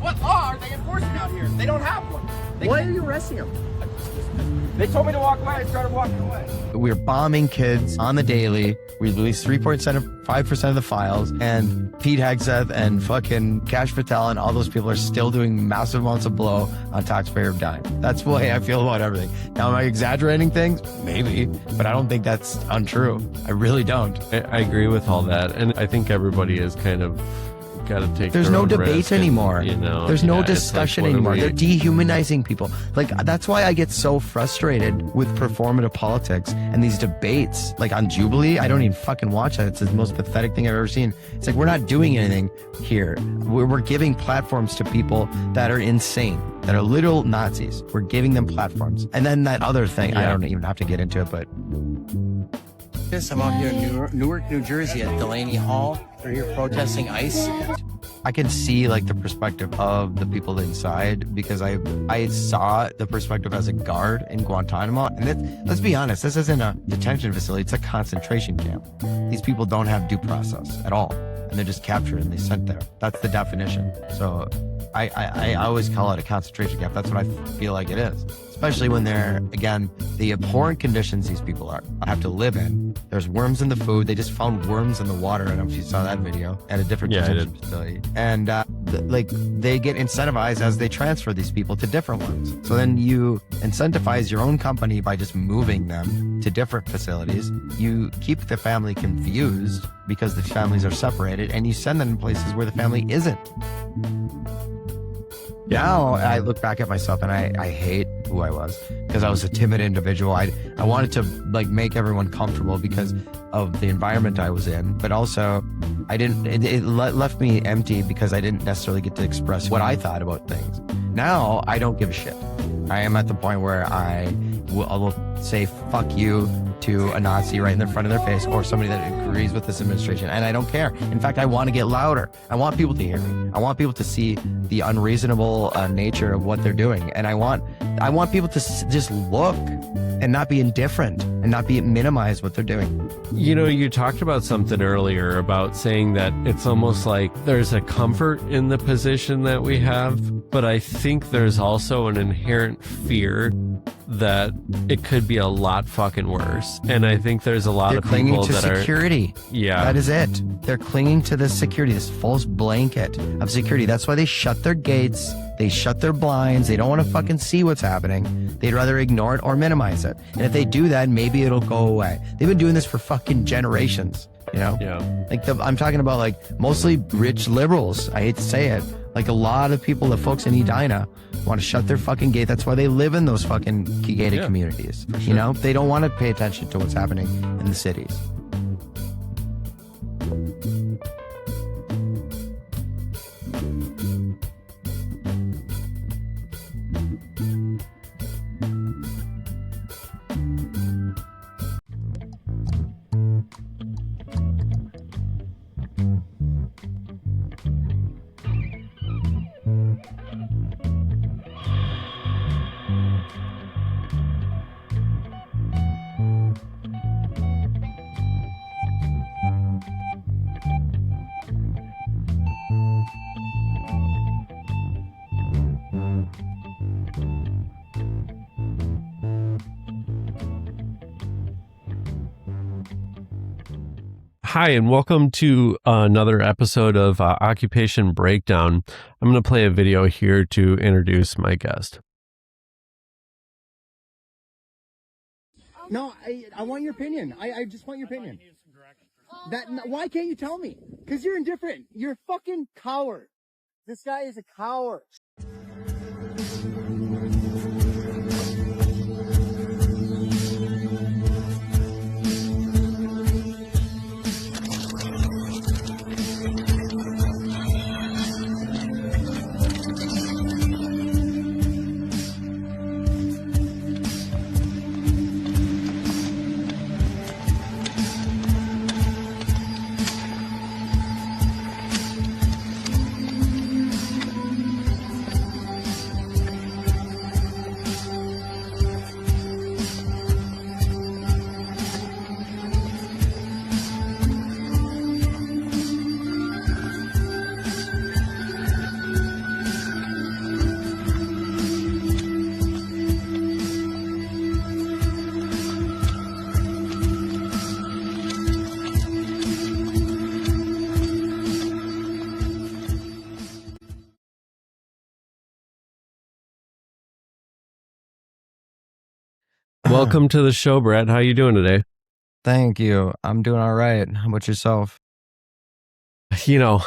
What law are they enforcing out here? They don't have one. Why are you arresting them? They told me to walk away. I started walking away. We're bombing kids on the daily. We released 3.75% of the files, and Pete Hegseth and fucking Kash Patel and all those people are still doing massive amounts of blow on taxpayer dime. That's the way I feel about everything. Now, am I exaggerating things? Maybe, but I don't think that's untrue. I really don't. I agree with all that, and I think everybody is kind of got to take. There's no debate anymore. You know, there's no discussion anymore. They're dehumanizing people. Like, that's why I get so frustrated with performative politics and these debates. Like on Jubilee, I don't even fucking watch that. It's the most pathetic thing I've ever seen. It's like, we're not doing anything here. We're giving platforms to people that are insane, that are literal Nazis. We're giving them platforms. And then that other thing, I don't even have to get into it, but I'm out here in Newark, New Jersey at Delaney Hall. They're here protesting ICE. I can see like the perspective of the people inside because I saw the perspective as a guard in Guantanamo. And let's be honest, this isn't a detention facility, it's a concentration camp. These people don't have due process at all. And they're just captured and they sent there. That's the definition. So I always call it a concentration camp. That's what I feel like it is. Especially when they're, again, the abhorrent conditions these people have to live in. There's worms in the food. They just found worms in the water. I don't know if you saw that video at a different detention facility. And like they get incentivized as they transfer these people to different ones. So then you incentivize your own company by just moving them to different facilities. You keep the family confused because the families are separated, and you send them in places where the family isn't. Now I look back at myself and I hate who I was because I was a timid individual. I wanted to like make everyone comfortable because of the environment I was in, but also I didn't. It left me empty because I didn't necessarily get to express what I thought about things. Now I don't give a shit. I am at the point where I will say fuck you to a Nazi right in the front of their face or somebody that agrees with this administration, and I don't care. In fact, I want to get louder. I want people to hear me. I want people to see the unreasonable nature of what they're doing, and I want people to just look and not be indifferent and not be minimize what they're doing. You know, you talked about something earlier about saying that it's almost like there's a comfort in the position that we have, but I think there's also an inherent fear that it could be a lot fucking worse. And I think there's a lot of people that are security. Yeah. That is it. They're clinging to this security, this false blanket of security. That's why they shut their gates. They shut their blinds. They don't want to fucking see what's happening. They'd rather ignore it or minimize it. And if they do that, maybe it'll go away. They've been doing this for fucking generations, you know? Yeah. Like I'm talking about like mostly rich liberals. I hate to say it. Like a lot of people, the folks in Edina, want to shut their fucking gate. That's why they live in those fucking gated communities. Sure. You know, they don't want to pay attention to what's happening in the cities. Hi, and welcome to another episode of Occupation Breakdown. I'm going to play a video here to introduce my guest. No, I want your opinion. I just want your opinion. Why can't you tell me? Because you're indifferent. You're a fucking coward. This guy is a coward. Welcome to the show, Brett. How you doing today? Thank you. I'm doing all right. How about yourself? You know,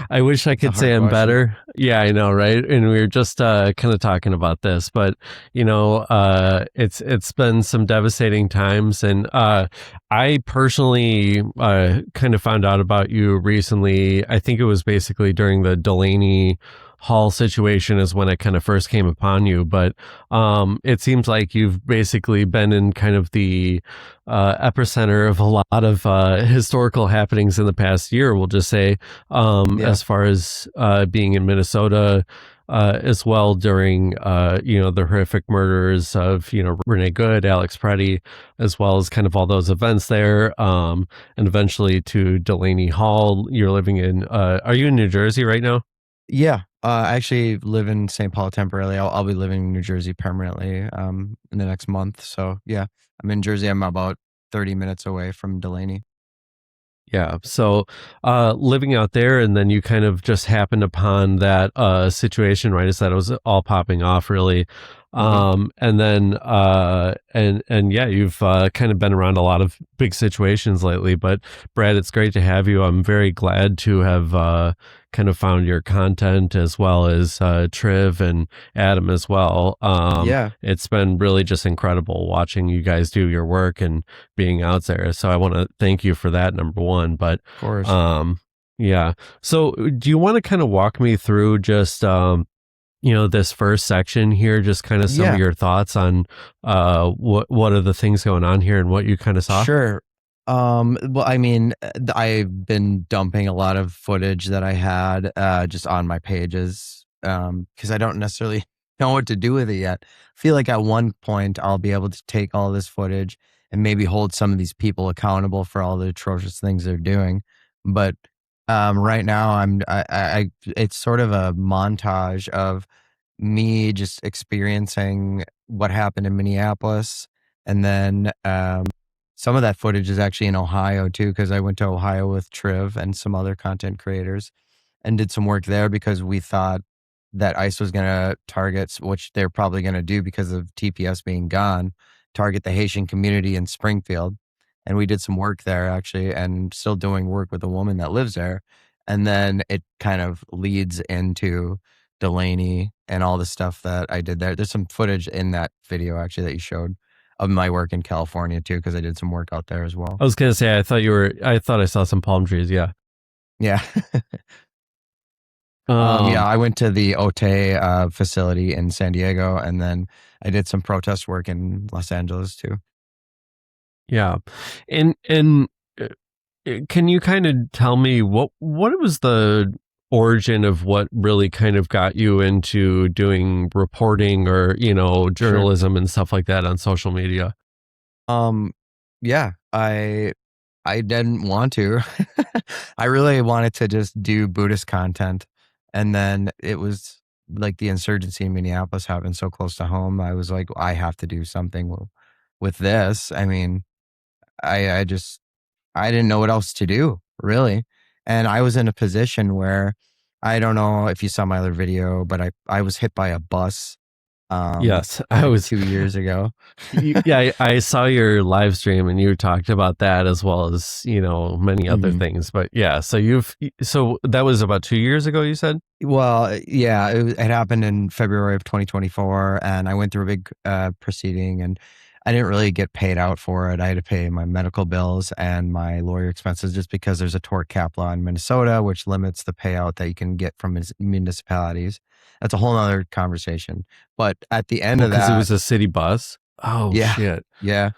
I wish I It's a could say hard I'm question. better. Yeah, I know, right? And we were just kind of talking about this, but it's been some devastating times, and I personally kind of found out about you recently. I think it was basically during the Delaney Hall situation is when I kind of first came upon you, but it seems like you've basically been in kind of the epicenter of a lot of historical happenings in the past year, we'll just say, Yeah. as far as being in Minnesota, as well during, the horrific murders of, Renee Good, Alex Pretti, as well as kind of all those events there, and eventually to Delaney Hall. You're living in, are you in New Jersey right now? Yeah. I actually live in St. Paul temporarily. I'll be living in New Jersey permanently in the next month. So yeah, I'm in Jersey. I'm about 30 minutes away from Delaney. Yeah. So, living out there, and then you kind of just happened upon that situation right as that it was all popping off, really. Hmm. And then, and yeah, you've kind of been around a lot of big situations lately. But Brad, it's great to have you. I'm very glad to have kind of found your content, as well as Triv and Adam as well. Yeah, It's been really just incredible watching you guys do your work and being out there. So I want to thank you for that, number one. But of course. yeah. So do you want to kind of walk me through just this first section here, just kind of some of Yeah, your thoughts on what are the things going on here and what you kind of saw? sure. Well, I mean, I've been dumping a lot of footage that I had just on my pages because I don't necessarily know what to do with it yet. I feel like at one point I'll be able to take all this footage and maybe hold some of these people accountable for all the atrocious things they're doing. But right now, it's sort of a montage of me just experiencing what happened in Minneapolis, and then some of that footage is actually in Ohio too, because I went to Ohio with Triv and some other content creators and did some work there because we thought that ICE was going to target, which they're probably going to do because of TPS being gone, target the Haitian community in Springfield. And we did some work there actually, and still doing work with a woman that lives there. And then it kind of leads into Delaney and all the stuff that I did there. There's some footage in that video actually that you showed of my work in California too, because I did some work out there as well. I was gonna say, I thought I saw some palm trees. Yeah. Yeah. Yeah, Um, I went to the Otay facility in San Diego, and then I did some protest work in Los Angeles too. yeah. And can you kind of tell me what was the origin of what really kind of got you into doing reporting or, Sure. journalism and stuff like that on social media? Um, yeah, I didn't want to. I really wanted to just do Buddhist content, and then it was like the insurgency in Minneapolis happened so close to home. I was like, I have to do something with this. I mean, I just I didn't know what else to do, really. And I was in a position where I don't know if you saw my other video, but I was hit by a bus Yes, I like was. 2 years ago. Yeah, I saw your live stream and you talked about that as well as many other Mhm. things. But yeah, so that was about 2 years ago. You said. Well, yeah, it happened in February of 2024, and I went through a big proceeding, and I didn't really get paid out for it. I had to pay my medical bills and my lawyer expenses just because there's a tort cap law in Minnesota, which limits the payout that you can get from municipalities. That's a whole other conversation. But at the end Well, of because it that, was a city bus. Oh yeah, shit. yeah.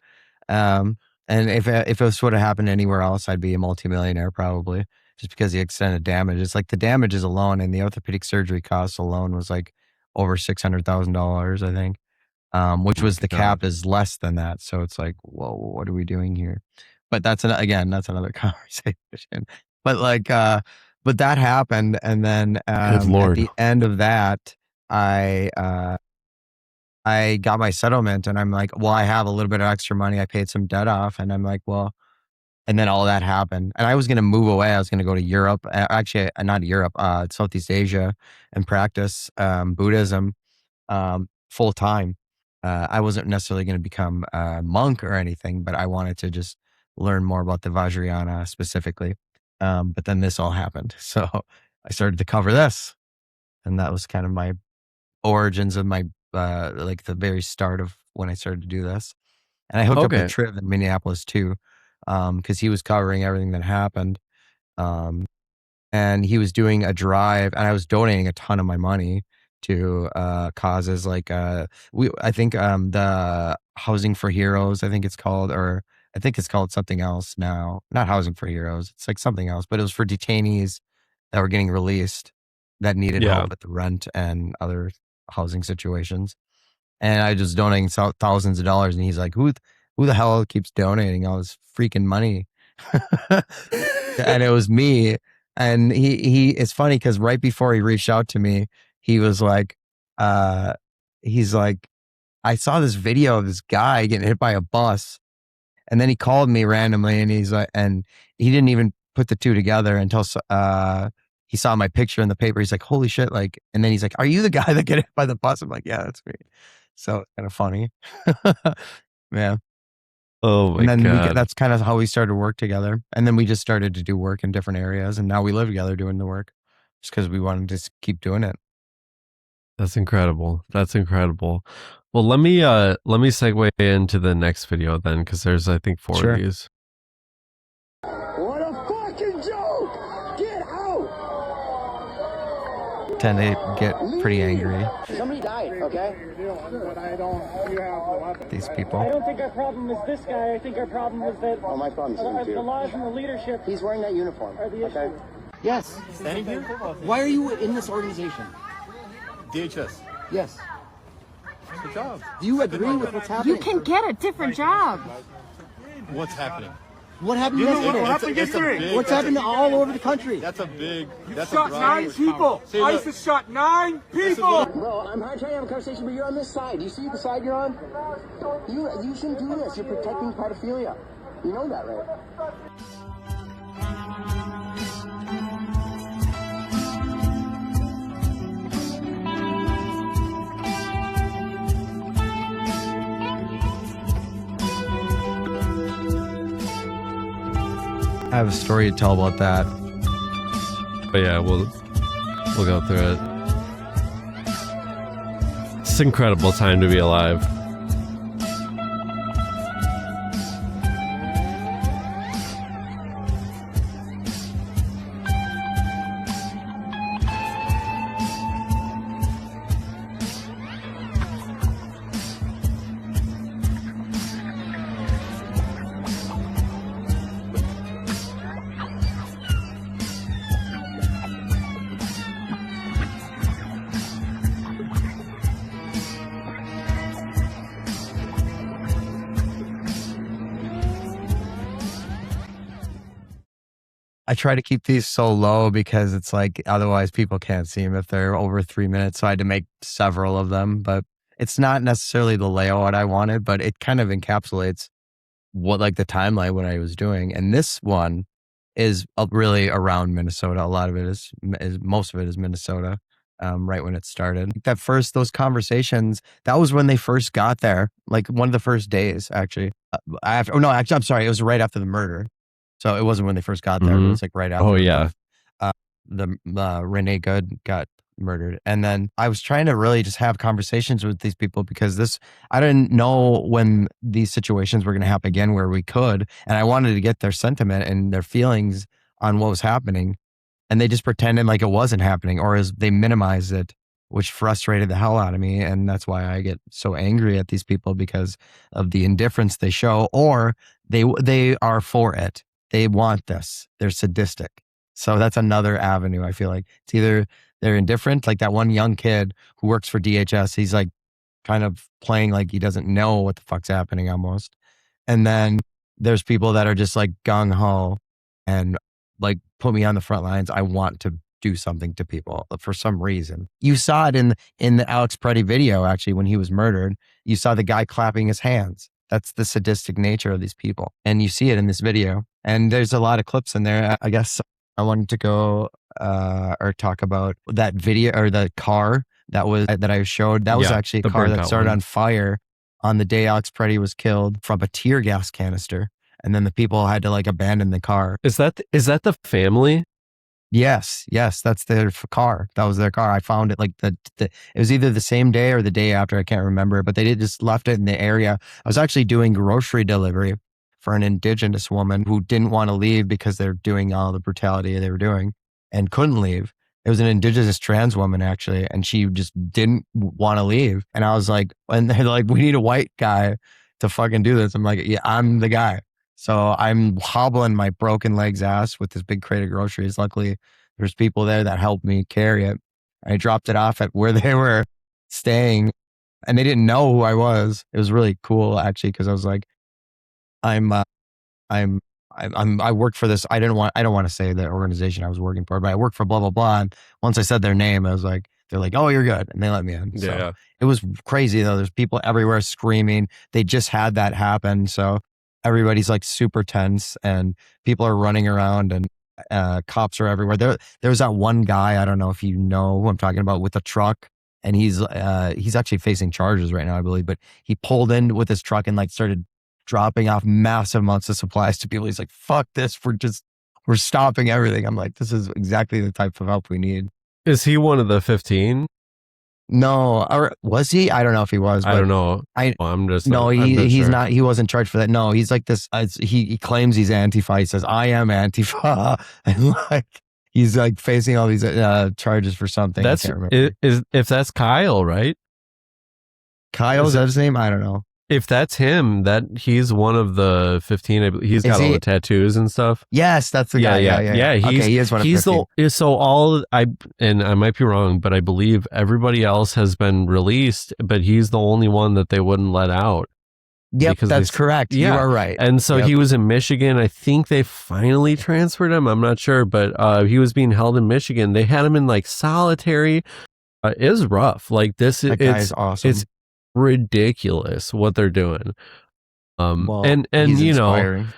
Um, and if it would have happened anywhere else, I'd be a multimillionaire probably, just because the extent of damage. It's like the damages alone and the orthopedic surgery costs alone was like over $600,000, I think. Oh Which my was the God. cap is less than that. So it's like, whoa, what are we doing here? But again, that's another conversation. But but that happened, and then Good at Lord. the end of that, I uh, I got my settlement, and I'm like, well, I have a little bit of extra money. I paid some debt off, and I'm like, well, and then all that happened, and I was going to move away. I was going to go to Europe, actually, not Europe, Southeast Asia, and practice Buddhism full time. I wasn't necessarily going to become a monk or anything, but I wanted to just learn more about the Vajrayana specifically. But then this all happened. So I started to cover this. And that was kind of my origins of my, like the very start of when I started to do this. And I hooked up with Triv in Minneapolis too, because he was covering everything that happened. And he was doing a drive, and I was donating a ton of my money to causes like I think the Housing for Heroes, I think it's called, or I think it's called something else now. Not Housing for Heroes, it's like something else, but it was for detainees that were getting released that needed help with the rent and other housing situations. And I just donating thousands of dollars, and he's like, who the hell keeps donating all this freaking money? And it was me. And he it's funny because right before he reached out to me, he was like, he's like, I saw this video of this guy getting hit by a bus. And then he called me randomly, and he's like, and he didn't even put the two together until he saw my picture in the paper. He's like, holy shit. Like, and then he's like, are you the guy that got hit by the bus? I'm like, yeah, that's me. So it's kind of funny. Yeah. Oh my God. That's kind of how we started to work together. And then we just started to do work in different areas. And now we live together doing the work just because we wanted to keep doing it. That's incredible. That's incredible. Well, let me segue into the next video then, because there's, I think, 4 of these. What a fucking joke! Get out! Tend to get pretty angry. Somebody died, okay? These people. I don't think our problem is this guy. I think our problem is that my problem is him too. the laws and the leadership. He's wearing that uniform. Are the okay? issue. Yes. Standing here? Why are you in this organization? DHS. Yes. Good job. Do you agree with what's happening? You can get a different job. What's happening? What happened yesterday? What's happened all over the country? That's a big. That's Shot 9 people. ISIS shot 9 people. Bro, I'm trying to have a conversation, but you're on this side. Do you see the side you're on? You shouldn't do this. You're protecting pedophilia. You know that, right? I have a story to tell about that. But yeah, we'll go through it. It's an incredible time to be alive. I try to keep these so low because it's like, otherwise people can't see them if they're over 3 minutes. So I had to make several of them, but it's not necessarily the layout I wanted, but it kind of encapsulates what like the timeline, what I was doing. And this one is really around Minnesota. A lot of it is most of it is Minnesota. Right when it started, those conversations, that was when they first got there, like one of the first days actually. I'm sorry. It was right after the murder. So it wasn't when they first got there. It was like right after. Oh yeah. The Renee got murdered. And then I was trying to really just have conversations with these people because I didn't know when these situations were going to happen again where we could. And I wanted to get their sentiment and their feelings on what was happening. And they just pretended like it wasn't happening, or as they minimized it, which frustrated the hell out of me. And that's why I get so angry at these people, because of the indifference they show, or they are for it. They want this. They're sadistic. So that's another avenue. I feel like it's either they're indifferent, like that one young kid who works for DHS. He's like kind of playing like he doesn't know what the fuck's happening almost. And then there's people that are just like gung ho and like put me on the front lines. I want to do something to people for some reason. You saw it in the Alex Pretti video, actually, when he was murdered. You saw the guy clapping his hands. That's the sadistic nature of these people. And you see it in this video. And there's a lot of clips in there. I guess I wanted to go or talk about that video, or the car that I showed. That was actually a car that started on fire on the day Alex Pretti was killed from a tear gas canister. And then the people had to like abandon the car. Is that the family? Yes, that's their car. That was their car. I found it like it was either the same day or the day after. I can't remember, but they just left it in the area. I was actually doing grocery delivery for an indigenous woman who didn't want to leave because they're doing all the brutality they were doing and couldn't leave. It was an indigenous trans woman actually, and she just didn't want to leave. And I was like, and they're like, we need a white guy to fucking do this. I'm like, yeah, I'm the guy. So I'm hobbling my broken legs ass with this big crate of groceries. Luckily, there's people there that helped me carry it. I dropped it off at where they were staying, and they didn't know who I was. It was really cool actually, because I was like, I work for this. I don't want to say the organization I was working for, but I work for blah blah blah. And once I said their name, I was like, they're like, oh, you're good, and they let me in. So Yeah. it was crazy though. There's people everywhere screaming. They just had that happen, so everybody's like super tense, and people are running around, and cops are everywhere. There's that one guy, I don't know if you know who I'm talking about, with a truck, and he's actually facing charges right now, I believe. But he pulled in with his truck and like started dropping off massive amounts of supplies to people. He's like, "Fuck this! We're stopping everything." I'm like, this is exactly the type of help we need. Is he one of the 15? No, or was he? I don't know if he was. I don't know. I'm just no. I'm He's sure. not. He wasn't charged for that. No, he's like this. He claims he's Antifa. He says, "I am Antifa," and like he's like facing all these charges for something. I can't remember. If that's Kyle, right? Kyle, is that his name? I don't know. If that's him, that he's one of the 15. I believe. He's got all the tattoos and stuff. Yes, that's the guy. Yeah. He is one of 15. And I might be wrong, but I believe everybody else has been released, but he's the only one that they wouldn't let out. Yep, that's correct. Yeah. You are right. And so he was in Michigan. I think they finally transferred him. I'm not sure, but he was being held in Michigan. They had him in like solitary. It is rough. Like this, that guy's awesome. It's ridiculous what they're doing. And he's you know, inspiring.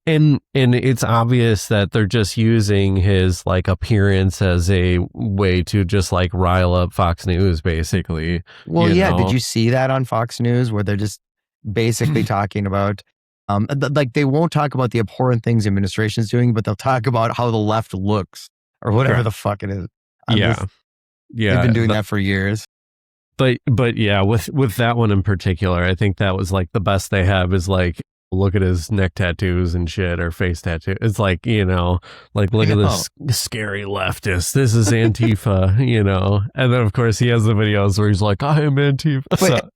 and it's obvious that they're just using his like appearance as a way to just like rile up Fox News, basically. Well, you yeah. know? Did you see that on Fox News where they're just basically talking about, like they won't talk about the abhorrent things the administration's doing, but they'll talk about how the left looks or whatever the fuck it is. Yeah. They've been doing that for years. But yeah, with that one in particular, I think that was like the best they have is like, look at his neck tattoos and shit, or face tattoo. It's like, you know, like look at this scary leftist. This is Antifa, you know. And then of course he has the videos where he's like, I am Antifa. So,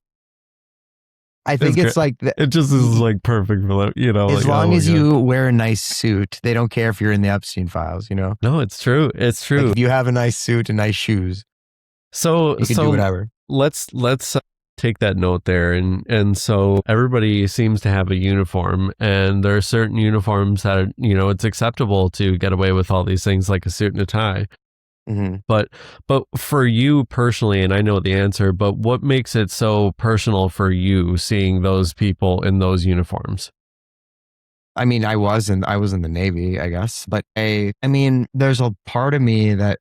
I think it's like it just is like perfect for them, you know. As like, long as you wear a nice suit, they don't care if you're in the Epstein files, you know. No, it's true. It's true. Like if you have a nice suit and nice shoes, so you can do whatever. Let's take that note there, and so everybody seems to have a uniform, and there are certain uniforms that are, you know, it's acceptable to get away with all these things like a suit and a tie. Mm-hmm. But for you personally, and I know the answer, but what makes it so personal for you seeing those people in those uniforms? I mean, I was in the Navy, I guess, but I mean, there's a part of me that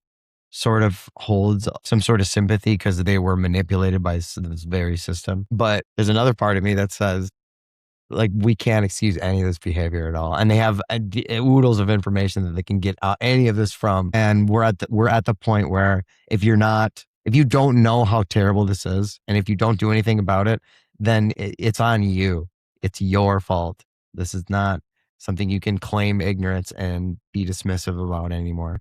sort of holds some sort of sympathy because they were manipulated by this very system. But there's another part of me that says, like, we can't excuse any of this behavior at all. And they have oodles of information that they can get any of this from. And we're at the point where if you don't know how terrible this is, and if you don't do anything about it, then it's on you. It's your fault. This is not something you can claim ignorance and be dismissive about anymore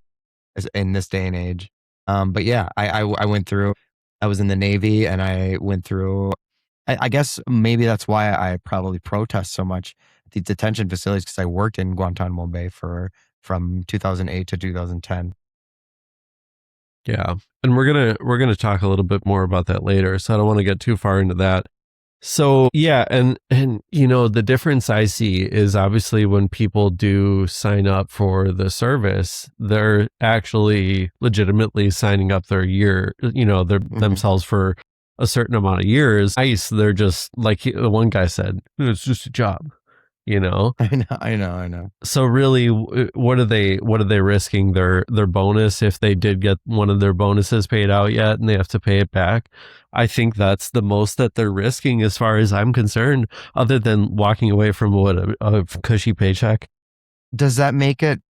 in this day and age. But yeah, I went through, I was in the Navy, and I went through, I guess maybe that's why I probably protest so much at the detention facilities, because I worked in Guantanamo Bay from 2008 to 2010. Yeah. And we're gonna talk a little bit more about that later, so I don't want to get too far into that. So yeah, and you know, the difference I see is obviously when people do sign up for the service, they're actually legitimately signing up their year, you know, themselves for a certain amount of years. ICE, they're just like the one guy said, it's just a job. you know? I know. So really, what are they risking? Their bonus, if they did get one of their bonuses paid out yet and they have to pay it back? I think that's the most that they're risking as far as I'm concerned, other than walking away from a cushy paycheck. Does that make it,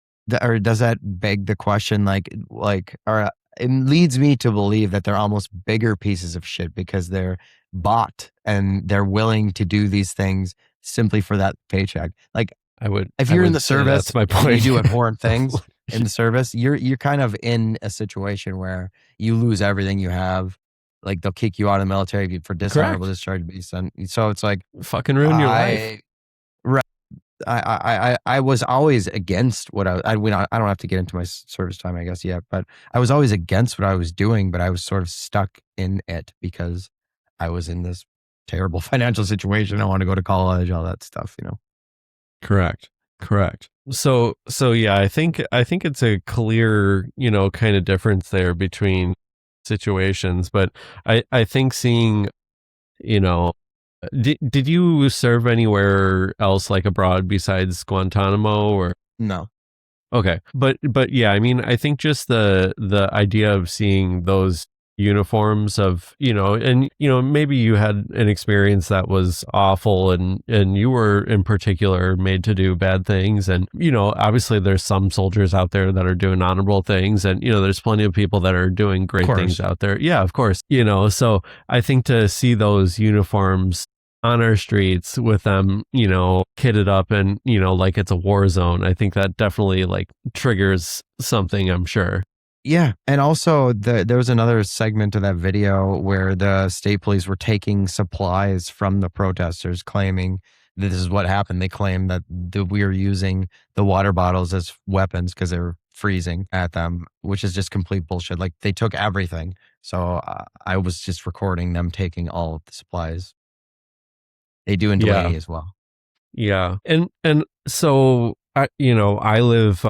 or does that beg the question, or it leads me to believe that they're almost bigger pieces of shit because they're bought and they're willing to do these things simply for that paycheck. Like, if you're in the service, that's my point. And you do abhorrent things in the service, you're kind of in a situation where you lose everything you have. Like, they'll kick you out of the military for dishonorable discharge. So it's like, fucking ruin your life. Right. I was always against what I don't have to get into my service time, I guess, yet, but I was always against what I was doing, but I was sort of stuck in it because I was in this terrible financial situation. I want to go to college, all that stuff, you know? Correct. So yeah, I think it's a clear, you know, kind of difference there between situations, but I think seeing, you know, did you serve anywhere else like abroad besides Guantanamo or? No. Okay. But yeah, I mean, I think just the idea of seeing those uniforms of, you know, and, you know, maybe you had an experience that was awful and you were in particular made to do bad things. And, you know, obviously there's some soldiers out there that are doing honorable things, and, you know, there's plenty of people that are doing great things out there. Yeah, of course. You know, so I think to see those uniforms on our streets with them, you know, kitted up and, you know, like it's a war zone, I think that definitely like triggers something, I'm sure. Yeah. And also there was another segment of that video where the state police were taking supplies from the protesters, claiming that this is what happened. They claimed that we were using the water bottles as weapons because they were freezing at them, which is just complete bullshit. Like, they took everything. So I was just recording them taking all of the supplies. They do in Delaney as well. Yeah. And so, I live,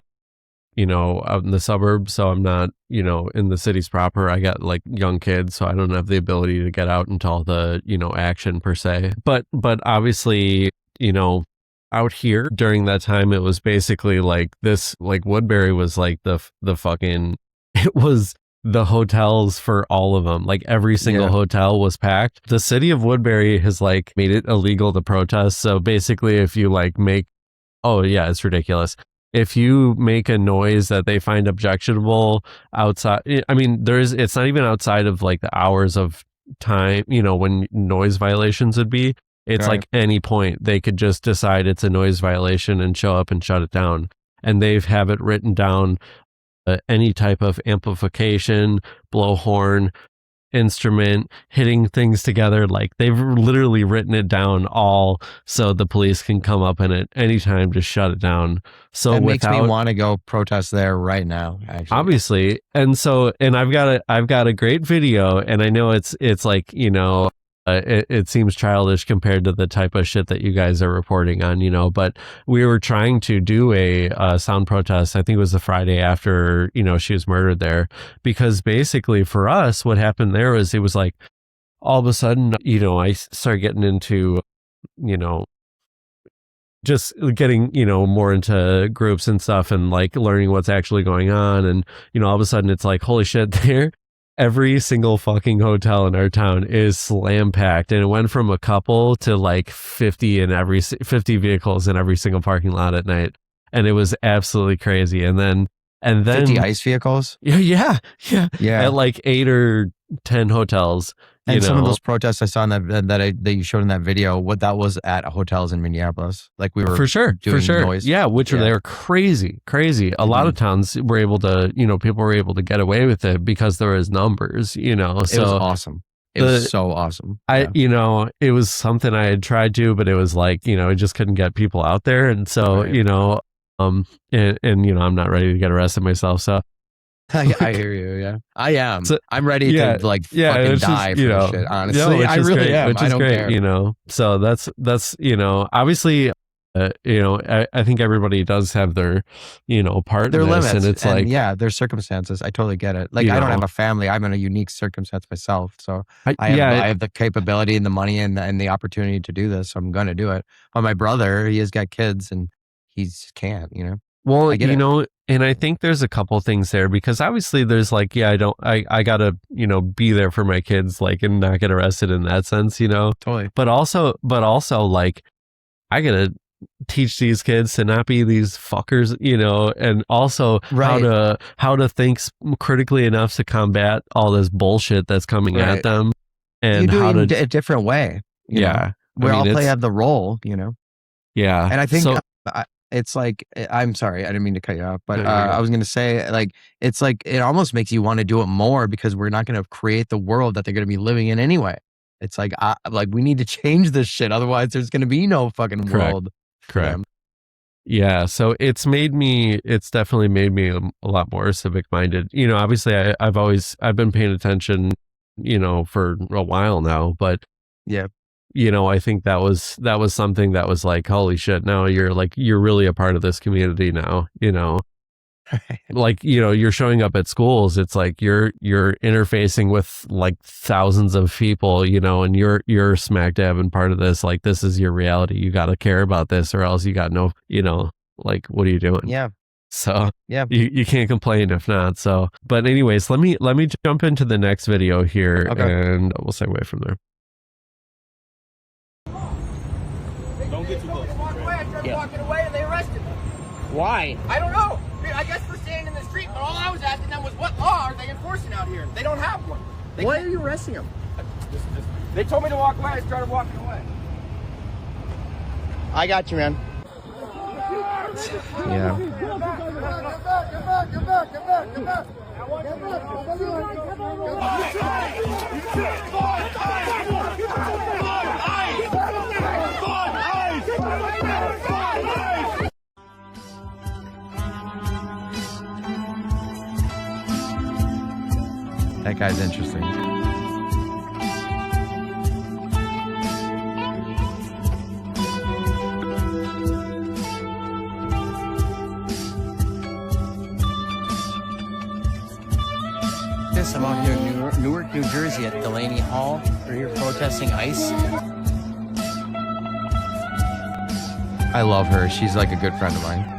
you know, out in the suburbs, so I'm not, you know, in the cities proper. I got like young kids, so I don't have the ability to get out into all the, you know, action per se. But obviously, you know, out here during that time, it was basically like this, like Woodbury was like the fucking, it was the hotels for all of them. Like every single hotel was packed. The city of Woodbury has like made it illegal to protest. So basically, if you like it's ridiculous. If you make a noise that they find objectionable outside, I mean, it's not even outside of like the hours of time, you know, when noise violations would be. It's like any point they could just decide it's a noise violation and show up and shut it down. And they have it written down, any type of amplification, blowhorn, instrument, hitting things together. Like, they've literally written it down all so the police can come up in it anytime to shut it down. So it makes me want to go protest there right now, actually. Obviously. And so, and I've got a great video, and I know it's like, you know, it seems childish compared to the type of shit that you guys are reporting on, you know, but we were trying to do a sound protest. I think it was the Friday after, you know, she was murdered there, because basically for us, what happened there was, it was like all of a sudden, you know, I started getting into, you know, just getting, you know, more into groups and stuff and like learning what's actually going on. And, you know, all of a sudden it's like, holy shit, there. Every single fucking hotel in our town is slam packed, and it went from a couple to like 50 vehicles in every single parking lot at night, and it was absolutely crazy. And then 50 ICE vehicles. Yeah. At like 8 or 10 hotels. And some of those protests I saw in that you showed in that video, what that was at hotels in Minneapolis. Like, we were doing noise. Yeah, they're crazy. A lot of towns were able to, you know, people were able to get away with it because there was numbers, you know. So it was awesome. It was so awesome. You know, it was something I had tried to, but it was like, you know, I just couldn't get people out there. And so, you know, and you know, I'm not ready to get arrested myself. So I hear you. Yeah, I am. So, I'm ready to like fucking die for this shit. Honestly, I really am. Which is great, you know. So that's you know, obviously, I think everybody does have their, part Their in this, limits, and it's like, yeah, their circumstances. I totally get it. Like, You I don't know. have a family. I'm in a unique circumstance myself, so I I have the capability and the money and the opportunity to do this. So I'm gonna do it. But my brother, he has got kids, and he just can't. Well, I get it. and I think there's a couple things there, because obviously there's like, I gotta, be there for my kids, like, and not get arrested in that sense, Totally. but also like, I gotta teach these kids to not be these fuckers, and also Right. how to think critically enough to combat all this bullshit that's coming at Right. them, You and do how it in to, a different way. You know? yeah, We all it's, have the role. yeah, And I think so, it's like, I'm sorry, I didn't mean to cut you off, but No, you're good. I was going to say, like, it's like, it almost makes you want to do it more because we're not going to create the world that they're going to be living in anyway. It's like, we need to change this shit. Otherwise, there's going to be no fucking Correct. world. for Correct. them. Yeah, so it's definitely made me a lot more civic minded. Obviously I've been paying attention, for a while now, but Yeah. I think that was something that was like, holy shit, now you're really a part of this community now, like, you're showing up at schools. It's like you're interfacing with like thousands of people, and you're smack dab and part of this. Like, this is your reality. You got to care about this, or else you got no, like, what are you doing? Yeah. So Yeah. you can't complain if not. So, but anyways, let me jump into the next video here, Okay. and we'll segue from there. Don't get too close. I started walking away and they arrested me. Why? I don't know. Dude, I guess we're standing in the street, but all I was asking them was, what law are they enforcing out here? They don't have one. Why are you arresting him? They told me to walk away. I started walking away. I got you, man. Yeah. That guy's interesting. I'm out here in Newark, New Jersey at Delaney Hall. We're here protesting ICE. I love her. She's like a good friend of mine.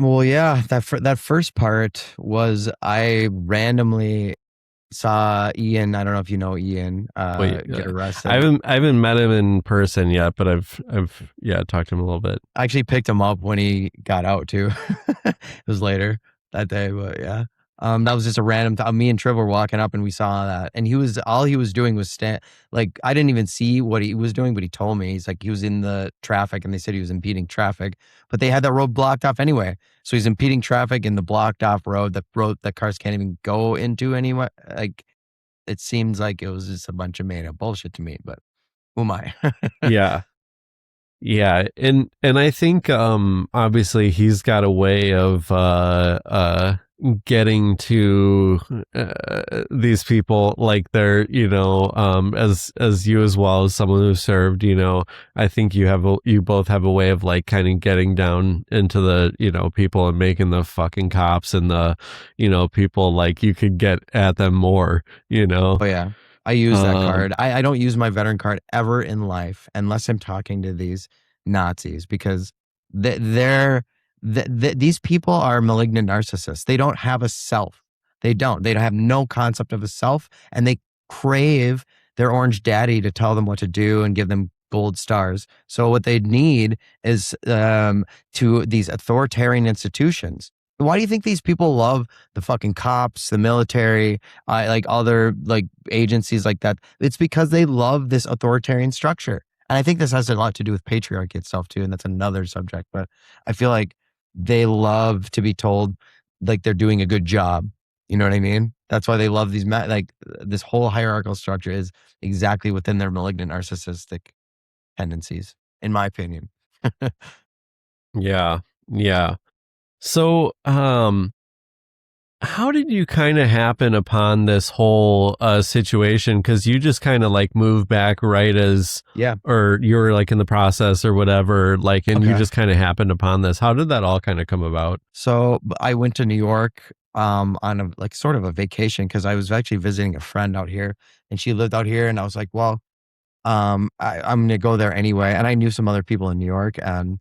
Well, yeah, that first part was I randomly saw Ian. I don't know if you know Ian. Get arrested. I haven't met him in person yet, but I've talked to him a little bit. I actually picked him up when he got out too. It was later that day, but yeah. That was just a random me and Triv were walking up and we saw that, and all he was doing was like, I didn't even see what he was doing, but he told me, he's like, he was in the traffic and they said he was impeding traffic, but they had that road blocked off anyway. So he's impeding traffic in the blocked off road that cars can't even go into anyway. Like, it seems like it was just a bunch of made up bullshit to me, but who am I? Yeah. Yeah, and I think obviously he's got a way of getting to these people, like they're, as you as well as someone who served, I think you both have a way of like kind of getting down into the, people and making the fucking cops and the, people, like you could get at them more, Oh yeah. I use that card. I don't use my veteran card ever in life unless I'm talking to these Nazis, because these people are malignant narcissists. They don't have a self. They don't have no concept of a self, and they crave their orange daddy to tell them what to do and give them gold stars. So what they need is to these authoritarian institutions. Why do you think these people love the fucking cops, the military, like other like agencies like that? It's because they love this authoritarian structure. And I think this has a lot to do with patriarchy itself too. And that's another subject. But I feel like they love to be told like they're doing a good job. You know what I mean? That's why they love these, like this whole hierarchical structure is exactly within their malignant narcissistic tendencies, in my opinion. Yeah. Yeah. So, how did you kind of happen upon this whole situation? Because you just kind of like moved back right as, or you were like in the process or whatever, like, and you just kind of happened upon this. How did that all kind of come about? So I went to New York on a like sort of a vacation because I was actually visiting a friend out here, and she lived out here, and I was like, well, I'm gonna go there anyway, and I knew some other people in New York, and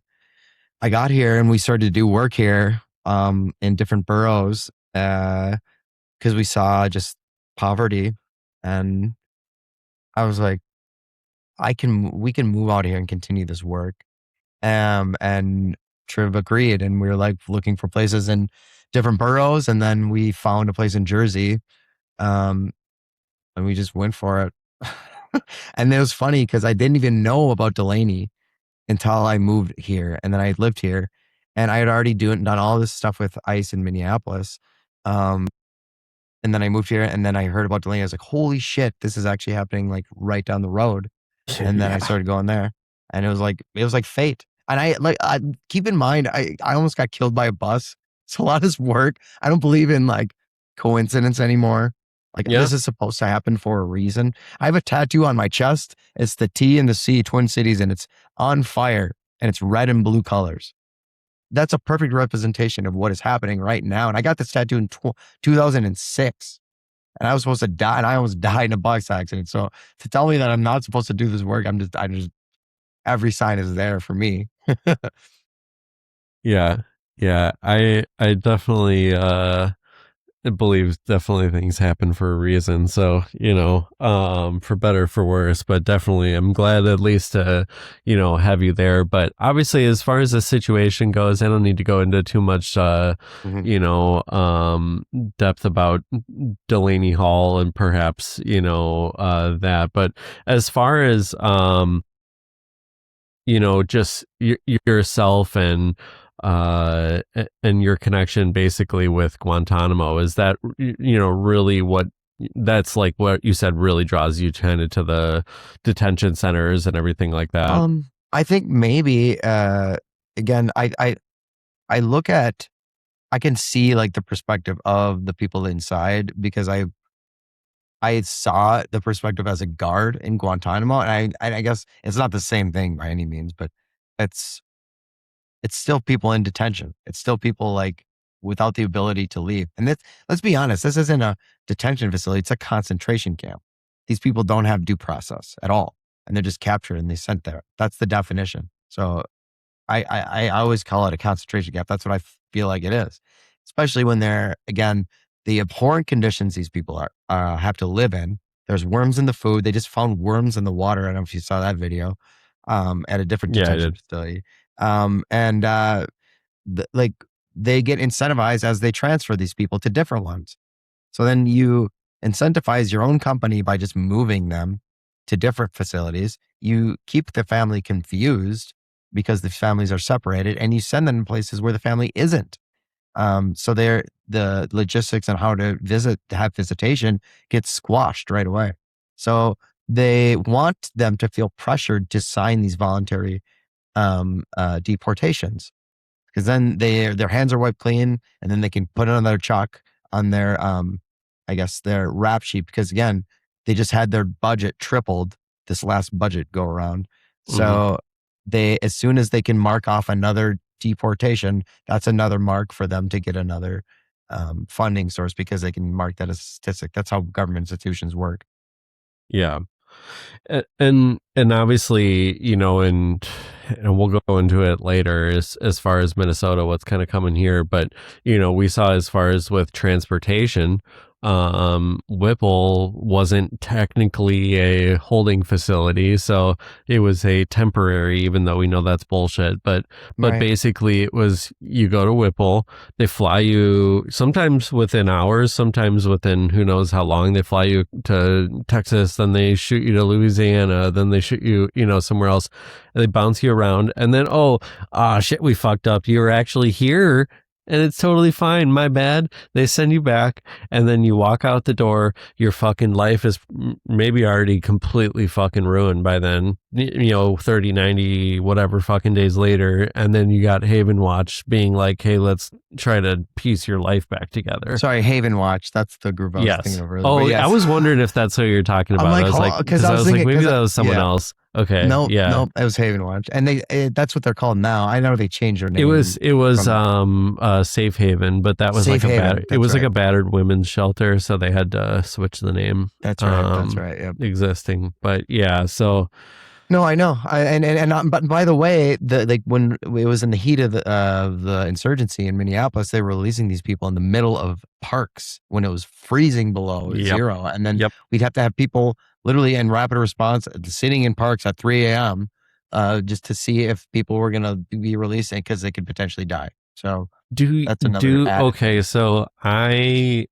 I got here and we started to do work here in different boroughs because we saw just poverty, and I was like, we can move out here and continue this work. And Triv agreed, and we were like looking for places in different boroughs, and then we found a place in Jersey, and we just went for it. And it was funny because I didn't even know about Delaney until I moved here, and then I lived here, and I had already done all this stuff with ICE in Minneapolis. And then I moved here, and then I heard about Delaney. I was like, holy shit, this is actually happening like right down the road. And then I started going there, and it was like fate. And I keep in mind, I almost got killed by a bus. It's a lot of work. I don't believe in like coincidence anymore. Like this is supposed to happen for a reason. I have a tattoo on my chest. It's the T and the C, Twin Cities, and it's on fire, and it's red and blue colors. That's a perfect representation of what is happening right now. And I got this tattoo in 2006, and I was supposed to die, and I almost died in a bus accident. So to tell me that I'm not supposed to do this work, I just every sign is there for me. Yeah. I definitely believe things happen for a reason. So, for better, for worse, but definitely I'm glad at least to, have you there. But obviously, as far as the situation goes, I don't need to go into too much, depth about Delaney Hall and perhaps, that. But as far as, just yourself and your connection basically with Guantanamo, is that really that's like what you said really draws you kind of to the detention centers and everything like that? I think maybe again, I look at, I can see like the perspective of the people inside, because I saw the perspective as a guard in Guantanamo, and I guess it's not the same thing by any means, but it's still people in detention. It's still people like without the ability to leave. And let's be honest, this isn't a detention facility. It's a concentration camp. These people don't have due process at all, and they're just captured and they sent there. That's the definition. So I always call it a concentration camp. That's what I feel like it is, especially when they're, again, the abhorrent conditions these people have to live in. There's worms in the food. They just found worms in the water. I don't know if you saw that video at a different detention facility. Like they get incentivized as they transfer these people to different ones. So then you incentivize your own company by just moving them to different facilities. You keep the family confused because the families are separated, and you send them to places where the family isn't. So the logistics on how to have visitation gets squashed right away. So they want them to feel pressured to sign these voluntary deportations, because then their hands are wiped clean, and then they can put another chalk on their their rap sheet, because again, they just had their budget tripled this last budget go around. So as soon as they can mark off another deportation, that's another mark for them to get another funding source, because they can mark that as a statistic. That's how government institutions work. Yeah. And obviously, and we'll go into it later as far as Minnesota, what's kind of coming here. But, we saw as far as with transportation, Whipple wasn't technically a holding facility, so it was a temporary, even though we know that's bullshit. But Right. basically it was, you go to Whipple, they fly you sometimes within hours, sometimes within who knows how long. They fly you to Texas, then they shoot you to Louisiana, then they shoot you, somewhere else, and they bounce you around, and then shit, we fucked up. You were actually here and it's totally fine. My bad. They send you back, and then you walk out the door. Your fucking life is maybe already completely fucking ruined by then, 30, 90, whatever fucking days later. And then you got Haven Watch being like, hey, let's try to piece your life back together. Sorry, Haven Watch. That's the group I was thinking of earlier. Oh, Yes. I was wondering if that's what you're talking about. Like, I was like, because I was thinking, maybe that was someone else. Okay. Nope, yeah. Nope. It was Haven Watch, and that's what they're called now. I know they changed their name. It was Safe Haven, but that was Safe like Haven, like a battered women's shelter, so they had to switch the name. That's right. That's right. Yep. Existing, but yeah. So no, I know. But by the way, when it was in the heat of the insurgency in Minneapolis, they were releasing these people in the middle of parks when it was freezing below zero, and then we'd have to have people literally in rapid response sitting in parks at 3 a.m. Just to see if people were going to be released because they could potentially die. So that's another. Okay, so I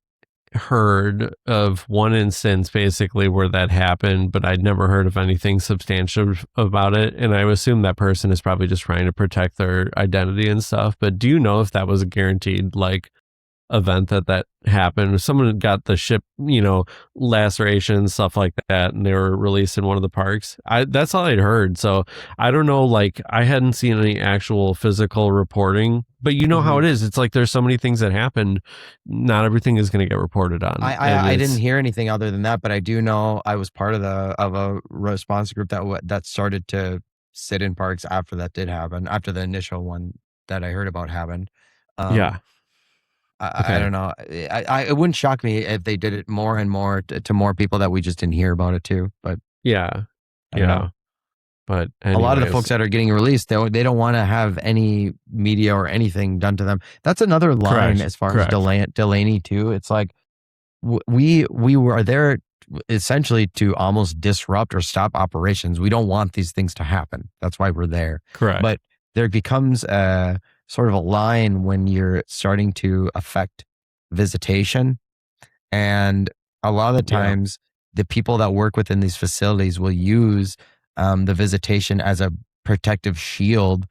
heard of one instance basically where that happened, but I'd never heard of anything substantial about it, and I assume that person is probably just trying to protect their identity and stuff. But do you know if that was a guaranteed event that happened? If someone got the ship, lacerations, stuff like that, and they were released in one of the parks? That's all I'd heard. So I don't know, I hadn't seen any actual physical reporting, but you know how it is. It's like there's so many things that happen. Not everything is going to get reported on. I didn't hear anything other than that, but I do know I was part of a response group that started to sit in parks after that did happen, after the initial one that I heard about happened. Yeah. I don't know. It wouldn't shock me if they did it more and more to more people that we just didn't hear about it too. But yeah. But anyways. A lot of the folks that are getting released, they don't want to have any media or anything done to them. That's another line as far as Delaney too. It's like we were there essentially to almost disrupt or stop operations. We don't want these things to happen. That's why we're there. Correct. But there becomes sort of a line when you're starting to affect visitation. And a lot of the times, the people that work within these facilities will use the visitation as a protective shield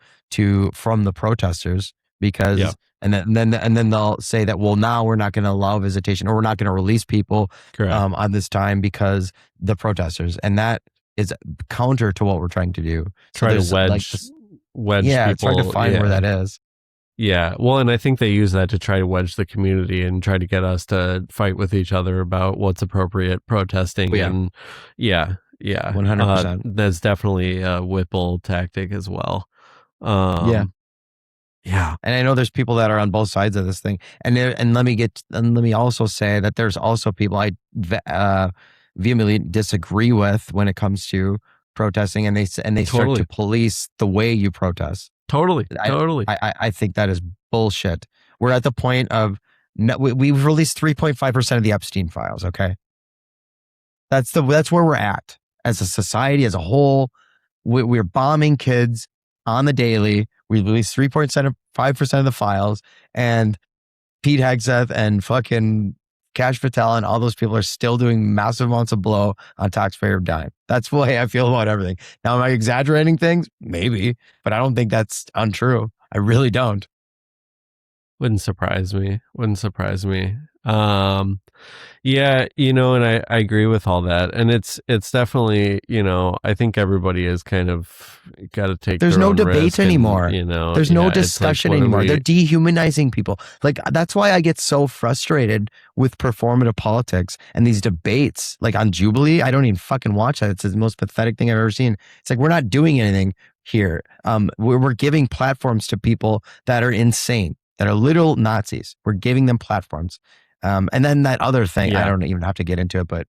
from the protesters, because and then they'll say that, well, now we're not going to allow visitation, or we're not going to release people on this time because the protesters, and that is counter to what we're trying to do. Try to wedge yeah, people. it's hard to find where that is. Yeah, well, and I think they use that to try to wedge the community and try to get us to fight with each other about what's appropriate protesting. And 100%. That's definitely a Whipple tactic as well. Yeah. And I know there's people that are on both sides of this thing. And let me also say that there's also people I vehemently disagree with when it comes to protesting, and they start to police the way you protest. Totally. I think that is bullshit. We're at the point of we've released 3.5% of the Epstein files. Okay, that's where we're at as a society as a whole. We're bombing kids on the daily. We released 3.5% of the files, and Pete Hegseth and fucking Kash Patel and all those people are still doing massive amounts of blow on taxpayer dime. That's the way I feel about everything. Now, am I exaggerating things? Maybe, but I don't think that's untrue. I really don't. Wouldn't surprise me. Yeah, and I agree with all that. And it's definitely, I think everybody is kind of got to take There's their no own debate risk anymore. And, there's no discussion anymore. They're dehumanizing people. That's why I get so frustrated with performative politics and these debates. On Jubilee, I don't even fucking watch that. It's the most pathetic thing I've ever seen. It's like, we're not doing anything here. We're giving platforms to people that are insane, that are literal Nazis. We're giving them platforms. And then that other thing, I don't even have to get into it, but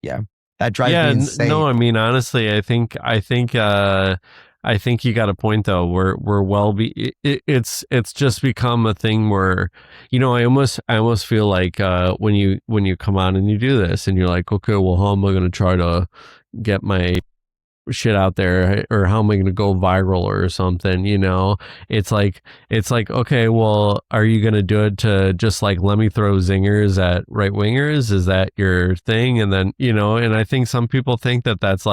that drives me insane. No, I mean, honestly, I think you got a point though. It's just become a thing where, I almost feel like, when you come on and you do this and you're like, okay, well, how am I going to try to get my shit out there, or how am I going to go viral or something? It's like, okay, well, are you going to do it to just let me throw zingers at right wingers? Is that your thing? And then, and I think some people think that that's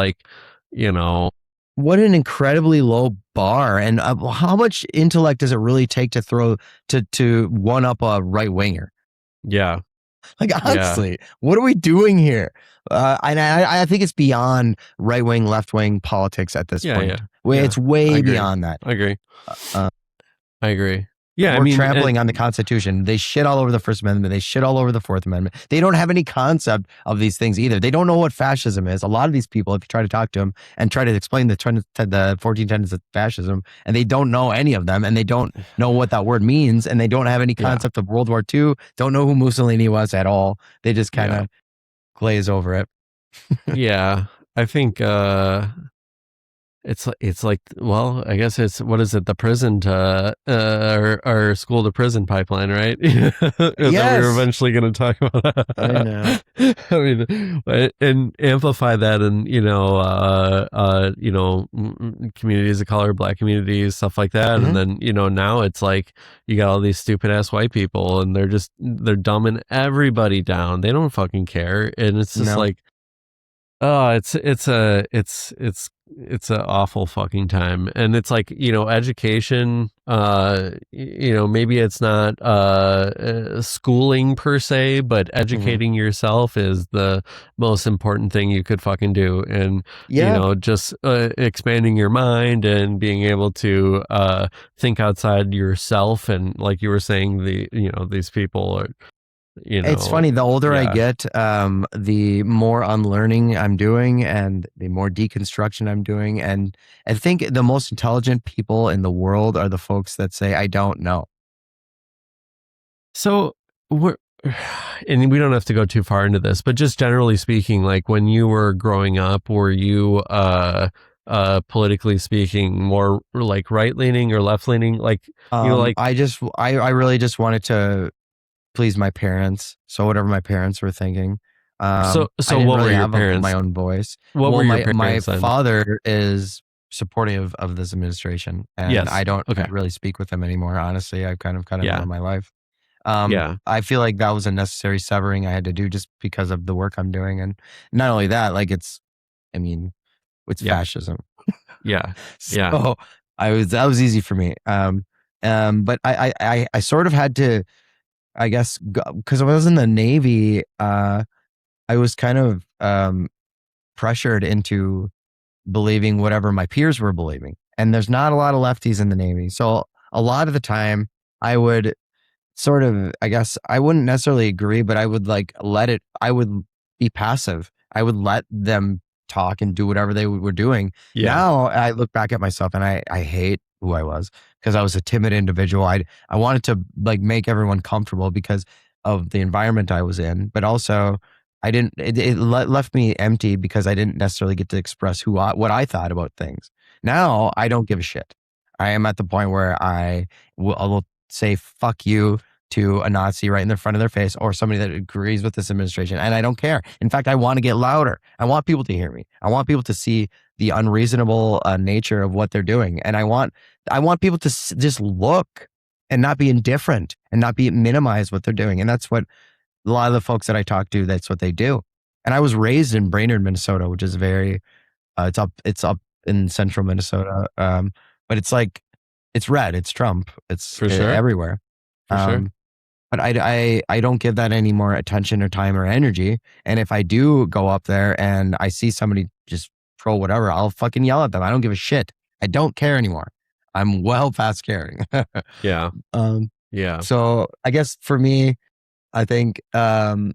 what an incredibly low bar. And how much intellect does it really take to throw to one up a right winger? Yeah. Like, honestly, what are we doing here? And I think it's beyond right wing, left wing politics at this point. It's way beyond that. I agree. I agree. Yeah, we're trampling on the Constitution. They shit all over the First Amendment. They shit all over the Fourth Amendment. They don't have any concept of these things either. They don't know what fascism is. A lot of these people, if you try to talk to them and try to explain the 14 tenets of fascism, and they don't know any of them, and they don't know what that word means, and they don't have any concept of World War II, don't know who Mussolini was at all. They just kind of glaze over it. Yeah, I think it's like, well, I guess it's, what is it, the prison to or school to prison pipeline, right? That we're eventually going to talk about. I know. I mean, and amplify that in communities of color, Black communities, stuff like that, and then now it's like you got all these stupid ass white people, and they're dumbing everybody down. They don't fucking care, and it's just like, oh, it's an awful fucking time. And it's like, education, maybe it's not schooling per se, but educating yourself is the most important thing you could fucking do. And, just expanding your mind and being able to think outside yourself. And like you were saying, these people are, it's funny, the older I get, the more unlearning I'm doing and the more deconstruction I'm doing. And I think the most intelligent people in the world are the folks that say, I don't know. So and we don't have to go too far into this, but just generally speaking, like when you were growing up, were you politically speaking more like right leaning or left leaning? Like, I really just wanted to please my parents. So whatever my parents were thinking. So I what were your have parents? My own voice. What were your my parents then? father is supportive of this administration, and I don't really speak with him anymore. Honestly, I've kind of cut him out of my life. I feel like that was a necessary severing I had to do just because of the work I'm doing, and not only that, like it's fascism. So that was easy for me. But I sort of had to, I guess, because I was in the Navy, I was kind of pressured into believing whatever my peers were believing. And there's not a lot of lefties in the Navy. So a lot of the time I would sort of, I guess, I wouldn't necessarily agree, but I would I would be passive. I would let them talk and do whatever they were doing. Now I look back at myself and I hate who I was, because I was a timid individual. I wanted to like make everyone comfortable because of the environment I was in, but also it left me empty because I didn't necessarily get to express what I thought about things. Now I don't give a shit. I am at the point where I will say fuck you to a Nazi right in the front of their face, or somebody that agrees with this administration, and I don't care. In fact, I want to get louder. I want people to hear me. I want people to see the unreasonable nature of what they're doing, and I want people to just look and not be indifferent and not minimize what they're doing. And that's what a lot of the folks that I talk to, that's what they do. And I was raised in Brainerd, Minnesota, which is very it's up in central Minnesota, but it's like it's red, it's Trump, it's for sure everywhere. For sure. But I don't give that any more attention or time or energy. And if I do go up there and I see somebody just throw whatever, I'll fucking yell at them. I don't give a shit. I don't care anymore. I'm well past caring. Yeah. So I guess for me, I think I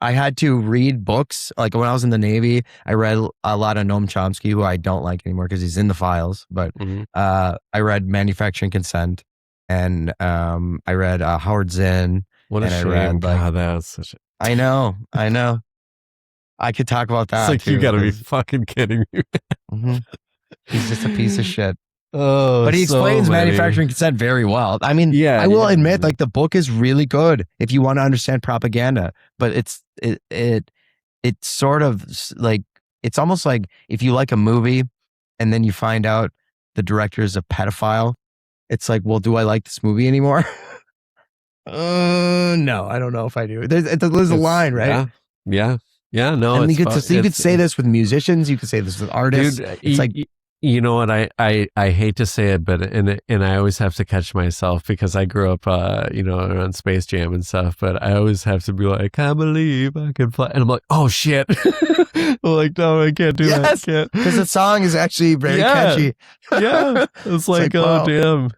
had to read books. Like when I was in the Navy, I read a lot of Noam Chomsky, who I don't like anymore because he's in the files. But I read Manufacturing Consent. And I read Howard Zinn. What a shame. I read, God, that's such a... I know. I could talk about that. It's like, too, you gotta be fucking kidding me. He's just a piece of shit. Oh, but he explains Manufacturing Consent very well. I mean, I will admit, like, the book is really good if you want to understand propaganda. But it's sort of like, it's almost like if you like a movie and then you find out the director is a pedophile. It's like, well, do I like this movie anymore? No, I don't know if I do. There's a line, right? Yeah. No, and you could say this with musicians. You could say this with artists. Dude, it's like you know what, I hate to say it, but and I always have to catch myself because I grew up you know, on Space Jam and stuff, but I always have to be like, I can't believe I can fly, and I'm like, oh shit. I'm like, no, I can't do that. Because the song is actually very catchy. Yeah. It's like, oh wow. Damn.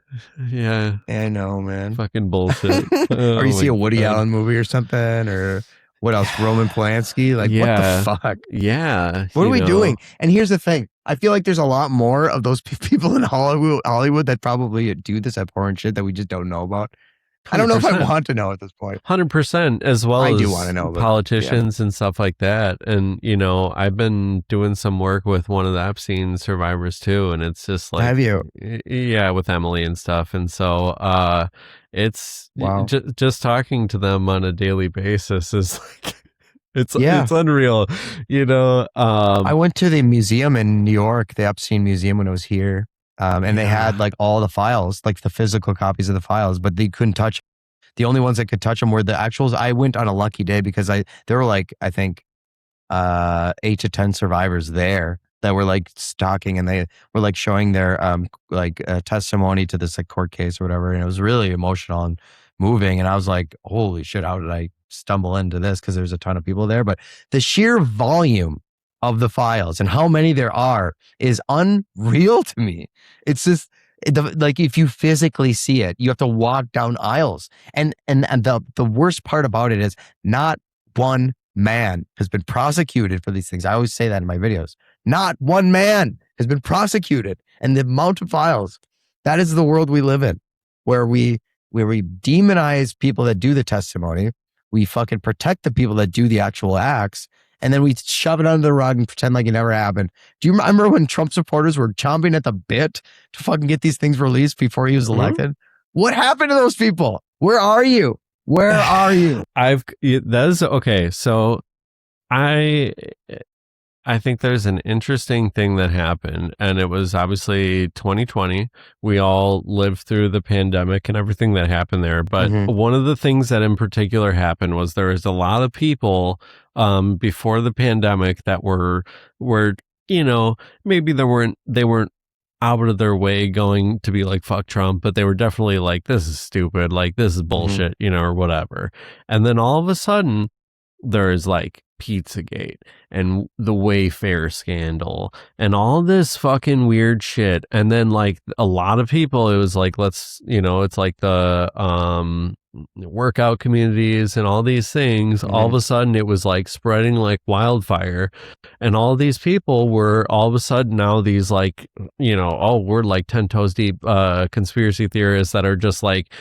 Yeah. I know, man. Fucking bullshit. Or you see a Woody Allen movie or something, or what else? Roman Polanski? Like, what the fuck? Yeah. What are we doing? And here's the thing. I feel like there's a lot more of those people in Hollywood that probably do this abhorrent shit that we just don't know about. 100%. I don't know if I want to know at this point. 100%, as well as do want to know, politicians and stuff like that. And, you know, I've been doing some work with one of the Epstein survivors too. And it's just like, have you? Yeah, with Emily and stuff. And so it's just talking to them on a daily basis is like, it's unreal, you know. I went to the museum in New York, the Epstein Museum, when I was here. And they had like all the files, like the physical copies of the files, but they couldn't touch. The only ones that could touch them were the actuals. I went on a lucky day because there were like, I think, 8 to 10 survivors there that were like stalking, and they were like showing their testimony to this like court case or whatever. And it was really emotional and moving. And I was like, holy shit, how did I stumble into this? Because there's a ton of people there, but the sheer volume of the files and how many there are is unreal to me. It's just like, if you physically see it, you have to walk down aisles. And the worst part about it is not one man has been prosecuted for these things. I always say that in my videos. Not one man has been prosecuted. And the amount of files, that is the world we live in, where we demonize people that do the testimony. We fucking protect the people that do the actual acts. And then we shove it under the rug and pretend like it never happened. Do you remember when Trump supporters were chomping at the bit to fucking get these things released before he was elected? What happened to those people? Where are you? Where are you? Okay. So I think there's an interesting thing that happened, and it was obviously 2020. We all lived through the pandemic and everything that happened there. But one of the things that in particular happened was there was a lot of people before the pandemic that were, you know, maybe they weren't out of their way going to be like, fuck Trump, but they were definitely like, this is stupid, like this is bullshit, you know, or whatever. And then all of a sudden there is like Pizzagate and the Wayfair scandal and all this fucking weird shit. And then like a lot of people, it was like, let's, you know, it's like the workout communities and all these things. All of a sudden it was like spreading like wildfire, and all these people were all of a sudden now these like, you know, oh, we're like 10 toes deep conspiracy theorists that are just like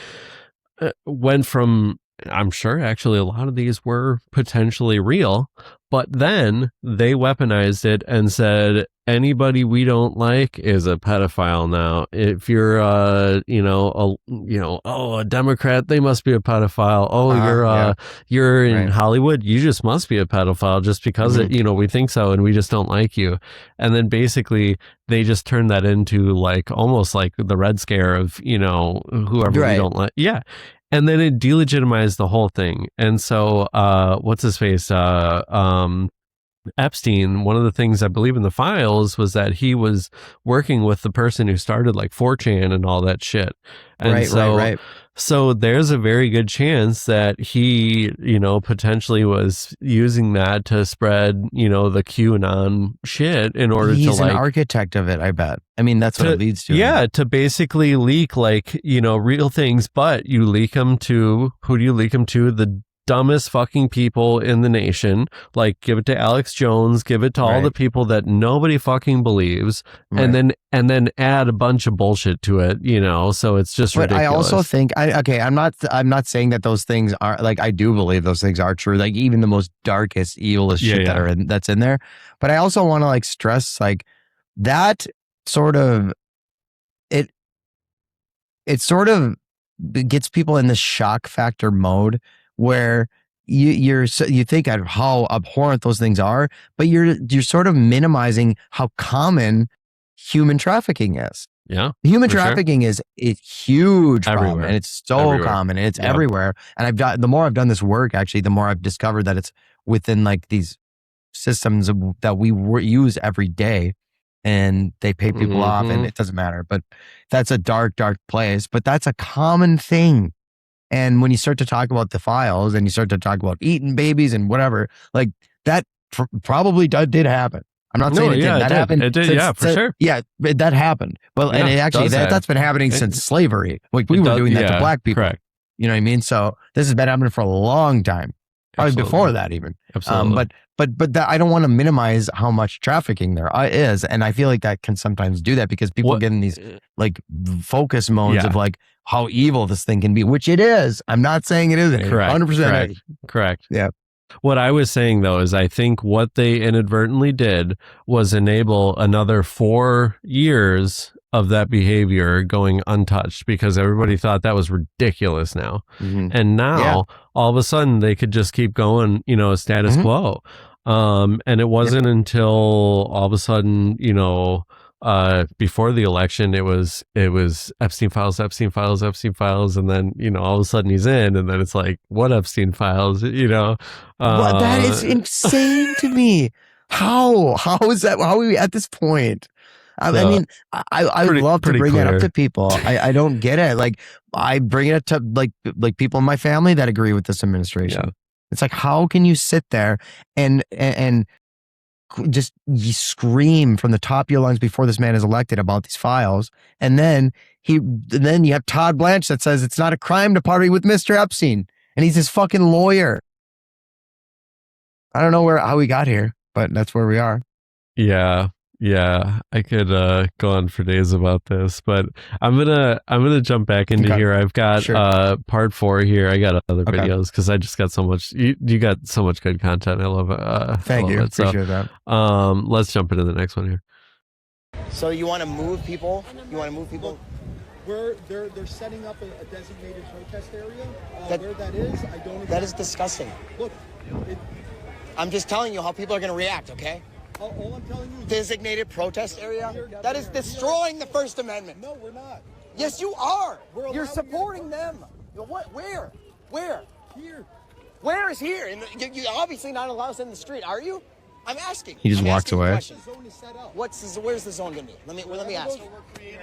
went from, I'm sure actually a lot of these were potentially real, but then they weaponized it and said anybody we don't like is a pedophile now. If you're a Democrat, they must be a pedophile. Oh, you're in Hollywood, you just must be a pedophile just because we think so and we just don't like you. And then basically they just turned that into like almost like the Red Scare of, you know, whoever we don't like. Yeah. And then it delegitimized the whole thing. And so, what's his face? Epstein, one of the things I believe in the files was that he was working with the person who started like 4chan and all that shit. And so there's a very good chance that he, you know, potentially was using that to spread, you know, the QAnon shit in order He's to like... an architect of it, I bet. I mean, that's what it leads to. Yeah, to basically leak like, you know, real things, but you leak them to, who do you leak them to? The dumbest fucking people in the nation. Like, give it to Alex Jones, give it to all the people that nobody fucking believes, and then add a bunch of bullshit to it, you know. So it's just ridiculous. I also think I'm not saying that those things are like, I do believe those things are true, like even the most darkest evilest shit that's in there. But I also want to like stress like that sort of it sort of gets people in this shock factor mode where you think of how abhorrent those things are, but you're sort of minimizing how common human trafficking is. Yeah, human trafficking is a huge problem, and it's so common, and it's everywhere. And the more I've done this work, actually, the more I've discovered that it's within like these systems that we use every day. and they pay people off and it doesn't matter. But that's a dark, dark place. But that's a common thing. And when you start to talk about the files and you start to talk about eating babies and whatever, like that probably did happen. I'm not saying it didn't. That happened. It did, yeah, for sure. Yeah, that happened. Well, and it actually, that's been happening since slavery. Like we were doing that to black people. Correct. You know what I mean? So this has been happening for a long time. Probably before that even. Absolutely. But that, I don't want to minimize how much trafficking there is. And I feel like that can sometimes do that because people get in these like focus modes of like how evil this thing can be, which it is. I'm not saying it isn't. Correct. 100% Correct. Yeah. What I was saying though is I think what they inadvertently did was enable another 4 years of that behavior going untouched because everybody thought that was ridiculous now. And now all of a sudden they could just keep going, you know, status quo. And it wasn't until all of a sudden, you know, before the election, it was Epstein files, and then, you know, all of a sudden he's in, and then it's like, what Epstein files, you know? Well, that is insane to me. How is that? How are we at this point? I mean, I would love to bring it up to people. I don't get it. Like I bring it up to like people in my family that agree with this administration. Yeah. It's like, how can you sit there and just you scream from the top of your lungs before this man is elected about these files, and then you have Todd Blanche that says it's not a crime to party with Mr. Epstein, and he's his fucking lawyer. I don't know how we got here, but that's where we are. Yeah, I could go on for days about this, but I'm gonna jump back into here. I've got part 4 here. I got other videos because I just got so much. You got so much good content. I love it. Thank you. Appreciate that. Let's jump into the next one here. So you want to move people? You want to move people? They're setting up a designated protest area. Where that is, I don't exactly. That is disgusting. Look, I'm just telling you how people are going to react, okay? All I'm telling you is designated protest area? That is destroying the First Amendment. No, we're not. Yes, you are. You're supporting them. What? Where? Here. Where is here? And you obviously not allowed us in the street, are you? I'm asking. He just walks away. Where's the zone going to be? Let me ask you.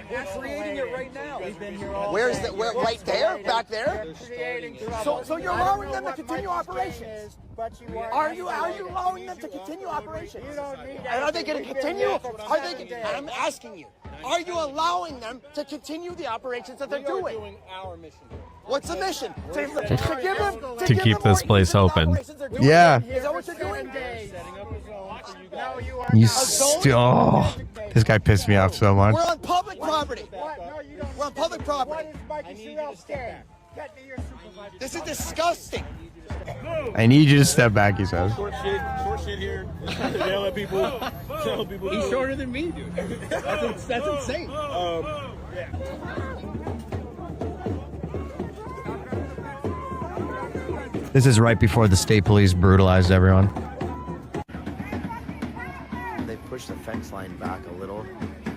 We're creating it right now. We've been here all Where's the right there? Back there? So you're allowing them to continue operations? Are you allowing them to continue operations? And are they going to continue? I'm asking you. Are you allowing them to continue the operations that they're doing? We are doing our mission. What's the mission? To keep this place open. Yeah. Is that what you're doing? This guy pissed me off so much. We're on public property. We're on public property. This is disgusting. I need you to step back, he says. Short shit here. Yell at people. Tell people. He's shorter than me, dude. That's insane. This is right before the state police brutalized everyone. They push the fence line back a little,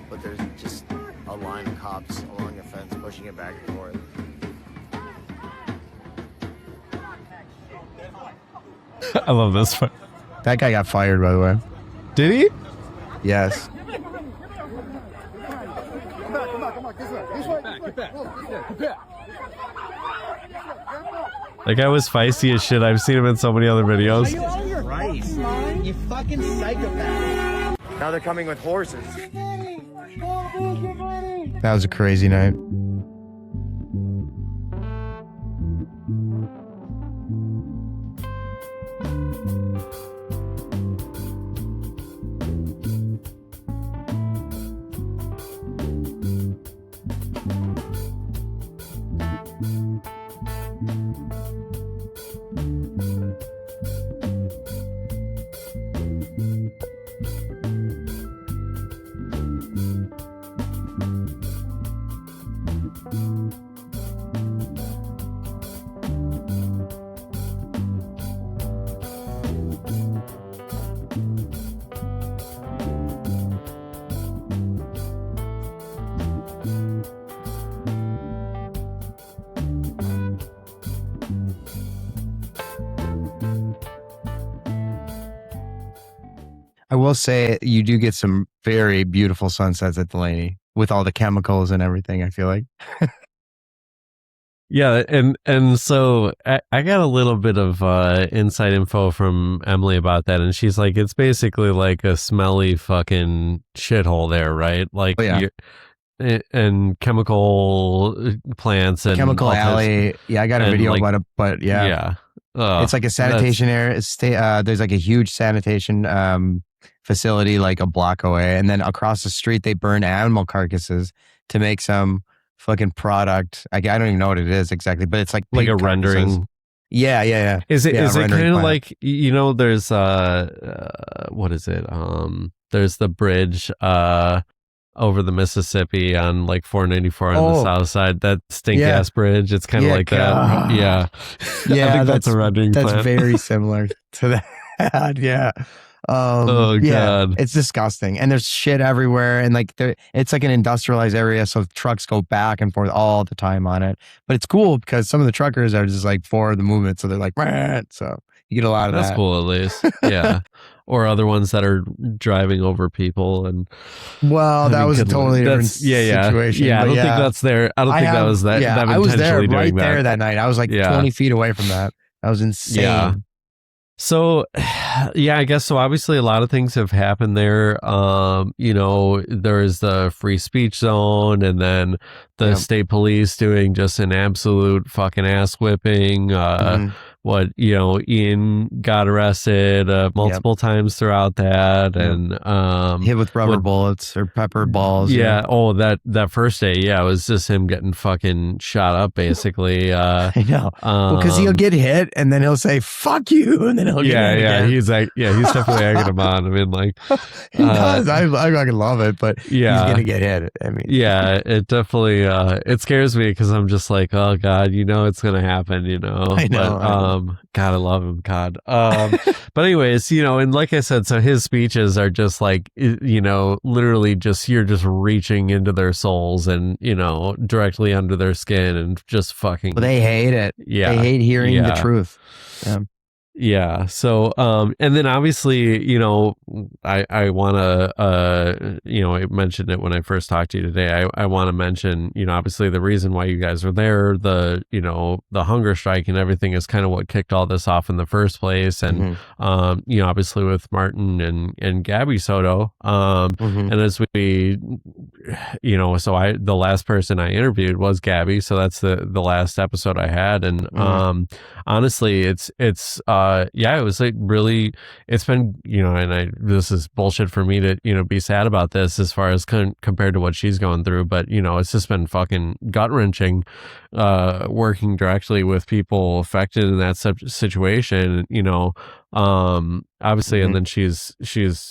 but there's just a line of cops along the fence pushing it back and forth. I love this one. That guy got fired, by the way. Did he? Yes. Come on. Get back. That guy was feisty as shit. I've seen him in so many other videos. Are you out of your fucking mind? You fucking psychopath. Now they're coming with horses. That was a crazy night. I I will say you do get some very beautiful sunsets at Delaney with all the chemicals and everything, I feel like. Yeah, and so I got a little bit of inside info from Emily about that, and she's like, it's basically like a smelly fucking shithole there, right? Like, and chemical plants and Chemical alley. Yeah, I got a video about it, but yeah. It's like a sanitation area. There's like a huge sanitation facility like a block away, and then across the street they burn animal carcasses to make some fucking product. I don't even know what it is exactly, but it's like a rendering. Yeah. Is it kind of like, you know, there's what is it? There's the bridge over the Mississippi on like 494 on the south side. That stink ass bridge. It's kind of like that. Yeah. I think that's a rendering. That's plant. very similar to that. Yeah. Oh god, it's disgusting, and there's shit everywhere, and like it's like an industrialized area, so trucks go back and forth all the time on it. But it's cool because some of the truckers are just like for the movement, so they're like, so you get a lot of that. That's cool, at least. Yeah. Or other ones that are driving over people, and that was a totally different situation. Yeah, I don't think that's there. I don't think that was that. Yeah, I was there right there that night. I was like 20 feet away from that. That was insane. Yeah. So, yeah, I guess so. Obviously, a lot of things have happened there. You know, there's the free speech zone, and then the state police doing just an absolute fucking ass whipping. What, you know, Ian got arrested multiple times throughout that, and hit with rubber bullets or pepper balls. Yeah. Oh, that first day, it was just him getting fucking shot up, basically. I know. Because he'll get hit, and then he'll say "fuck you," and then he'll get hit again. He's like, he's definitely egging him on. I mean, like, he does. I fucking love it, but he's gonna get hit. I mean, it definitely it scares me because I'm just like, oh god, you know, it's gonna happen, you know. I know. But, God, I love him. God. But anyways, you know, and like I said, so his speeches are just like, you know, literally just, you're just reaching into their souls and, you know, directly under their skin and just fucking. Well, they hate it. Yeah. They hate hearing the truth. Yeah. So, and then obviously, you know, I want to, you know, I mentioned it when I first talked to you today. I want to mention, you know, obviously the reason why you guys were there, you know, the hunger strike and everything is kind of what kicked all this off in the first place. And, you know, obviously with Martin and Gabby Soto, and as we, you know, so the last person I interviewed was Gabby. So that's the last episode I had. And, honestly, it's, it was like really, it's been, you know, and this is bullshit for me to, you know, be sad about this as far as compared to what she's going through, but, you know, it's just been fucking gut wrenching, working directly with people affected in that situation, you know, obviously, and then she's,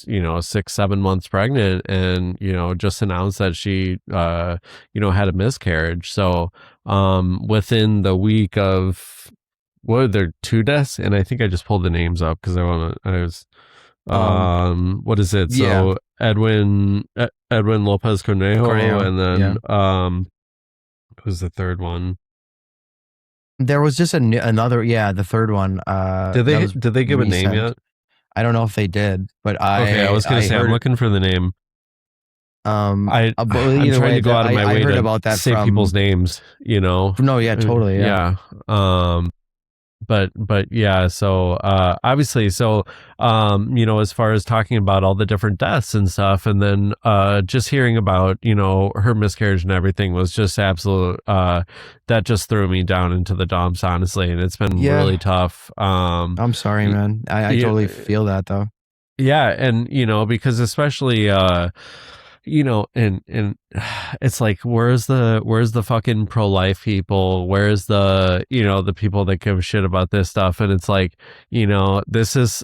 you know, 6-7 months pregnant and, you know, just announced that she, you know, had a miscarriage. So, within the week of, what, there 2 deaths? And I think I just pulled the names up because what is it? So Edwin Lopez Cornejo, and then what was the third one? There was just another, the third one. Did they give a name yet? I don't know if they did, but I was going to say, I'm looking for the name. I'm trying to go out of my way to say people's names, you know? No, yeah, totally. Yeah. But yeah, so obviously, so you know, as far as talking about all the different deaths and stuff, and then just hearing about, you know, her miscarriage and everything was just absolute, that just threw me down into the dumps, honestly, and it's been really tough. I'm sorry, man. I totally feel that though. Yeah, and you know, because especially you know, and it's like, where's the fucking pro-life people? Where's the, you know, the people that give a shit about this stuff? And it's like, you know, this is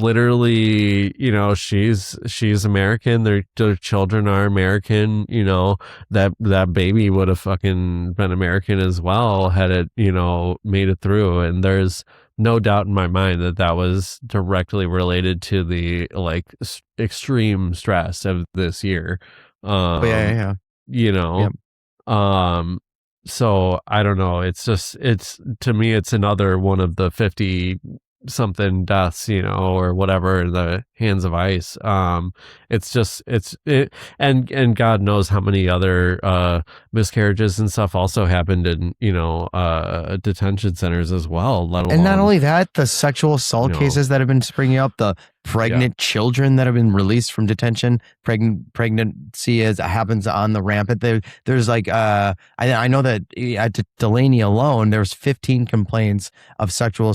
literally, you know, she's American. Their children are American. You know, that baby would have fucking been American as well had it, you know, made it through. And there's no doubt in my mind that was directly related to the like extreme stress of this year. You know, so I don't know. It's just, to me, it's another one of the 50 something deaths, or whatever, in the hands of ICE. It's just, and God knows how many other miscarriages and stuff also happened in, detention centers as well, let alone. And not only that, the sexual assault cases that have been springing up, the pregnant children that have been released from detention, pregnancy happens on the rampant. There's like, I know that at Delaney alone, there's 15 complaints of sexual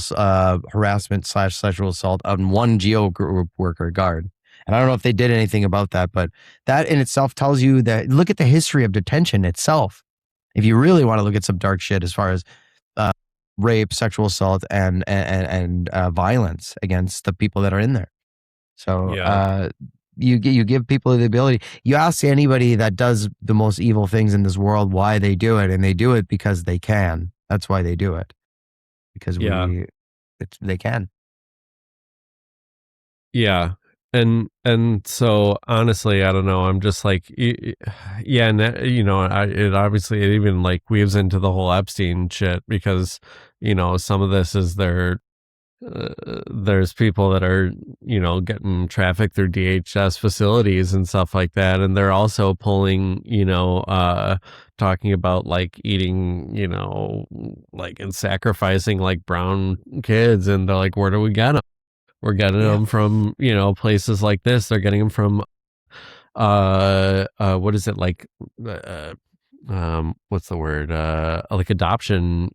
harassment / sexual assault on one geo group worker guard. And I don't know if they did anything about that, but that in itself tells you that, look at the history of detention itself. If you really want to look at some dark shit as far as rape, sexual assault, and violence against the people that are in there. So you give people the ability. You ask anybody that does the most evil things in this world why they do it, and they do it because they can. That's why they do it. Because they can. Yeah. And so honestly, I don't know. I'm just like, and it obviously it even like weaves into the whole Epstein shit, because some of this is there's people that are getting trafficked through DHS facilities and stuff like that, and they're also pulling talking about like eating like and sacrificing like brown kids, and they're like, where do we get them? We're getting them from, places like this. They're getting them from, what is it, like, what's the word? Like adoption,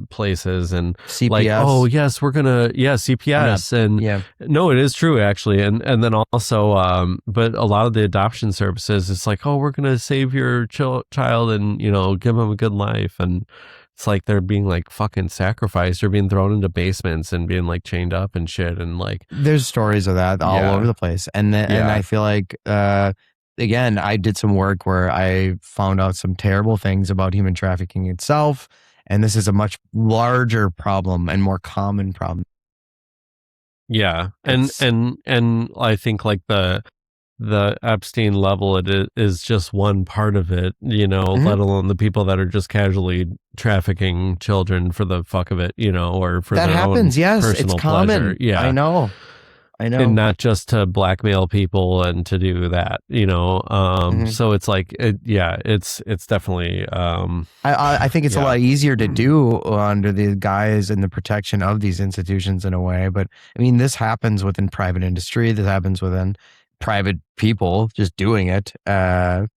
places, and CPS. Like, oh yes, we're gonna, CPS, and no, it is true actually, and then also, but a lot of the adoption services, it's like, oh, we're gonna save your child and give them a good life, and it's like they're being like fucking sacrificed or being thrown into basements and being like chained up and shit, and like there's stories of that all over the place, and I feel like again, I did some work where I found out some terrible things about human trafficking itself, and this is a much larger problem and more common problem. Yeah, and I think like the Epstein level, it is just one part of it, let alone the people that are just casually trafficking children for the fuck of it, or for that their happens. own Yes, personal it's common. pleasure. Yeah, I know. And not just to blackmail people and to do that, So it's like, it's definitely. I think it's a lot easier to do under the guise and the protection of these institutions in a way. But I mean, this happens within private industry. This happens within private people just doing it. And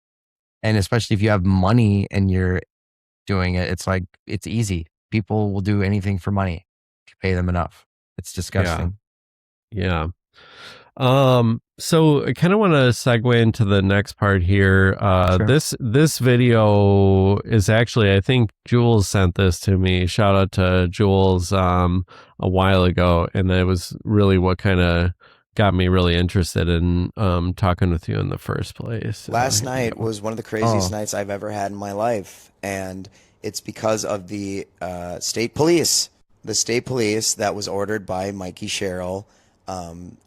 especially if you have money and you're doing it, it's like, it's easy. People will do anything for money if you pay them enough. It's disgusting. Yeah. So I kind of want to segue into the next part here. Sure. This video is actually, I think Jules sent this to me. Shout out to Jules a while ago, and it was really what kind of got me really interested in talking with you in the first place. Last night was one of the craziest nights I've ever had in my life, and it's because of the state police. The state police that was ordered by Mikey Sherrill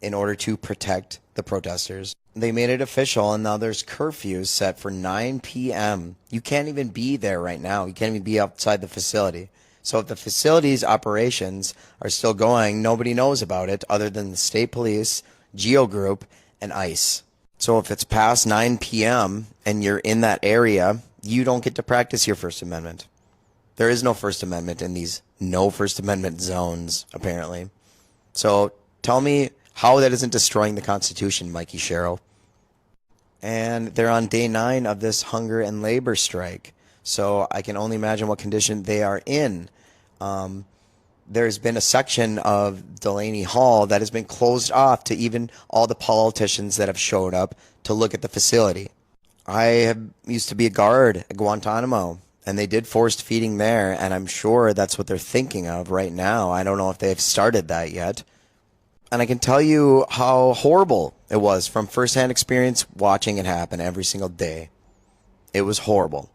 in order to protect the protesters. They made it official, and now there's curfews set for 9 p.m. You can't even be there right now. You can't even be outside the facility. So if the facility's operations are still going, nobody knows about it other than the state police, Geo Group, and ICE. So if it's past 9 p.m. and you're in that area, you don't get to practice your First Amendment. There is no First Amendment in these no First Amendment zones, apparently. So tell me how that isn't destroying the Constitution, Mikey Sherrill. And they're on day 9 of this hunger and labor strike. So I can only imagine what condition they are in. There's been a section of Delaney Hall that has been closed off to even all the politicians that have showed up to look at the facility. I used to be a guard at Guantanamo, and they did forced feeding there, and I'm sure that's what they're thinking of right now. I don't know if they've started that yet. And I can tell you how horrible it was from firsthand experience watching it happen every single day. It was horrible.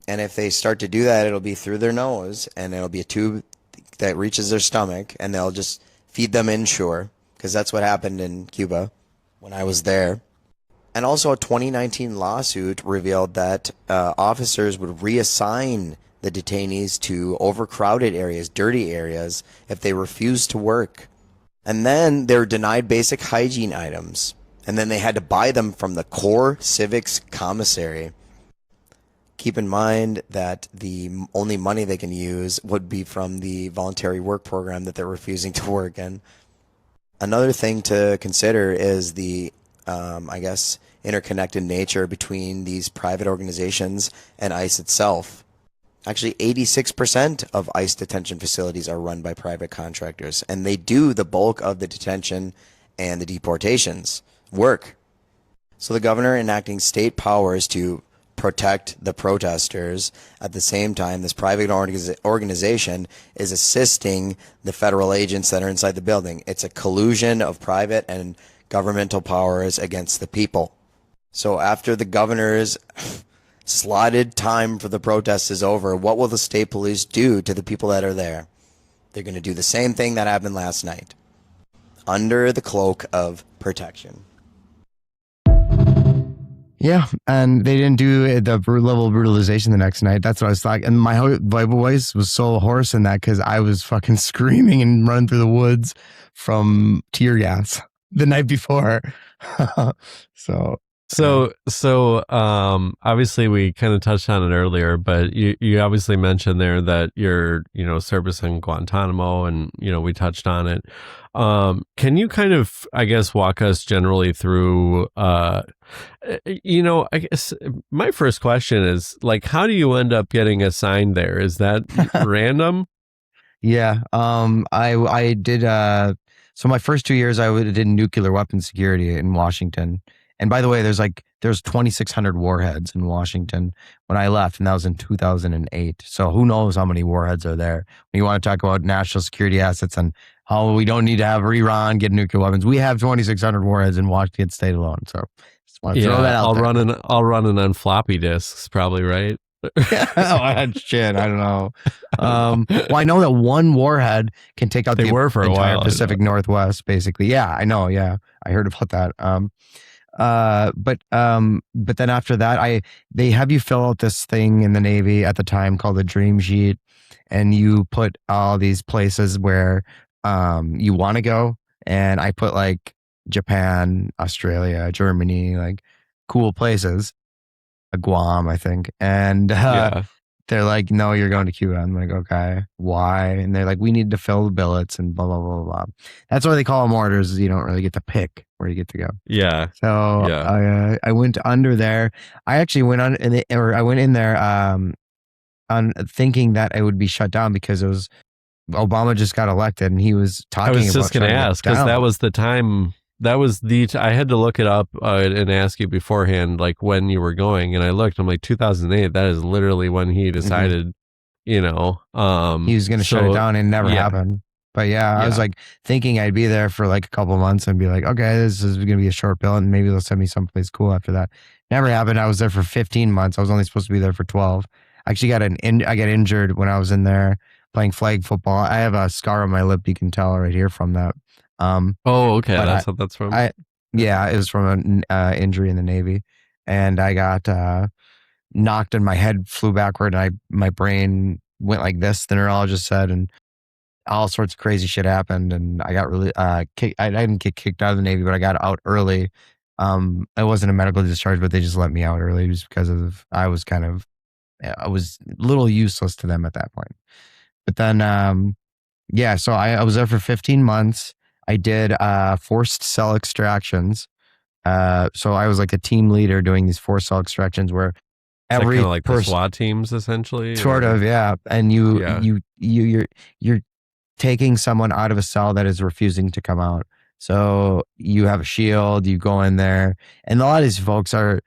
And if they start to do that, it'll be through their nose, and it'll be a tube that reaches their stomach, and they'll just feed them inshore, because that's what happened in Cuba when I was there. And also a 2019 lawsuit revealed that officers would reassign the detainees to overcrowded areas, dirty areas, if they refused to work. And then they were denied basic hygiene items. And then they had to buy them from the core civics commissary. Keep in mind that the only money they can use would be from the voluntary work program that they're refusing to work in. Another thing to consider is the, interconnected nature between these private organizations and ICE itself. Actually, 86% of ICE detention facilities are run by private contractors, and they do the bulk of the detention and the deportations work. So the governor enacting state powers to protect the protesters. At the same time, this private organization is assisting the federal agents that are inside the building. It's a collusion of private and governmental powers against the people. So after the governor's slotted time for the protest is over, what will the state police do to the people that are there? They're going to do the same thing that happened last night, under the cloak of protection. Yeah, and they didn't do the level of brutalization the next night. That's what I was like. And my voice was so hoarse in that because I was fucking screaming and running through the woods from tear gas the night before. So obviously we kind of touched on it earlier, but you obviously mentioned there that your, service in Guantanamo, and, we touched on it. Can you kind of, I guess, walk us generally through, I guess my first question is, like, how do you end up getting assigned there? Is that random? Yeah. I did, so my first 2 years I did nuclear weapons security in Washington. And by the way, there's 2,600 warheads in Washington when I left, and that was in 2008. So who knows how many warheads are there? When you want to talk about national security assets and how we don't need to have Iran get nuclear weapons, we have 2,600 warheads in Washington State alone. So just want to throw that out there. I'll run it on floppy disks, probably, right? Shit, I don't know. Well, I know that one warhead can take out the entire Pacific Northwest, basically. Yeah, I know. Yeah, I heard about that. But then after that, they have you fill out this thing in the Navy at the time called the Dream Sheet, and you put all these places where you want to go. And I put like Japan, Australia, Germany, like cool places. Guam, I think. And they're like, no, you're going to Cuba. I'm like, okay, why? And they're like, we need to fill the billets and blah, blah, blah, blah. That's why they call them orders. You don't really get to pick where you get to go. Yeah. So I went under there. I actually went I went in there on thinking that it would be shut down because it was Obama just got elected and he was talking about. I was just going to ask because that was the time. That was I had to look it up and ask you beforehand, like when you were going, and I looked. I'm like 2008. That is literally when he decided, he was going to shut it down, and it never happened. But I was like thinking I'd be there for like a couple of months and be like, okay, this is going to be a short bill, and maybe they'll send me someplace cool after that. Never happened. I was there for 15 months. I was only supposed to be there for 12. I actually got I got injured when I was in there playing flag football. I have a scar on my lip. You can tell right here from that. Okay, that's what that's from. It was from an injury in the Navy, and I got knocked and my head flew backward, and my brain went like this. The neurologist said, and all sorts of crazy shit happened, and I got really kicked. I didn't get kicked out of the Navy, but I got out early. It wasn't a medical discharge, but they just let me out early just because I was a little useless to them at that point. But then, so I was there for 15 months. I did forced cell extractions. So I was like a team leader doing these forced cell extractions where every kind of like the SWAT teams, essentially. Sort of, yeah. And you're taking someone out of a cell that is refusing to come out. So you have a shield, you go in there, and a lot of these folks are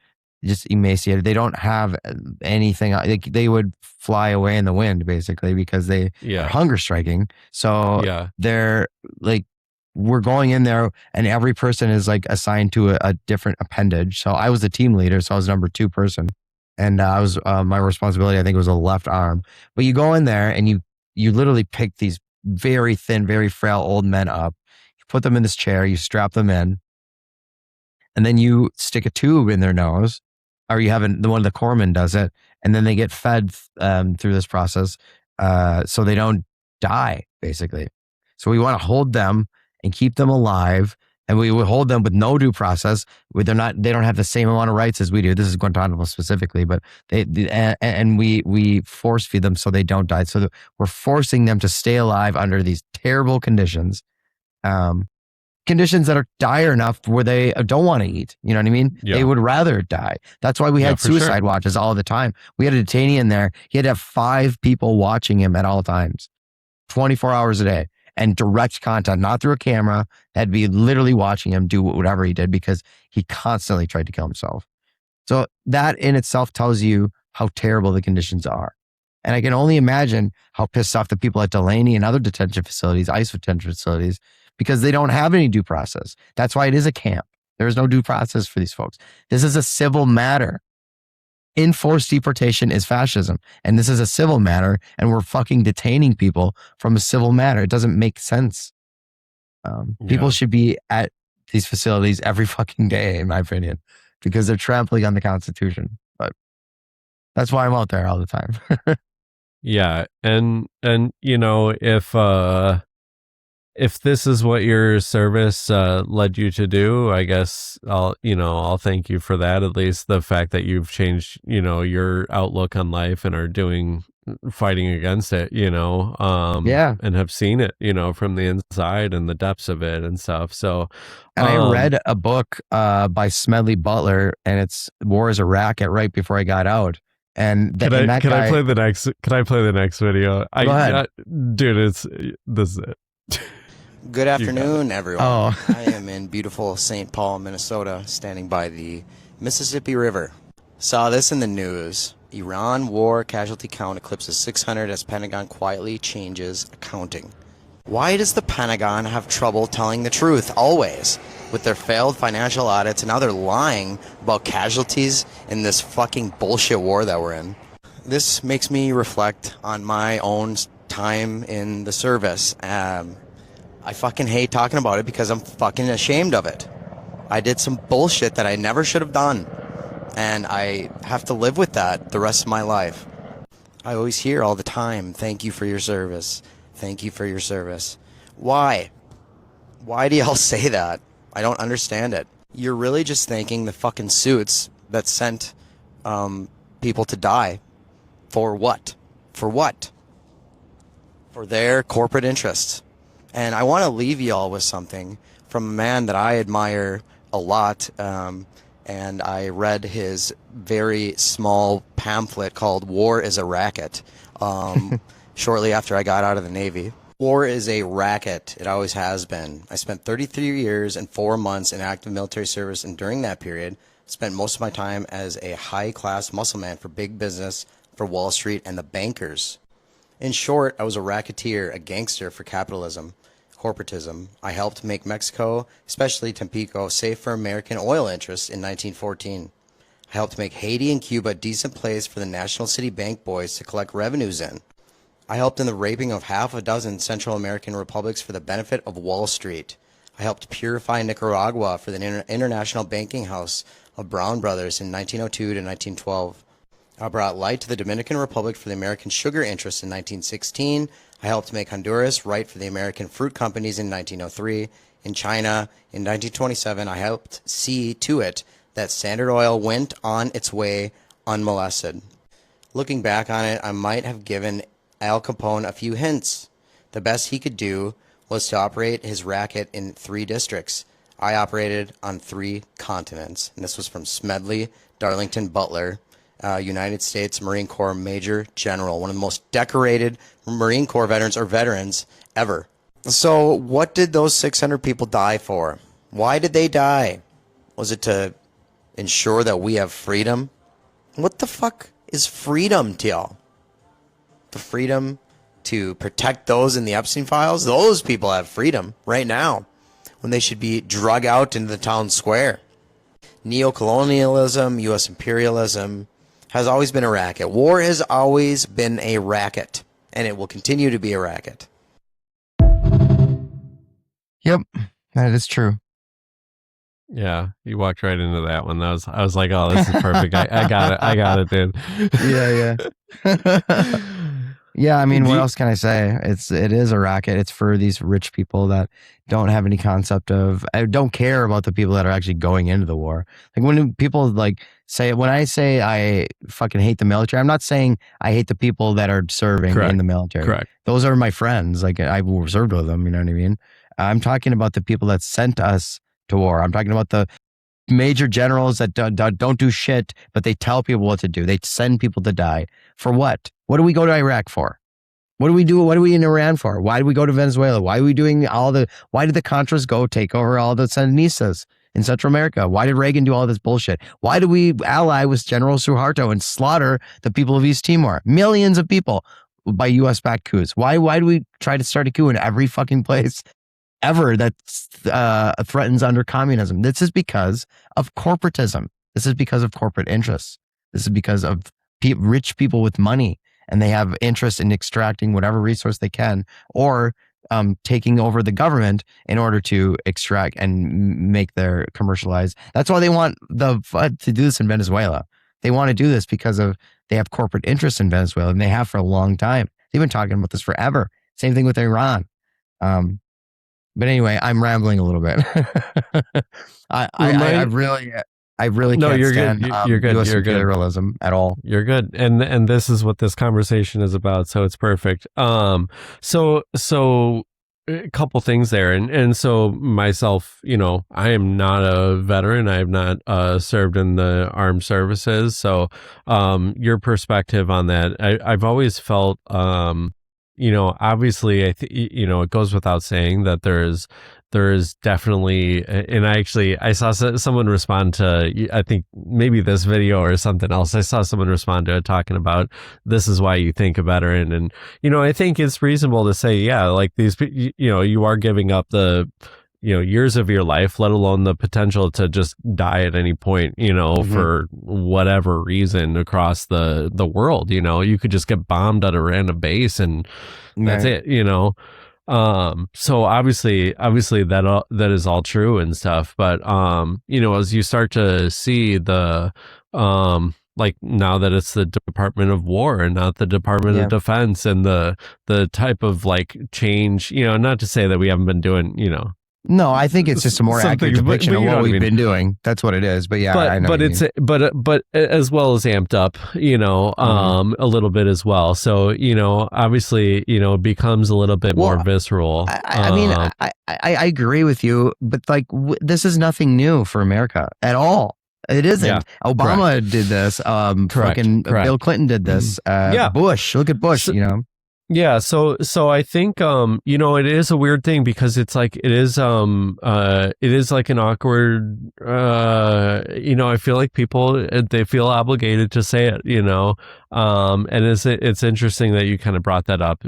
just emaciated. They don't have anything. They would fly away in the wind basically because they are hunger striking. So they're like, we're going in there and every person is like assigned to a different appendage. So I was the team leader. So I was number 2 person. And I was, my responsibility, I think, was a left arm. But you go in there and you literally pick these very thin, very frail old men up. You put them in this chair, you strap them in, and then you stick a tube in their nose or you have the one of the corpsmen does it, and then they get fed through this process, so they don't die, basically. So we want to hold them and keep them alive, and we will hold them with no due process. They don't have the same amount of rights as we do. This is Guantanamo specifically, but we force feed them so they don't die. So we're forcing them to stay alive under these terrible conditions. Conditions that are dire enough where they don't want to eat. You know what I mean? Yeah. They would rather die. That's why we had suicide watches all the time. We had a detainee in there. He had to have 5 people watching him at all times, 24 hours a day, and direct contact, not through a camera. Had to be literally watching him do whatever he did because he constantly tried to kill himself. So that in itself tells you how terrible the conditions are. And I can only imagine how pissed off the people at Delaney and other detention facilities, ICE detention facilities, because they don't have any due process. That's why it is a camp. There is no due process for these folks. This is a civil matter. Enforced deportation is fascism. And this is a civil matter, and we're fucking detaining people from a civil matter. It doesn't make sense. People should be at these facilities every fucking day, in my opinion, because they're trampling on the Constitution. But that's why I'm out there all the time. Yeah. And you know, if this is what your service led you to do, I guess I'll thank you for that. At least the fact that you've changed, your outlook on life and are fighting against it, and have seen it, from the inside and the depths of it and stuff. So, and I read a book by Smedley Butler, and it's War is a Racket right before I got out. And can I play the next video? Go ahead. Dude, this is it. Good afternoon, everyone. Oh. I am in beautiful St. Paul, Minnesota, standing by the Mississippi River. Saw this in the news. Iran war casualty count eclipses 600 as Pentagon quietly changes accounting. Why does the Pentagon have trouble telling the truth always? With their failed financial audits, and now they're lying about casualties in this fucking bullshit war that we're in. This makes me reflect on my own time in the service. I fucking hate talking about it because I'm fucking ashamed of it. I did some bullshit that I never should have done, and I have to live with that the rest of my life. I always hear all the time, thank you for your service. Thank you for your service. Why? Why do y'all say that? I don't understand it. You're really just thanking the fucking suits that sent people to die. For what? For what? For their corporate interests. And I want to leave y'all with something from a man that I admire a lot. And I read his very small pamphlet called War is a Racket shortly after I got out of the Navy. War is a racket. It always has been. I spent 33 years and 4 months in active military service, and during that period, spent most of my time as a high-class muscle man for big business, for Wall Street and the bankers. In short, I was a racketeer, a gangster for capitalism, corporatism. I helped make Mexico, especially Tampico, safe for American oil interests in 1914. I helped make Haiti and Cuba a decent place for the National City Bank boys to collect revenues in. I helped in the raping of half a dozen Central American republics for the benefit of Wall Street. I helped purify Nicaragua for the international banking house of Brown Brothers in 1902 to 1912. I brought light to the Dominican Republic for the American sugar interests in 1916. I helped make Honduras right for the American fruit companies in 1903. In China, in 1927, I helped see to it that Standard Oil went on its way unmolested. Looking back on it, I might have given Al Capone a few hints. The best he could do was to operate his racket in 3 districts. I operated on 3 continents. And this was from Smedley Darlington Butler, United States Marine Corps Major General, one of the most decorated Marine Corps veterans ever. So what did those 600 people die for? Why did they die? Was it to ensure that we have freedom? What the fuck is freedom to y'all? The freedom to protect those in the Epstein files? Those people have freedom right now when they should be drug out into the town square. Neocolonialism, U.S. imperialism has always been a racket. War has always been a racket, and it will continue to be a racket. Yep, that is true. Yeah, you walked right into that one. I was like, oh, this is perfect. I got it, dude. Yeah. Yeah, I mean, what else can I say? It is a racket. It's for these rich people that don't have any concept of, don't care about the people that are actually going into the war. Like when people like say, when I say I fucking hate the military, I'm not saying I hate the people that are serving in the military. Correct. Those are my friends. Like I served with them. You know what I mean? I'm talking about the people that sent us to war. I'm talking about the major generals that don't do shit, but they tell people what to do. They send people to die. For what? What do we go to Iraq for? What do we do? What are we in Iran for? Why do we go to Venezuela? Why are we doing why did the Contras go take over all the Sandinistas in Central America? Why did Reagan do all this bullshit? Why do we ally with General Suharto and slaughter the people of East Timor? Millions of people by U.S.-backed coups. Why do we try to start a coup in every fucking place ever that threatens under communism? This is because of corporatism. This is because of corporate interests. This is because of rich people with money, and they have interest in extracting whatever resource they can, or taking over the government in order to extract and make their commercialize. That's why they want to do this in Venezuela. They want to do this because they have corporate interests in Venezuela, and they have for a long time. They've been talking about this forever. Same thing with Iran. But anyway, I'm rambling a little bit. I really can't stand US imperialism at all. You're good. And this is what this conversation is about, so it's perfect. So a couple things there. And so myself, I am not a veteran. I have not served in the armed services. So your perspective on that, I've always felt obviously, it goes without saying that there is definitely, and I saw someone respond to, I think maybe this video or something else. I saw someone respond to it talking about, this is why you think a veteran. And, I think it's reasonable to say, yeah, like these, you are giving up the, years of your life, let alone the potential to just die at any point, for whatever reason across the world. You could just get bombed at a random base and that's it, so obviously that is all true and stuff. But, as you start to see the, like now that it's the Department of War and not the Department of Defense, and the type of like change, not to say that we haven't been doing, No, I think it's just a more accurate depiction of what we've been doing. That's what it is. But yeah, I know. But as well as amped up, a little bit as well. So, obviously, it becomes a little bit more visceral. I agree with you, but like this is nothing new for America at all. It isn't. Yeah, Obama did this. Fucking Bill Clinton did this. Bush. Look at Bush. Yeah, so I think it is a weird thing because it's like it is like an awkward I feel like people, they feel obligated to say it, and it's interesting that you kind of brought that up,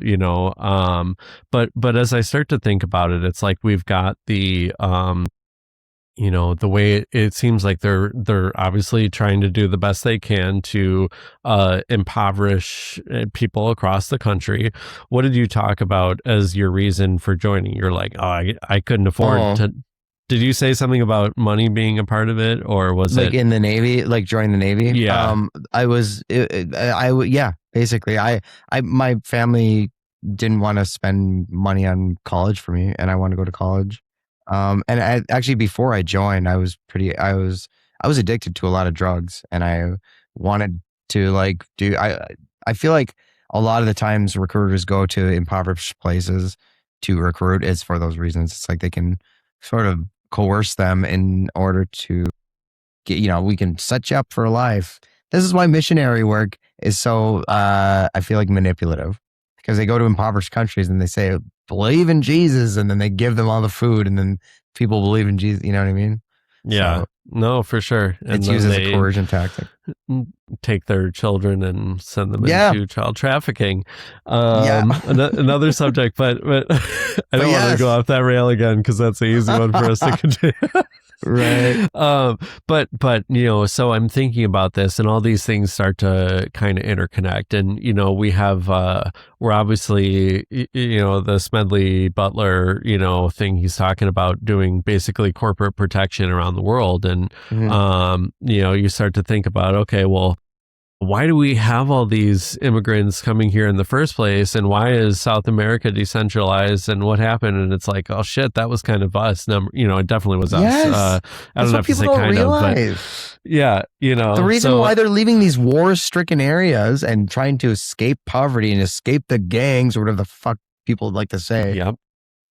but as I start to think about it, it's like we've got the the way it seems like they're obviously trying to do the best they can to impoverish people across the country. What did you talk about as your reason for joining? You're like, I couldn't afford to. Did you say something about money being a part of it, or was it like in the Navy, like joining the Navy? Yeah, basically, my family didn't want to spend money on college for me, and I wanted to go to college. And actually, before I joined, I was addicted to a lot of drugs, and I wanted to I feel like a lot of the times recruiters go to impoverished places to recruit is for those reasons. It's like they can sort of coerce them in order to get, we can set you up for life. This is why missionary work is so, I feel like manipulative, because they go to impoverished countries and they say, believe in Jesus, and then they give them all the food, and then people believe in Jesus. You know what I mean? Yeah, so no, for sure. And it's used as a coercion tactic. Take their children and send them into child trafficking. Another subject, but I don't want to go off that rail again, because that's the easy one for us to continue. Right. But so I'm thinking about this, and all these things start to kind of interconnect. And we have we're obviously the Smedley Butler thing he's talking about, doing basically corporate protection around the world. And you start to think about, okay, well, why do we have all these immigrants coming here in the first place? And why is South America decentralized? And what happened? And it's like, oh shit, that was kind of us. It definitely was us. Yes. I don't know if to say kind realize. of, but yeah, the reason why they're leaving these war-stricken areas and trying to escape poverty and escape the gangs or whatever the fuck people like to say. Yep.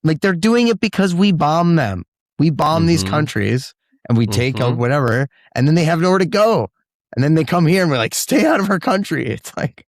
Like, they're doing it because we bomb them. We bomb these countries and we take out whatever, and then they have nowhere to go. And then they come here and we're like, stay out of our country. It's like,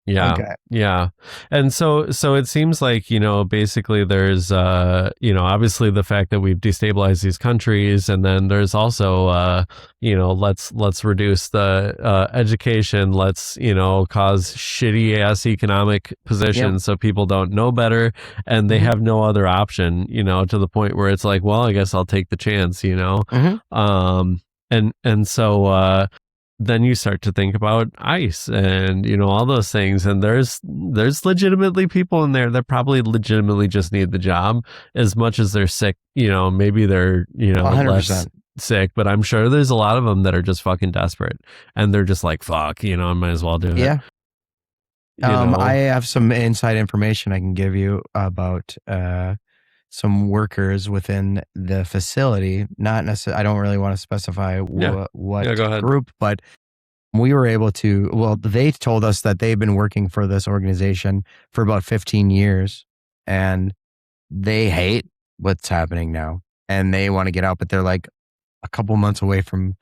yeah, okay. Yeah. And so it seems like, basically there's, obviously the fact that we've destabilized these countries. And then there's also, let's reduce the education. Let's, cause shitty ass economic positions so people don't know better. And they have no other option, to the point where it's like, well, I guess I'll take the chance, and so, then you start to think about ICE and, all those things. And there's legitimately people in there that probably legitimately just need the job as much as they're sick. Maybe they're, 100%. less sick, but I'm sure there's a lot of them that are just fucking desperate and they're just like, fuck, I might as well do it. Yeah. I have some inside information I can give you about, some workers within the facility, not necessarily, I don't really want to specify what group, but we were able to, they told us that they've been working for this organization for about 15 years and they hate what's happening now and they want to get out, but they're like a couple months away from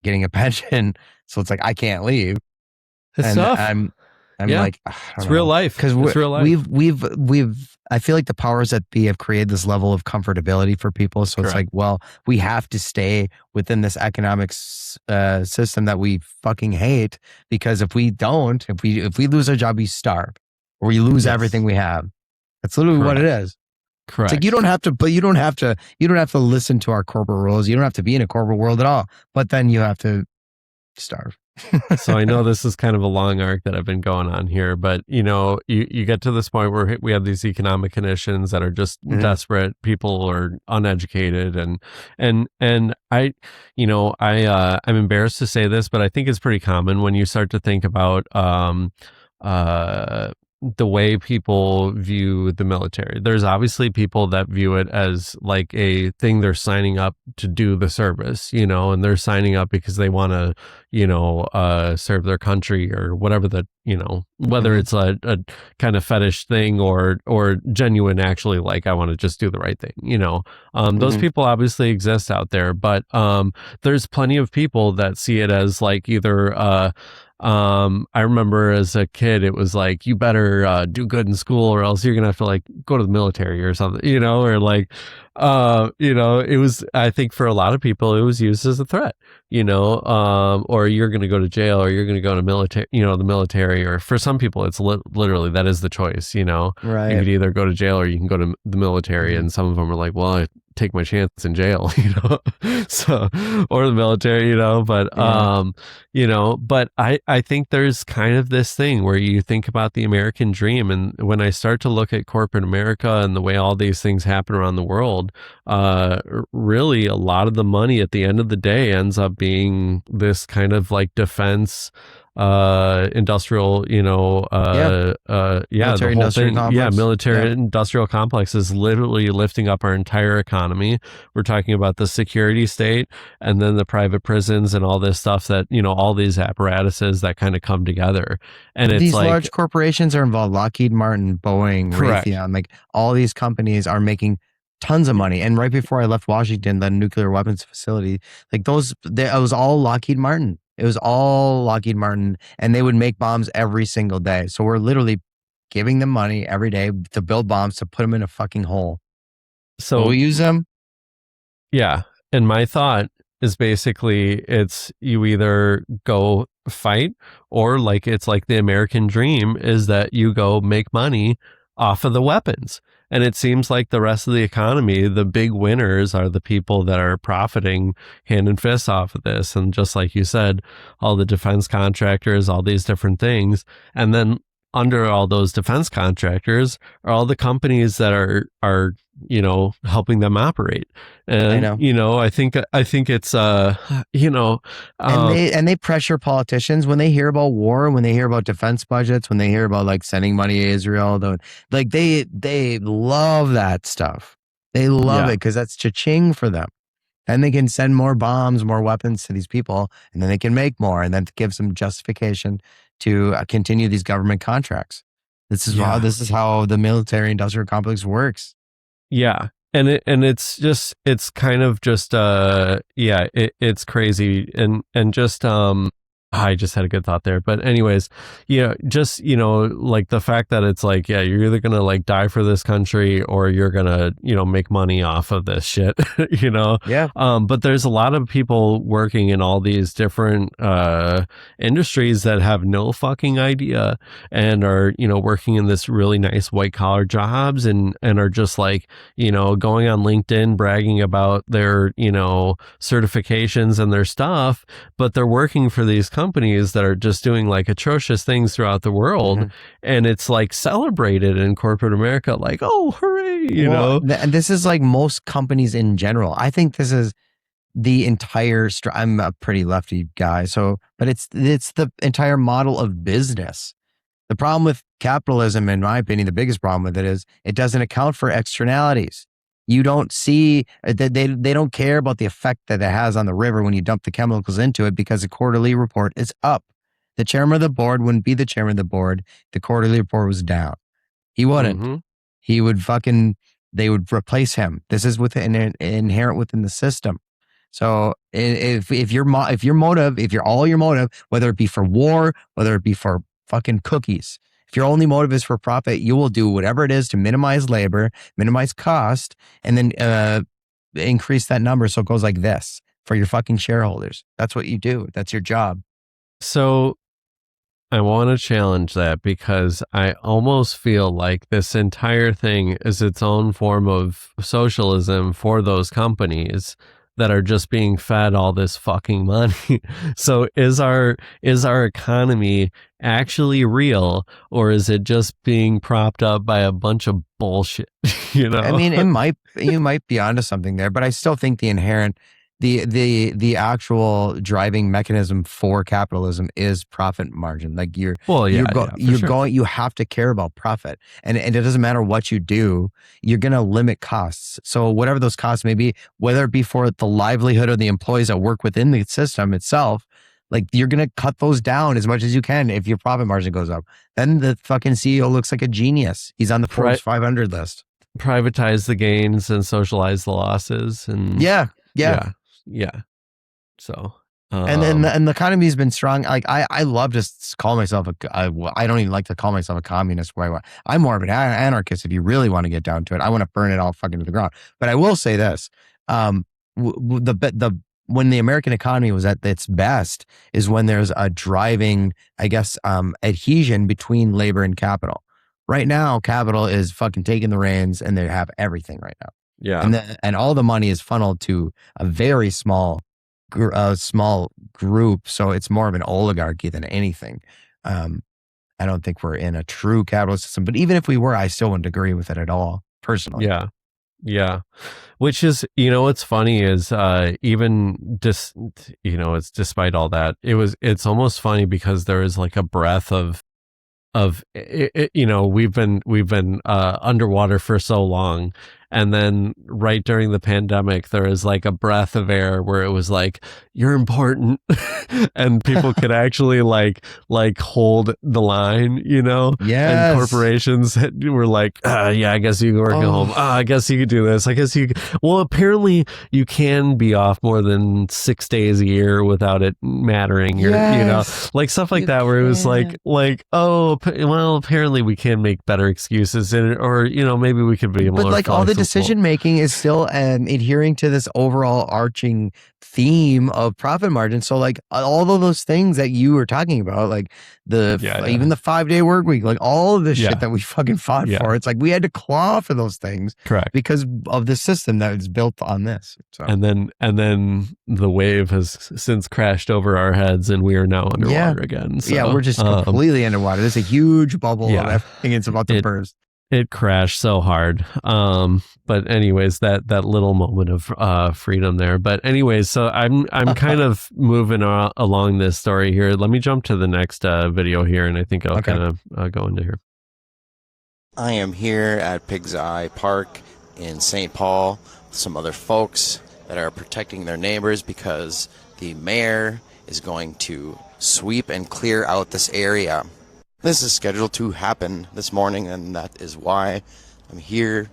getting a pension. So it's like, I can't leave. It's tough. I'm like, it's real life. Because I feel like the powers that be have created this level of comfortability for people. So it's like, well, we have to stay within this economic system that we fucking hate, because if we don't, if we lose our job, we starve or we lose everything we have. That's literally what it is. Correct. It's like you don't have to listen to our corporate rules. You don't have to be in a corporate world at all. But then you have to starve. So I know this is kind of a long arc that I've been going on here, but you get to this point where we have these economic conditions that are just desperate. People are uneducated, and I'm embarrassed to say this, but I think it's pretty common when you start to think about the way people view the military. There's obviously people that view it as like a thing they're signing up to do the service, and they're signing up because they want to, serve their country or whatever whether it's a kind of fetish thing or genuine, actually, like, I want to just do the right thing, those people obviously exist out there, but there's plenty of people that see it as like either, I remember as a kid, it was like, you better do good in school or else you're going to have to like go to the military or something, or like, it was, I think for a lot of people, it was used as a threat, or you're going to go to jail or you're going to go to military, the military, or for some people, it's literally, that is the choice, right. You could either go to jail or you can go to the military. And some of them are like, well, I take my chance in jail, so, or the military, but, but I think there's kind of this thing where you think about the American dream. And when I start to look at corporate America and the way all these things happen around the world, really a lot of the money at the end of the day ends up being this kind of like defense, industrial, military industrial complex. Military industrial complex is literally lifting up our entire economy. We're talking about the security state and then the private prisons and all this stuff that, all these apparatuses that kind of come together. And it's these like, large corporations are involved. Lockheed Martin, Boeing, correct. Raytheon, like all these companies are making tons of money. And right before I left Washington, the nuclear weapons facility, like it was all Lockheed Martin. It was all Lockheed Martin, and they would make bombs every single day. So we're literally giving them money every day to build bombs, to put them in a fucking hole. So we'll use them. Yeah. And my thought is basically it's you either go fight or like it's like the American dream is that you go make money off of the weapons. And it seems like the rest of the economy, the big winners are the people that are profiting hand and fist off of this. And just like you said, all the defense contractors, all these different things. And then under all those defense contractors are all the companies that are helping them operate. And I know. I think it's and they pressure politicians when they hear about war, when they hear about defense budgets, when they hear about like sending money to Israel, like they love that stuff. They love it because that's cha-ching for them. And they can send more bombs, more weapons to these people, and then they can make more, and then give some justification to continue these government contracts. This is how the military-industrial complex works. Yeah, and it's kind of just it's crazy and just I just had a good thought there. But anyways, just, like the fact that it's like, yeah, you're either going to like die for this country or you're going to, make money off of this shit, Yeah. But there's a lot of people working in all these different industries that have no fucking idea and are, working in this really nice white collar jobs and are just like, going on LinkedIn bragging about their, certifications and their stuff, but they're working for these companies that are just doing like atrocious things throughout the world, and it's like celebrated in corporate America, like, oh, hooray, And this is like most companies in general. I think this is the entire. I'm a pretty lefty guy, but it's the entire model of business. The problem with capitalism, in my opinion, the biggest problem with it is it doesn't account for externalities. You don't see that they don't care about the effect that it has on the river when you dump the chemicals into it because the quarterly report is up. The chairman of the board wouldn't be the chairman of the board. The quarterly report was down. He wouldn't. He would they would replace him. This is inherent within the system. So if your motive, whether it be for war, whether it be for fucking cookies, if your only motive is for profit, you will do whatever it is to minimize labor, minimize cost, and then increase that number so it goes like this for your fucking shareholders. That's what you do. That's your job. So I want to challenge that because I almost feel like this entire thing is its own form of socialism for those companies that are just being fed all this fucking money. So is our economy actually real, or is it just being propped up by a bunch of bullshit? I mean, you might be onto something there, but I still think the inherent, the actual driving mechanism for capitalism is profit margin. Like you have to care about profit, and it doesn't matter what you do, you're going to limit costs. So whatever those costs may be, whether it be for the livelihood of the employees that work within the system itself, like you're going to cut those down as much as you can. If your profit margin goes up, then the fucking CEO looks like a genius. He's on the Forbes 500 list. Privatize the gains and socialize the losses. And yeah. So, and the economy's been strong. Like I love to call myself I don't even like to call myself a communist. I'm more of an anarchist. If you really want to get down to it, I want to burn it all fucking to the ground. But I will say this: when the American economy was at its best is when there's a driving, adhesion between labor and capital. Right now, capital is fucking taking the reins, and they have everything right now. Yeah, and all the money is funneled to a very small group, so it's more of an oligarchy than anything. I don't think we're in a true capitalist system, but even if we were, I still wouldn't agree with it at all, personally. Yeah. Which is, what's funny is it's despite all that, it's almost funny because there is like a breath of we've been underwater for so long, and then right during the pandemic there is like a breath of air where it was like, you're important, and people could actually like hold the line, Yes. And corporations were like, I guess you can work at home. I guess you could do this. I guess well, apparently you can be off more than 6 days a year without it mattering. Yes. Like stuff like that, where it was like, oh, well, apparently we can make better excuses, or maybe we could be more. But like all the decision making is still adhering to this overall arching theme of profit margin. So like all of those things that you were talking about, like even the 5-day work week, like all of this shit that we fucking fought for, it's like we had to claw for those things, correct, because of the system that is built on this. So. And then the wave has since crashed over our heads, and we are now underwater again. So, we're just completely underwater. There's a huge bubble of everything. It's about to burst. It crashed so hard. But anyways, that little moment of freedom there. But anyways, so I'm kind of moving along this story here. Let me jump to the next video here, and I think I'll kind of go into here. I am here at Pig's Eye Park in St. Paul with some other folks that are protecting their neighbors because the mayor is going to sweep and clear out this area. This is scheduled to happen this morning, and that is why I'm here.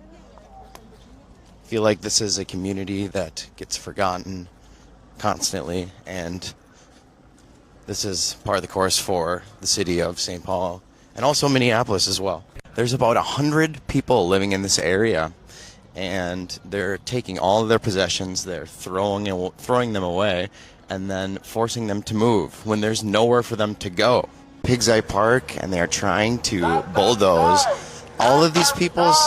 I feel like this is a community that gets forgotten constantly, and this is part of the course for the city of St. Paul and also Minneapolis as well. There's about 100 people living in this area, and they're taking all of their possessions, they're throwing them away, and then forcing them to move when there's nowhere for them to go. Pig's Eye Park, and they are trying to bulldoze all of these people's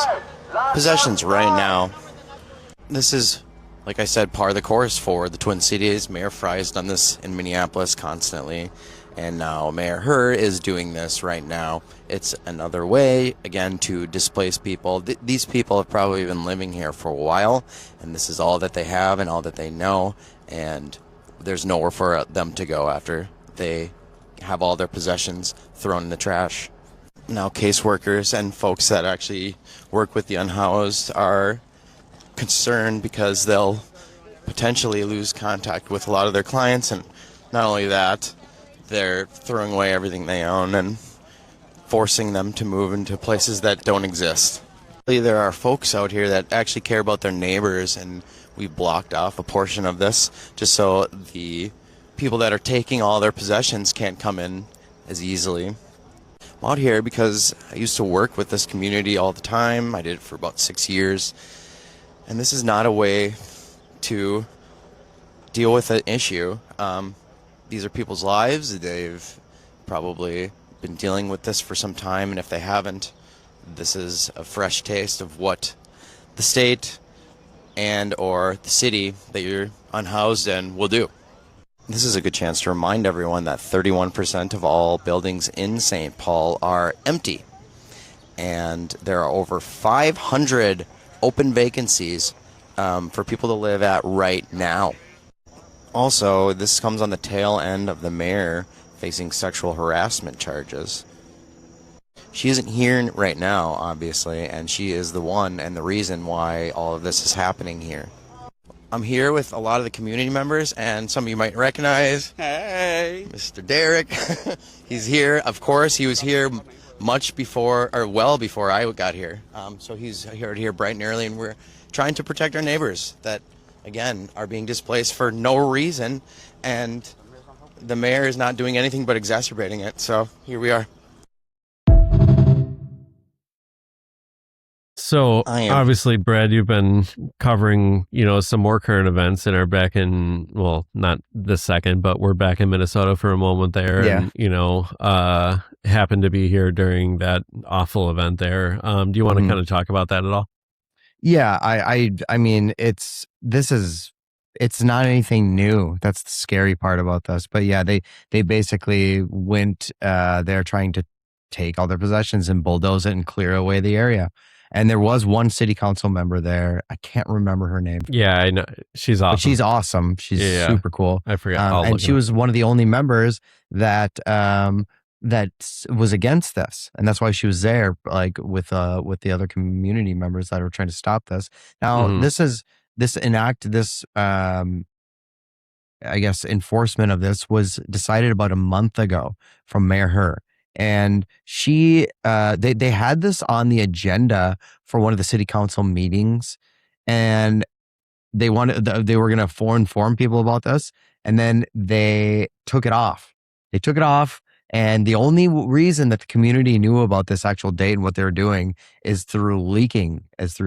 possessions right now. This is, like I said, part of the course for the Twin Cities. Mayor Fry has done this in Minneapolis constantly, and now Mayor Herr is doing this right now. It's another way, again, to displace people. These people have probably been living here for a while, and this is all that they have and all that they know, and there's nowhere for them to go after they have all their possessions thrown in the trash. Now caseworkers and folks that actually work with the unhoused are concerned because they'll potentially lose contact with a lot of their clients, and not only that, they're throwing away everything they own and forcing them to move into places that don't exist. There are folks out here that actually care about their neighbors, and we blocked off a portion of this just so the people that are taking all their possessions can't come in as easily. I'm out here because I used to work with this community all the time. I did it for about 6 years. And this is not a way to deal with an issue. These are people's lives. They've probably been dealing with this for some time. And if they haven't, this is a fresh taste of what the state and or the city that you're unhoused in will do. This is a good chance to remind everyone that 31% of all buildings in St. Paul are empty. And there are over 500 open vacancies for people to live at right now. Also, this comes on the tail end of the mayor facing sexual harassment charges. She isn't here right now, obviously, and she is the one and the reason why all of this is happening here. I'm here with a lot of the community members, and some of you might recognize, hey, Mr. Derek. He's here. Of course, he was here much before, or well before I got here. So he's here bright and early, and we're trying to protect our neighbors that, again, are being displaced for no reason, and the mayor is not doing anything but exacerbating it. So here we are. So obviously, Brad, you've been covering, some more current events and are back in, well, not this second, but we're back in Minnesota for a moment there. Yeah. And, happened to be here during that awful event there. Do you want to kind of talk about that at all? Yeah, I mean, it's not anything new. That's the scary part about this. But yeah, they basically went there trying to take all their possessions and bulldoze it and clear away the area. And there was one city council member there. I can't remember her name. Yeah, I know. She's awesome. But she's awesome. She's super cool. I forgot. And she was one of the only members that that was against this, and that's why she was there, like with the other community members that were trying to stop this. Now, this I guess enforcement of this was decided about a month ago from Mayor Herr. And she, they had this on the agenda for one of the city council meetings, and they were going to inform people about this, and then they took it off. And the only reason that the community knew about this actual date and what they were doing is through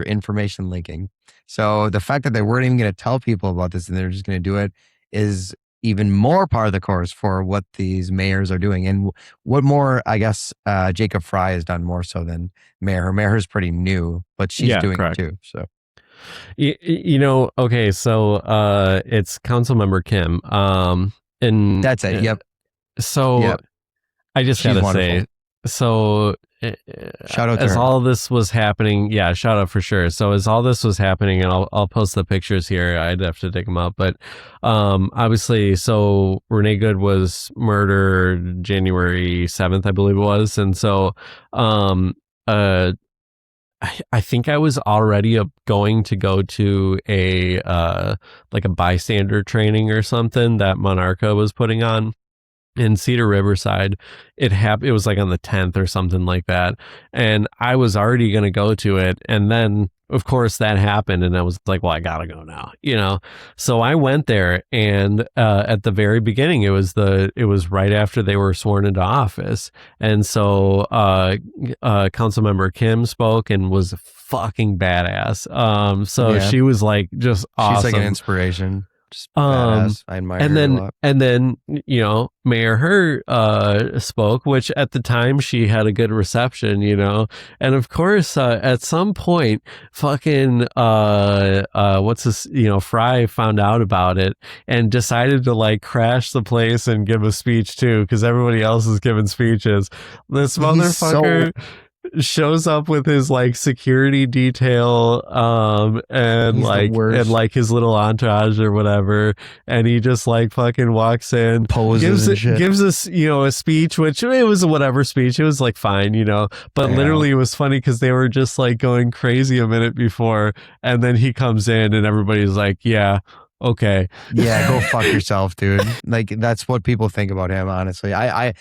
information leaking. So the fact that they weren't even going to tell people about this and they're just going to do it is even more par of the course for what these mayors are doing. And what more, I guess, Jacob Fry has done more so than Mayor. Her mayor is pretty new, but she's doing correct. it too. So. Okay, so it's Councilmember Kim. And that's it. Yep. So I just gotta say, so shout out to as her. all this was happening, shout out for sure. So as all this was happening, and I'll post the pictures here. I'd have to dig them up, but obviously, so Renee Good was murdered January 7th, I believe it was, and so I think I was already going to go to a like a bystander training or something that Monarcha was putting on in Cedar Riverside. It was like on the 10th or something like that, and I was already going to go to it, and then of course that happened, and I was like, well, I gotta go now, so I went there, and at the very beginning it was right after they were sworn into office, and so Councilmember Kim spoke and was fucking badass. She was like just awesome. She's like an inspiration. Just badass. I admire her a lot. And then, Mayor Her spoke, which at the time she had a good reception, and of course, at some point, fucking, what's this, Fry found out about it and decided to like crash the place and give a speech too, because everybody else is giving speeches. This motherfucker shows up with his like security detail and like his little entourage or whatever, and he just like fucking walks in, gives us a speech, which it was a whatever speech, it was like fine, but literally it was funny because they were just like going crazy a minute before, and then he comes in and everybody's like, okay. Yeah, go fuck yourself, dude. Like that's what people think about him, honestly. I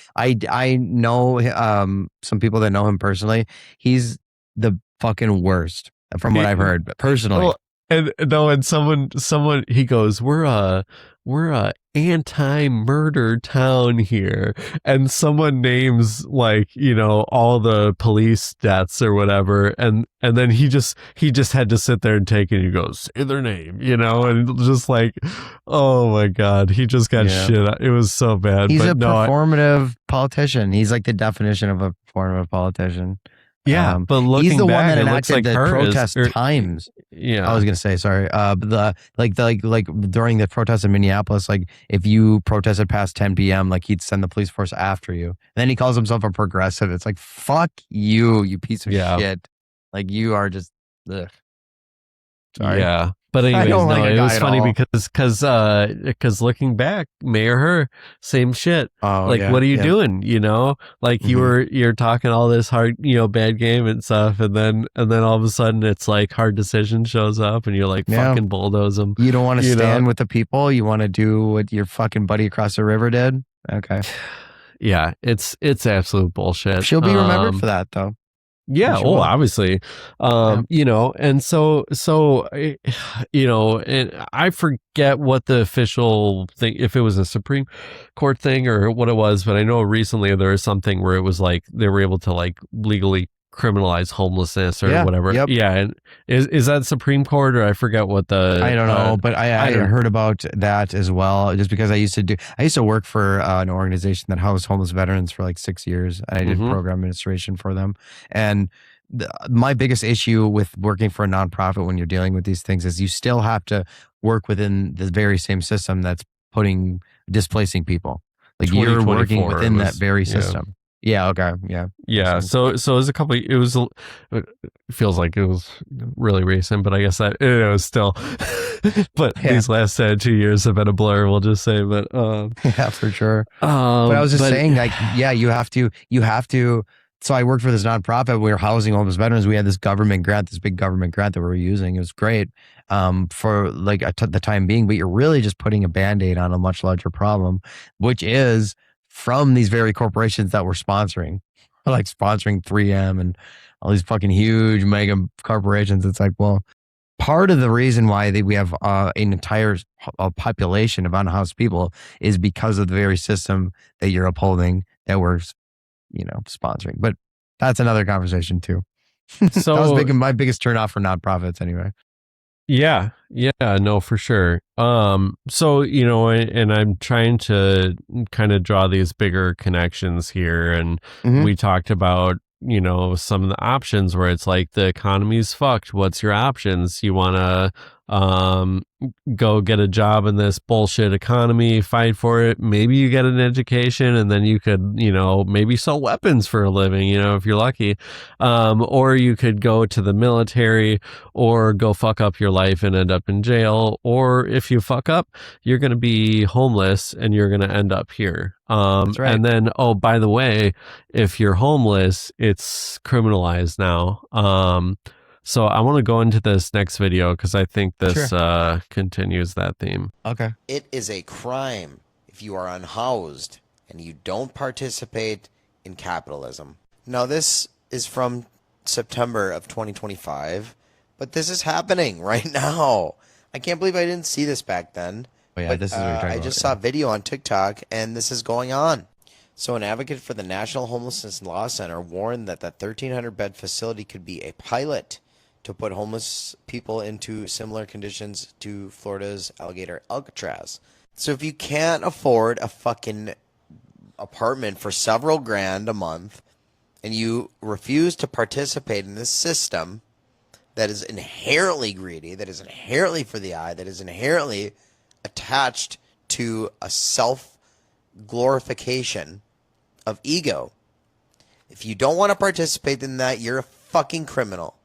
know some people that know him personally. He's the fucking worst from what I've heard, personally. Well, and someone he goes, we're a anti-murder town here, and someone names like all the police deaths or whatever, and then he just had to sit there and take it, and he goes, say their name, and just like, oh my god, he just got shit. It was so bad. He's a performative politician. He's like the definition of a performative politician. Yeah, but looking he's the back, one that it looks enacted like the protest times. Yeah, I was gonna say sorry. But like during the protests in Minneapolis, like if you protested past 10 p.m., like he'd send the police force after you. And then he calls himself a progressive. It's like fuck you piece of shit. Like you are just. Ugh. Sorry. Yeah. But anyways, it was funny because looking back, Mayor Her, same shit. What are you doing? Like you're talking all this hard, bad game and stuff, and then all of a sudden it's like hard decision shows up, and you're like fucking bulldoze them. You don't want to stand with the people. You want to do what your fucking buddy across the river did. Okay. Yeah, it's absolute bullshit. She'll be remembered for that though. Yeah, obviously. And so and I forget what the official thing, if it was a Supreme Court thing or what it was, but I know recently there was something where it was like they were able to like legally criminalize homelessness or whatever. Yep. Yeah. And is that Supreme Court, or I forget what I don't know, but I heard about that as well, just because I used to work for an organization that housed homeless veterans for like 6 years, and I did program administration for them. And my biggest issue with working for a nonprofit when you're dealing with these things is you still have to work within the very same system that's displacing people. Like you're working within that very system. Yeah. Okay. Yeah. Yeah. So it was it feels like it was really recent, but I guess that it was still, but these last 2 years have been a blur, we'll just say, but, yeah, for sure. But I was just saying, like, you have to, so I worked for this nonprofit. We were housing homeless veterans. We had this big government grant that we were using. It was great for like the time being, but you're really just putting a Band-Aid on a much larger problem, which is from these very corporations that we're sponsoring, like sponsoring 3M and all these fucking huge mega corporations. It's like, well, part of the reason why we have an entire population of unhoused people is because of the very system that you're upholding, that we're, sponsoring. But that's another conversation too. So that was my biggest turnoff for nonprofits anyway. Yeah, no, for sure. So, and I'm trying to kind of draw these bigger connections here. And we talked about, some of the options where it's like the economy's fucked. What's your options? You want to go get a job in this bullshit economy, fight for it. Maybe you get an education and then you could, maybe sell weapons for a living, if you're lucky. Or you could go to the military or go fuck up your life and end up in jail. Or if you fuck up, you're going to be homeless and you're going to end up here. That's right. And then, oh, by the way, if you're homeless, it's criminalized now. So I want to go into this next video because I think this continues that theme. Okay. It is a crime if you are unhoused and you don't participate in capitalism. Now, this is from September of 2025, but this is happening right now. I can't believe I didn't see this back then. Oh, yeah, but, this is what you're talking I about, just saw a video on TikTok, and this is going on. So an advocate for the National Homelessness Law Center warned that 1,300-bed facility could be a pilot to put homeless people into similar conditions to Florida's alligator Alcatraz. So if you can't afford a fucking apartment for several grand a month and you refuse to participate in this system that is inherently greedy, that is inherently for the eye, that is inherently attached to a self-glorification of ego, if you don't want to participate in that, you're a fucking criminal.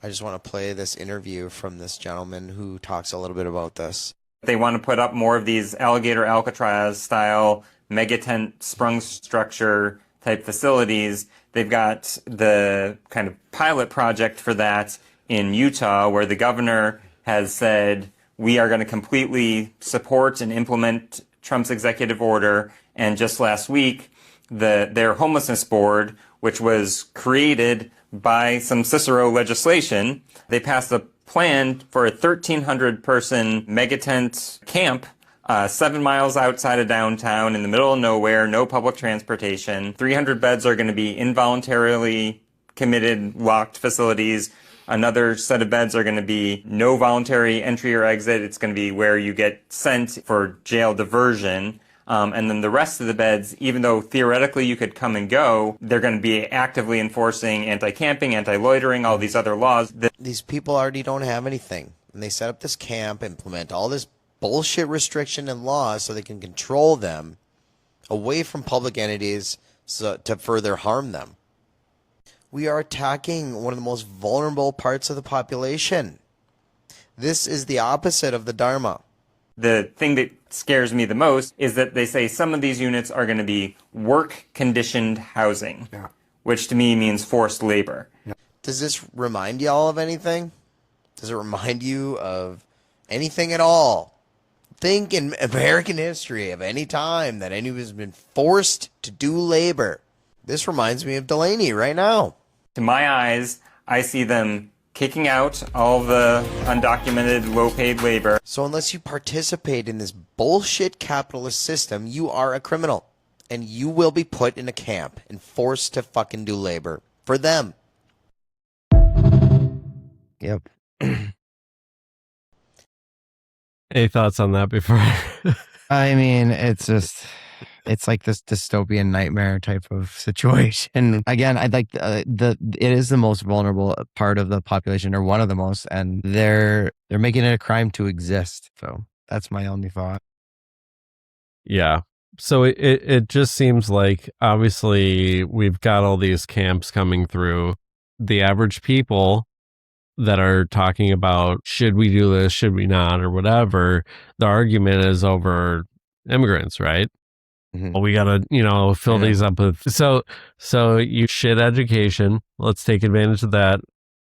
I just want to play this interview from this gentleman who talks a little bit about this. They want to put up more of these alligator Alcatraz style mega tent sprung structure type facilities. They've got the kind of pilot project for that in Utah, where the governor has said, we are going to completely support and implement Trump's executive order. And just last week, their homelessness board, which was created by some Cicero legislation, they passed a plan for a 1,300-person megatent camp 7 miles outside of downtown in the middle of nowhere, no public transportation. 300 beds are going to be involuntarily committed, locked facilities. Another set of beds are going to be no voluntary entry or exit. It's going to be where you get sent for jail diversion. And then the rest of the beds, even though theoretically you could come and go, they're going to be actively enforcing anti-camping, anti-loitering, all these other laws. These people already don't have anything. And they set up this camp, implement all this bullshit restriction and laws so they can control them away from public entities to further harm them. We are attacking one of the most vulnerable parts of the population. This is the opposite of the Dharma. The thing that scares me the most is that they say some of these units are going to be work-conditioned housing, which to me means forced labor. Does this remind y'all of anything? Does it remind you of anything at all? Think in American history of any time that anyone has been forced to do labor. This reminds me of Delaney right now. To my eyes, I see them kicking out all the undocumented, low-paid labor. So unless you participate in this bullshit capitalist system, you are a criminal. And you will be put in a camp and forced to fucking do labor for them. Yep. Any thoughts on that before? I mean, it's like this dystopian nightmare type of situation. Again, I like it is the most vulnerable part of the population, or one of the most, and they're making it a crime to exist. So that's my only thought. Yeah. So it just seems like obviously we've got all these camps coming through. The average people that are talking about should we do this, should we not, or whatever, the argument is over immigrants, right? Mm-hmm. Well, we gotta, fill these up with so you shit education. Let's take advantage of that.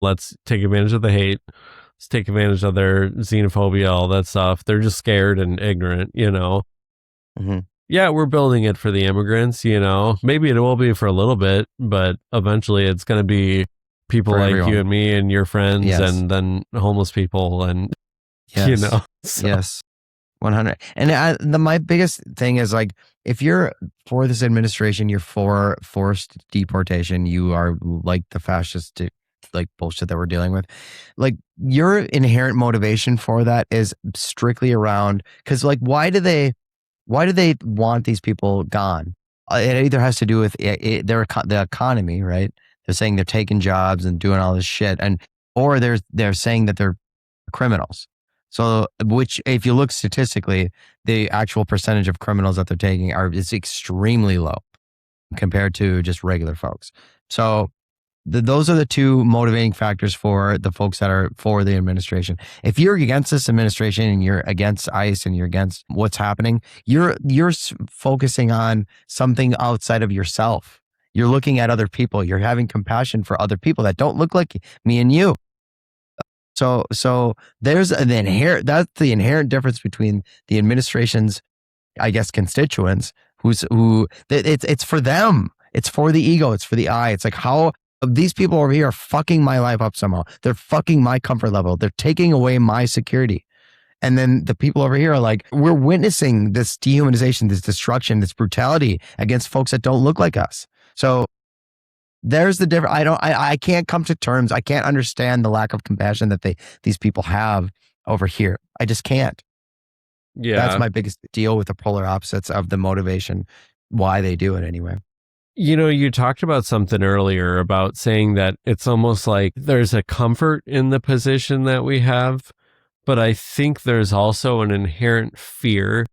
Let's take advantage of the hate. Let's take advantage of their xenophobia, all that stuff. They're just scared and ignorant, Mm-hmm. Yeah, we're building it for the immigrants, Maybe it will be for a little bit, but eventually it's gonna be people for like everyone. you and me and your friends, Yes. and then homeless people, and Yes. so. Yes. 100. And my biggest thing is like, if you're for this administration, you're for forced deportation, you are like the fascist like bullshit that we're dealing with. Like your inherent motivation for that is strictly around, because like, why do they want these people gone? It either has to do with the economy, right? They're saying they're taking jobs and doing all this shit, or they're saying that they're criminals. So, which if you look statistically, the actual percentage of criminals that they're taking is extremely low compared to just regular folks. So those are the two motivating factors for the folks that are for the administration. If you're against this administration and you're against ICE and you're against what's happening, you're focusing on something outside of yourself. You're looking at other people. You're having compassion for other people that don't look like me and you. So there's that's the inherent difference between the administration's, I guess, constituents it's for them. It's for the ego. It's for the I. It's like, how these people over here are fucking my life up somehow. They're fucking my comfort level. They're taking away my security. And then the people over here are like, we're witnessing this dehumanization, this destruction, this brutality against folks that don't look like us. So there's the difference. I can't come to terms. I can't understand the lack of compassion that these people have over here. I just can't. Yeah. That's my biggest deal with the polar opposites of the motivation, why they do it anyway. You know, you talked about something earlier about saying that it's almost like there's a comfort in the position that we have, but I think there's also an inherent fear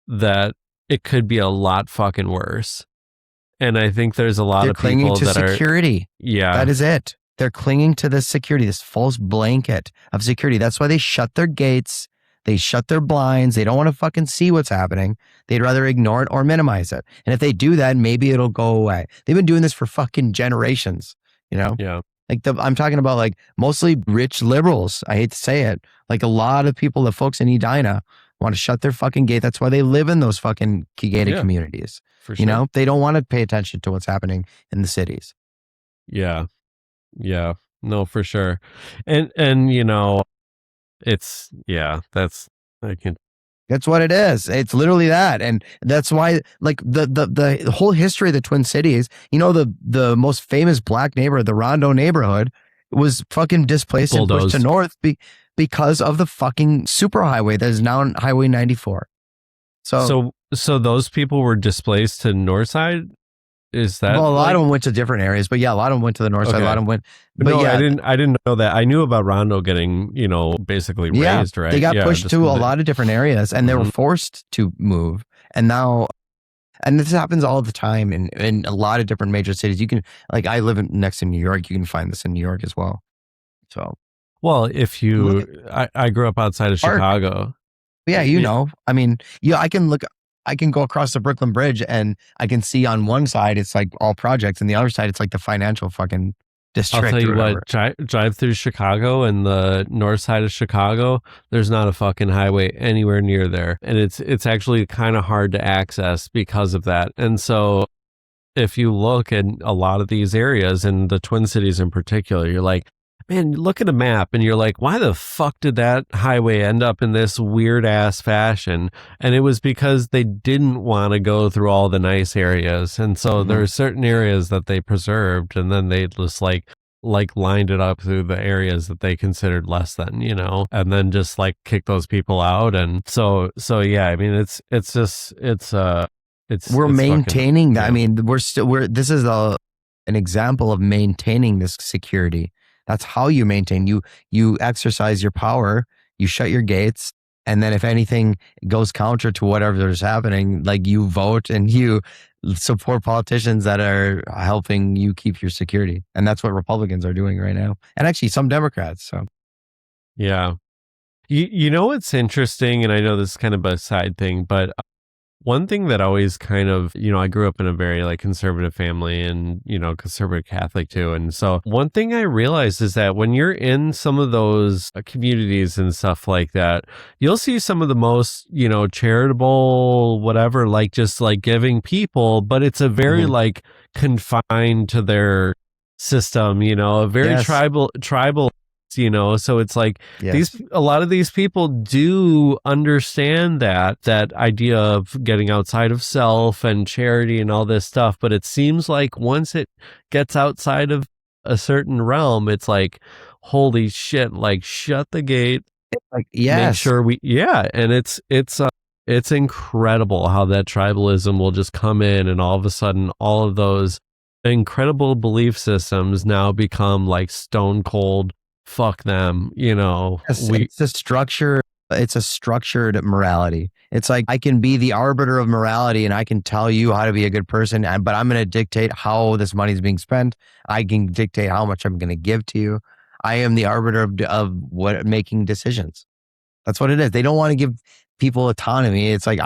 that it could be a lot fucking worse. And I think there's a lot of people that are security. Yeah. That is it. They're clinging to this security, this false blanket of security. That's why they shut their gates. They shut their blinds. They don't want to fucking see what's happening. They'd rather ignore it or minimize it. And if they do that, maybe it'll go away. They've been doing this for fucking generations, you know? Yeah. Like I'm talking about like mostly rich liberals. I hate to say it. Like a lot of people, the folks in Edina want to shut their fucking gate. That's why they live in those fucking gated communities. For sure. You know, they don't want to pay attention to what's happening in the cities. Yeah. Yeah. No, for sure. And you know, that's what it is. It's literally that. And that's why like the whole history of the Twin Cities, you know, the most famous black neighborhood, the Rondo neighborhood, was fucking displaced and pushed to north because of the fucking superhighway that is now on Highway 94. So those people were displaced to north side? Is that well? A lot of them went to different areas, but yeah, a lot of them went to the north side. A lot of them went. But no, yeah, I didn't know that. I knew about Rondo getting, you know, basically raised, right? They got pushed to a lot of different areas, and they were forced to move. And now, and this happens all the time in a lot of different major cities. You can, like, I live next to New York. You can find this in New York as well. So, well, if you, I grew up outside of Chicago. Yeah, you know, I mean, I can go across the Brooklyn Bridge and I can see on one side it's like all projects, and the other side it's like the financial fucking district. I'll tell you what, drive through Chicago and the north side of Chicago, there's not a fucking highway anywhere near there, and it's actually kind of hard to access because of that. And so, if you look at a lot of these areas, and the Twin Cities in particular, you're like, man, look at a map and you're like, why the fuck did that highway end up in this weird ass fashion? And it was because they didn't want to go through all the nice areas. And so there are certain areas that they preserved, and then they just like lined it up through the areas that they considered less than, you know, and then just like kick those people out. And so yeah, I mean, we're maintaining that. I mean, this is an example of maintaining this security. That's how you maintain. You exercise your power, you shut your gates, and then if anything goes counter to whatever is happening, like you vote and you support politicians that are helping you keep your security. And that's what Republicans are doing right now. And actually some Democrats. So yeah. You know what's interesting, and I know this is kind of a side thing, but one thing that always kind of, you know, I grew up in a very like conservative family, and, you know, conservative Catholic too. And so one thing I realized is that when you're in some of those communities and stuff like that, you'll see some of the most, you know, charitable, whatever, like just like giving people, but it's a very like confined to their system, you know, a very tribal, you know? So it's like Yes. a lot of these people do understand that idea of getting outside of self and charity and all this stuff. But it seems like once it gets outside of a certain realm, it's like, holy shit, like shut the gate. Like, yes. Make sure and it's incredible how that tribalism will just come in, and all of a sudden all of those incredible belief systems now become like stone cold, fuck them, you know. It's a structure. It's a structured morality. It's like, I can be the arbiter of morality and I can tell you how to be a good person, but I'm going to dictate how this money is being spent. I can dictate how much I'm going to give to you. I am the arbiter of what making decisions. That's what it is. They don't want to give people autonomy. It's like,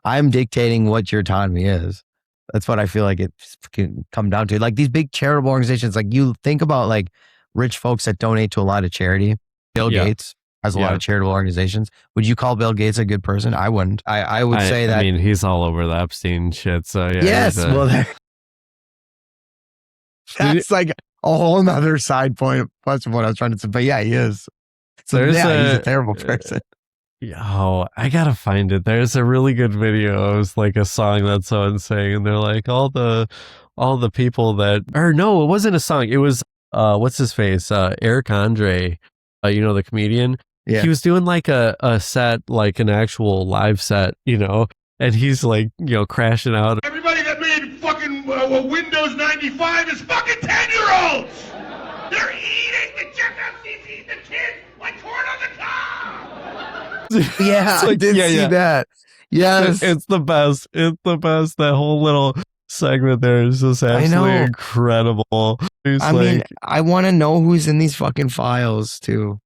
I'm dictating what your autonomy is. That's what I feel like it can come down to. Like these big charitable organizations, like you think about like rich folks that donate to a lot of charity. Bill Gates has a lot of charitable organizations. Would you call Bill Gates a good person? I wouldn't. I would say that. I mean, he's all over the Epstein shit. So yeah. Yes. Well, that's like a whole nother side point plus what I was trying to say. But yeah, he is. So he's a terrible person. Oh, I gotta find it. There's a really good video. It was like a song that someone's saying, and they're like all the people that, or no, it wasn't a song. It was what's his face? Eric Andre, you know, the comedian. Yeah. He was doing like a set, like an actual live set, you know, and he's like, you know, crashing out. Everybody that made fucking Windows 95 is fucking 10-year-olds. They're eating the Jeff Epstein's eating the kids like corn on the cob. Yeah, Like, I did see that. Yes. It's the best. It's the best. That whole little segment there is just absolutely incredible. I mean, I want to know who's in these fucking files too.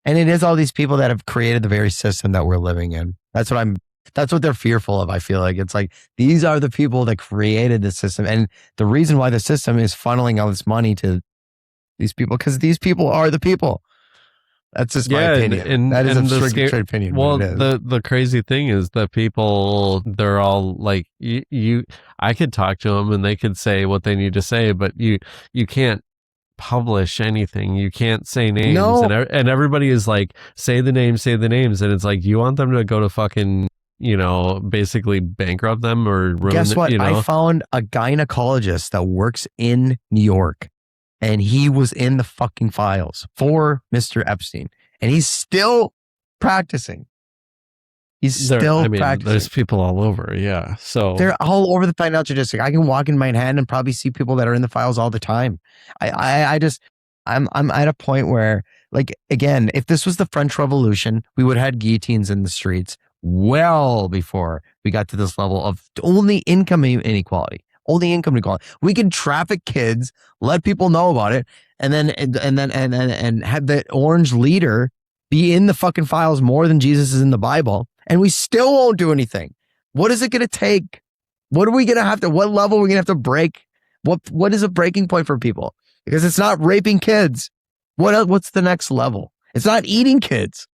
And it is all these people that have created the very system that we're living in. That's what they're fearful of. I feel like it's like, these are the people that created the system. And the reason why the system is funneling all this money to these people, because these people are the people. That's just my opinion. That is a straight opinion. Well, the crazy thing is that people, they're all like, I could talk to them and they could say what they need to say, but you can't publish anything. You can't say names. No. And everybody is like, say the names. And it's like, you want them to go to fucking, you know, basically bankrupt them or ruin. Guess what? You know? I found a gynecologist that works in New York. And he was in the fucking files for Mr. Epstein. And he's still practicing. Practicing. There's people all over. Yeah. So they're all over the financial district. I can walk in Manhattan and probably see people that are in the files all the time. I'm at a point where, like, again, if this was the French Revolution, we would have had guillotines in the streets well before we got to this level of only income inequality. Only income inequality. We can traffic kids, let people know about it, and then have the orange leader be in the fucking files more than Jesus is in the Bible, and we still won't do anything. What is it going to take? What are we going to have to? What level are we going to have to break? What is a breaking point for people? Because it's not raping kids. What's the next level? It's not eating kids.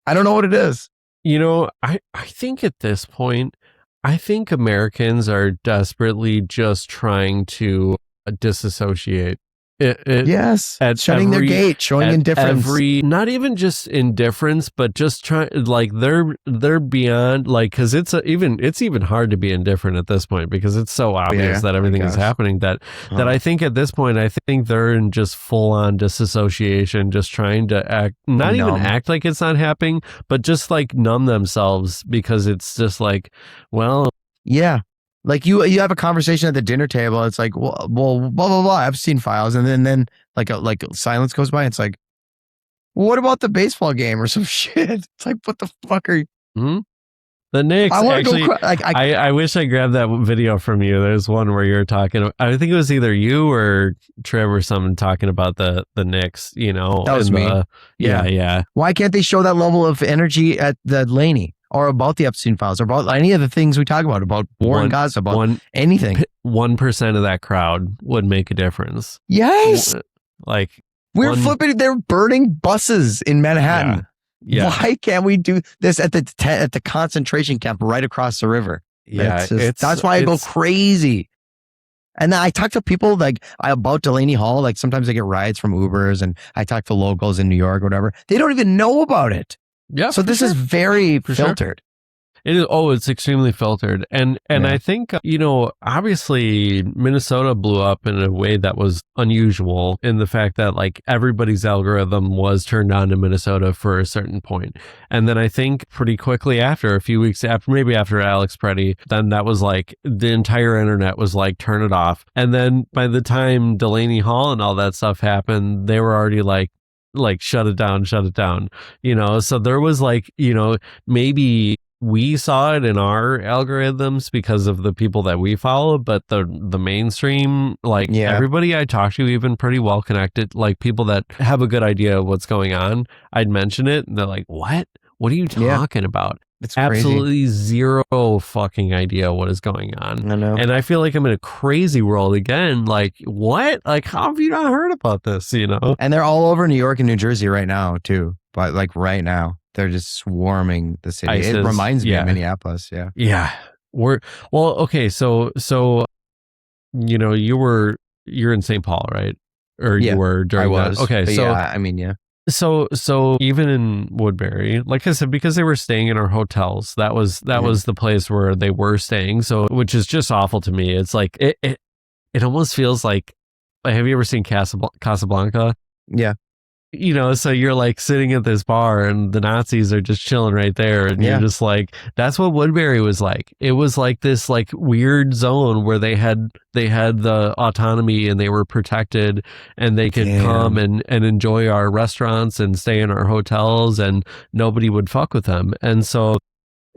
I don't know what it is. You know, I think at this point, I think Americans are desperately just trying to disassociate. Yes, shutting their gate, showing indifference. Not even just indifference, but just trying, like they're beyond, like, because it's even hard to be indifferent at this point because it's so obvious that everything is happening that I think at this point I think they're in just full on disassociation, just trying to act, not even act like it's not happening, but just like numb themselves because it's just like, well, yeah. Like you have a conversation at the dinner table. It's like, well, blah blah blah. Epstein files, and then like silence goes by. It's like, well, what about the baseball game or some shit? It's like, what the fuck are you? Mm-hmm. The Knicks. I wish I grabbed that video from you. There's one where you're talking. I think it was either you or Trev or someone talking about the Knicks. You know, that was me. Yeah. Why can't they show that level of energy at the Delaney? Or about the Epstein files, or about any of the things we talk about war in Gaza, about anything. 1% of that crowd would make a difference. Yes. Like, they're burning buses in Manhattan. Yeah. Why can't we do this at the concentration camp right across the river? Yeah. That's why I go crazy. And then I talk to people about Delaney Hall. Like sometimes I get rides from Ubers, and I talk to locals in New York or whatever. They don't even know about it. Yeah. So this is very filtered. It is. Oh, it's extremely filtered. And I think, obviously Minnesota blew up in a way that was unusual in the fact that like everybody's algorithm was turned on in Minnesota for a certain point. And then I think pretty quickly after, a few weeks after, maybe after Alex Pretti, then that was like the entire internet was like, turn it off. And then by the time Delaney Hall and all that stuff happened, they were already like shut it down. So there was like, maybe we saw it in our algorithms because of the people that we follow, but the mainstream, everybody I talk to, even pretty well connected, like people that have a good idea of what's going on, I'd mention it and they're like, what are you talking about? It's absolutely crazy. Zero fucking idea what is going on. I know. And I feel like I'm in a crazy world again. Like, what? Like, how have you not heard about this? And they're all over New York and New Jersey right now too. But like right now, they're just swarming the city. ISIS, it reminds me of Minneapolis. Yeah. Yeah. Okay. So, you're in St. Paul, right? Or you were during I was. that. Okay. But So, yeah, I mean, yeah. So even in Woodbury, like I said, because they were staying in our hotels, that was the place where they were staying. So, which is just awful to me. It's like, it almost feels like, have you ever seen Casablanca? Yeah. So you're like sitting at this bar and the Nazis are just chilling right there. And you're just like, that's what Woodbury was like. It was like this like weird zone where they had the autonomy and they were protected and they could come and enjoy our restaurants and stay in our hotels and nobody would fuck with them. And so,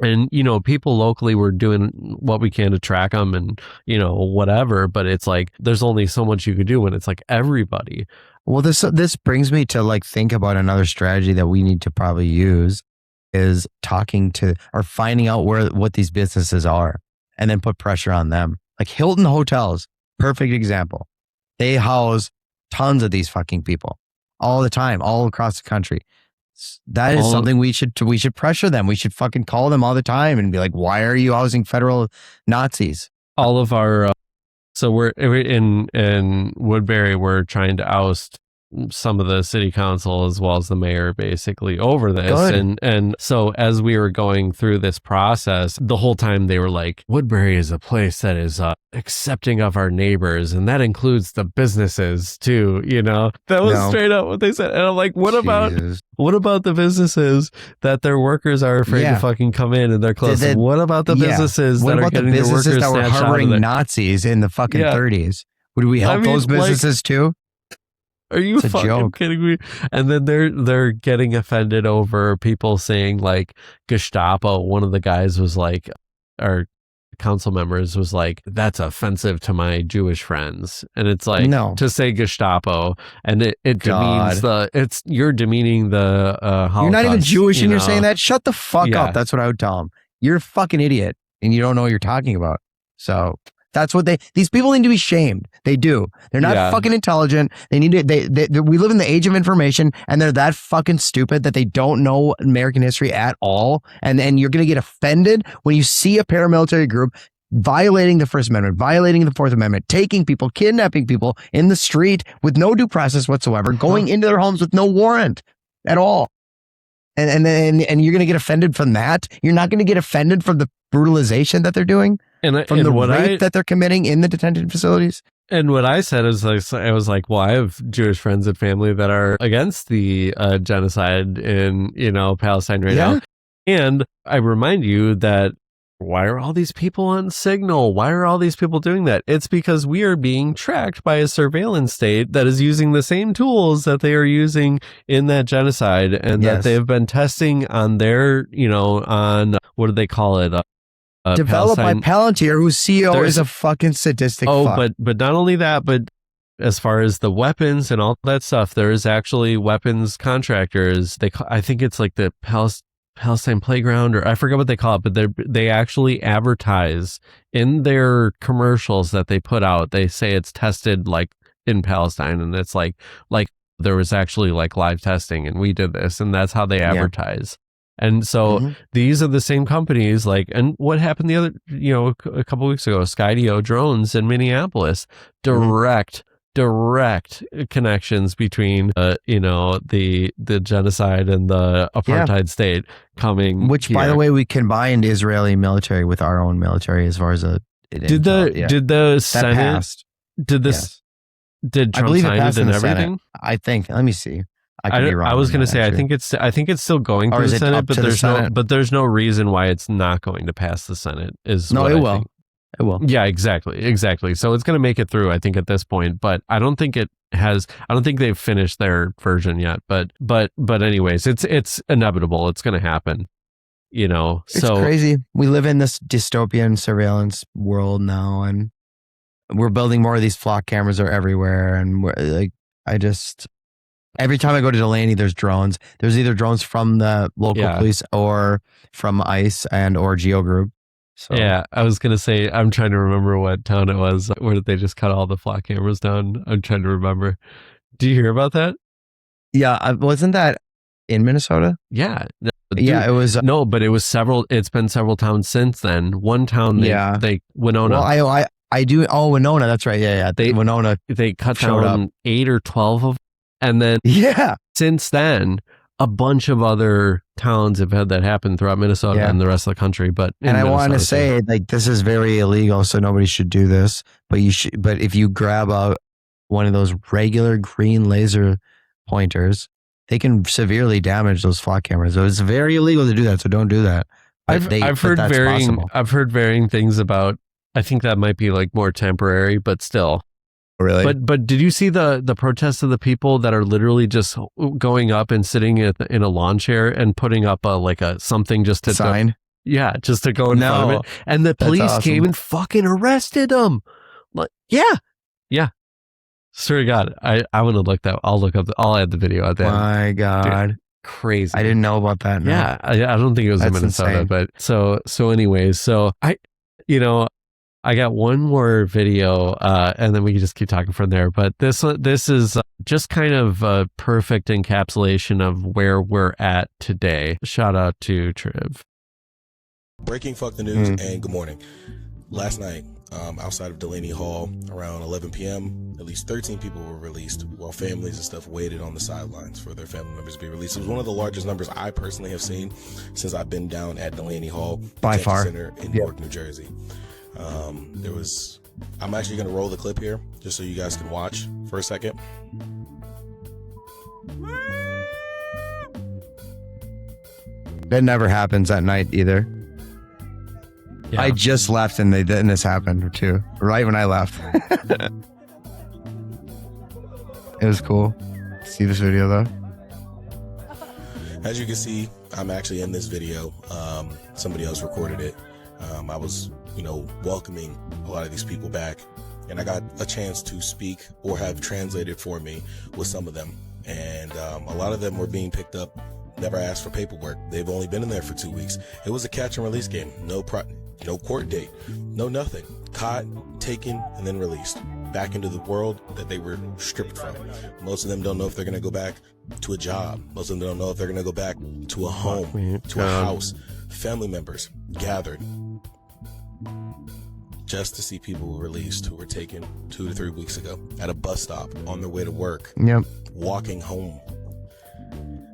and, people locally were doing what we can to track them and, whatever, but it's like, there's only so much you could do when it's like everybody. Well, this brings me to like think about another strategy that we need to probably use is talking to or finding out what these businesses are and then put pressure on them. Like Hilton Hotels, perfect example. They house tons of these fucking people all the time, all across the country. That is something we should pressure them. We should fucking call them all the time and be like, why are you housing federal Nazis? All of our so we're in Woodbury, we're trying to oust some of the city council as well as the mayor basically over this. Good. And so as we were going through this process, the whole time they were like, Woodbury is a place that is accepting of our neighbors, and that includes the businesses too, That was straight up what they said. And I'm like, what about the businesses that their workers are afraid to fucking come in and they're closed? What about the businesses that are getting their workers that were snatched out of harboring there? Nazis in the fucking 30s? Would we help those businesses too? Are you fucking kidding me? And then they're getting offended over people saying like Gestapo. One of the guys was like, our council members was like, that's offensive to my Jewish friends. And it's like, to say Gestapo, and it demeans you're demeaning the Holocaust. You're not even Jewish and you're saying that? Shut the fuck up. That's what I would tell them. You're a fucking idiot and you don't know what you're talking about. So that's what these people need to be shamed. They do. They're not fucking intelligent. They need to, we live in the age of information and they're that fucking stupid that they don't know American history at all. And you're going to get offended when you see a paramilitary group violating the First Amendment, violating the Fourth Amendment, taking people, kidnapping people in the street with no due process whatsoever, going into their homes with no warrant at all. And you're going to get offended from that. You're not going to get offended from the brutalization that they're doing. From the rape that they're committing in the detention facilities. And what I said is, I was like, well, I have Jewish friends and family that are against the genocide in, Palestine right now. And I remind you that why are all these people on Signal? Why are all these people doing that? It's because we are being tracked by a surveillance state that is using the same tools that they are using in that genocide and that they've been testing on their, on, what do they call it? Developed by Palantir, whose CEO is a fucking sadistic fuck. But not only that, but as far as the weapons and all that stuff, there is actually weapons contractors. I think it's like the Palestine Playground, or I forget what they call it, but they actually advertise in their commercials that they put out. They say it's tested like in Palestine, and it's like there was actually like live testing, and we did this, and that's how they advertise. And so these are the same companies, like, and what happened the other, a couple weeks ago, Skydio drones in Minneapolis, direct connections between, the genocide and the apartheid state coming. Which, here. by the way, we combined Israeli military with our own military as far as did the Senate passed. Did Trump I believe it sign passed it in and the everything? Senate. I think. Let me see. I could be wrong. I was going to that, say actually. I think it's still going Or through is the it Senate, up to the Senate? but there's no reason why it's not going to pass the Senate. It will. It will. Yeah, exactly. So it's going to make it through, I think, at this point. But I don't think it has. I don't think they've finished their version yet. But anyways, it's inevitable. It's going to happen. It's crazy. We live in this dystopian surveillance world now, and we're building more of these flock cameras are everywhere. And we're like, every time I go to Delaney, there's drones. There's either drones from the local police or from ICE or Geo Group. So. Yeah, I was going to say, I'm trying to remember what town it was where they just cut all the flock cameras down. I'm trying to remember. Do you hear about that? Yeah, wasn't that in Minnesota? Yeah. It was. No, but it's been several towns since then. One town, Winona. Well, I do. Oh, Winona. That's right. Yeah. Winona. They cut down 8 or 12 of them. And then since then, a bunch of other towns have had that happen throughout Minnesota and the rest of the country. But I want to say, like, this is very illegal, so nobody should do this. But if you grab one of those regular green laser pointers, they can severely damage those flock cameras. So it's very illegal to do that. So don't do that. I've heard varying things about. I think that might be like more temporary, but still. Really? But did you see the protests of the people that are literally just going up and sitting in a lawn chair and putting up something just to sign? Just to go in front of it. And the police came and fucking arrested them. Like, yeah. Swear to God, I want to look that. I'll add the video at that. My God. Dude, crazy. I didn't know about that. No. Yeah, I don't think it was in Minnesota, insane. but so anyways, so I got one more video, and then we can just keep talking from there. But this is just kind of a perfect encapsulation of where we're at today. Shout out to Triv. Breaking fuck the news and good morning. Last night, outside of Delaney Hall, around 11 p.m., at least 13 people were released while families and stuff waited on the sidelines for their family members to be released. It was one of the largest numbers I personally have seen since I've been down at Delaney Hall by far Center in Newark, New Jersey. I'm actually going to roll the clip here just so you guys can watch for a second. That never happens at night either. Yeah. I just left and this happened too, right when I left. It was cool. See this video though? As you can see, I'm actually in this video. Somebody else recorded it. I was, welcoming a lot of these people back, and I got a chance to speak or have translated for me with some of them. And a lot of them were being picked up, never asked for paperwork. They've only been in there for 2 weeks. It was a catch and release game. No court date, no nothing. Caught, taken, and then released back into the world that they were stripped from. Most of them don't know if they're going to go back to a job. Most of them don't know if they're going to go back to a home, to a house. Family members gathered just to see people released who were taken 2 to 3 weeks ago at a bus stop on their way to work, walking home.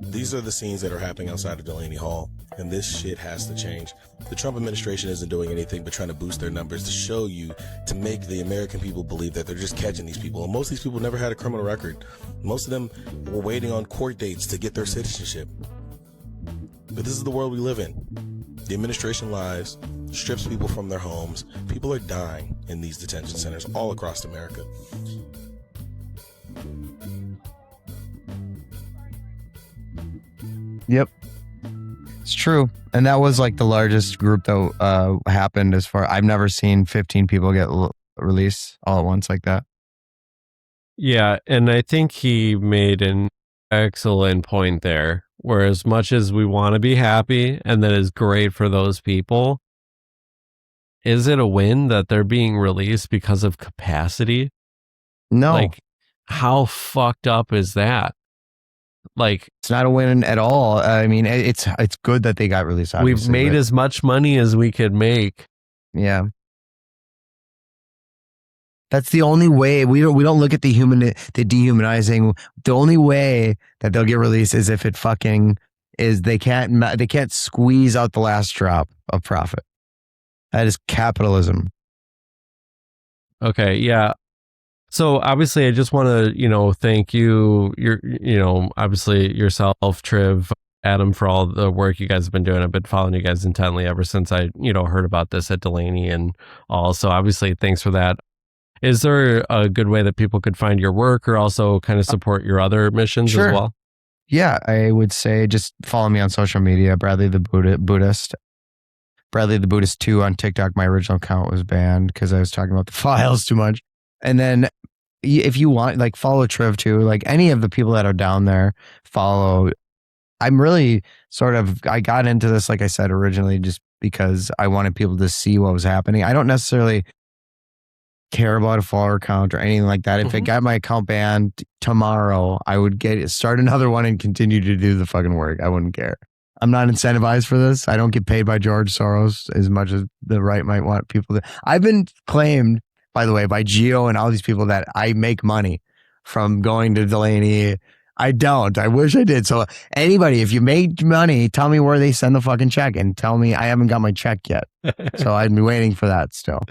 These are the scenes that are happening outside of Delaney Hall, and this shit has to change. The Trump administration isn't doing anything but trying to boost their numbers to show you, to make the American people believe that they're just catching these people. And most of these people never had a criminal record. Most of them were waiting on court dates to get their citizenship. But this is the world we live in. The administration lies, strips people from their homes. People are dying in these detention centers all across America. Yep. It's true. And that was like the largest group that happened as far. I've never seen 15 people get released all at once like that. Yeah. And I think he made an excellent point there, where as much as we want to be happy and that is great for those people, is it a win that they're being released because of capacity? No. Like, how fucked up is that? Like, it's not a win at all. I mean, it's good that they got released. We've made as much money as we could make. Yeah. That's the only way. We don't look at the dehumanizing. The only way that they'll get released is if it fucking is they can't squeeze out the last drop of profit. That is capitalism. Okay, yeah. So obviously I just want to, thank you, obviously yourself, Triv, Adam, for all the work you guys have been doing. I've been following you guys intently ever since I, heard about this at Delaney and all. So obviously thanks for that. Is there a good way that people could find your work or also kind of support your other missions as well? Yeah, I would say just follow me on social media, Bradley the Buddhist. Bradley the Buddhist 2 on TikTok. My original account was banned because I was talking about the files too much. And then if you want, like, follow Triv too. Like, any of the people that are down there, follow. I'm really I got into this, like I said, originally just because I wanted people to see what was happening. I don't necessarily care about a follower count or anything like that. If I got my account banned tomorrow, I would start another one and continue to do the fucking work. I wouldn't care. I'm not incentivized for this. I don't get paid by George Soros as much as the right might want people to. I've been claimed, by the way, by Geo and all these people that I make money from going to Delaney. I don't. I wish I did. So anybody, if you make money, tell me where they send the fucking check and tell me I haven't got my check yet. So I'd be waiting for that still.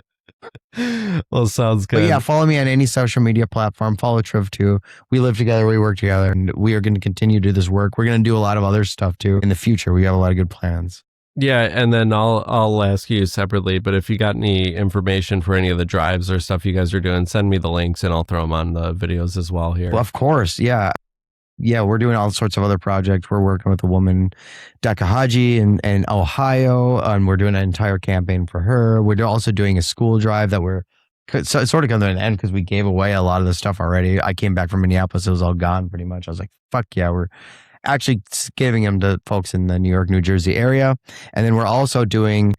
Well, sounds good. But yeah, follow me on any social media platform. Follow Triv too. We live together. We work together, and we are going to continue to do this work. We're going to do a lot of other stuff too in the future. We have a lot of good plans. Yeah, and then I'll ask you separately. But if you got any information for any of the drives or stuff you guys are doing, send me the links, and I'll throw them on the videos as well here. Well, of course, yeah. Yeah, we're doing all sorts of other projects. We're working with a woman, Decca Haji, in Ohio, and we're doing an entire campaign for her. We're also doing a school drive that we're sort of coming to an end because we gave away a lot of the stuff already. I came back from Minneapolis. It was all gone pretty much. I was like, fuck yeah, we're actually giving them to folks in the New York, New Jersey area. And then we're also doing,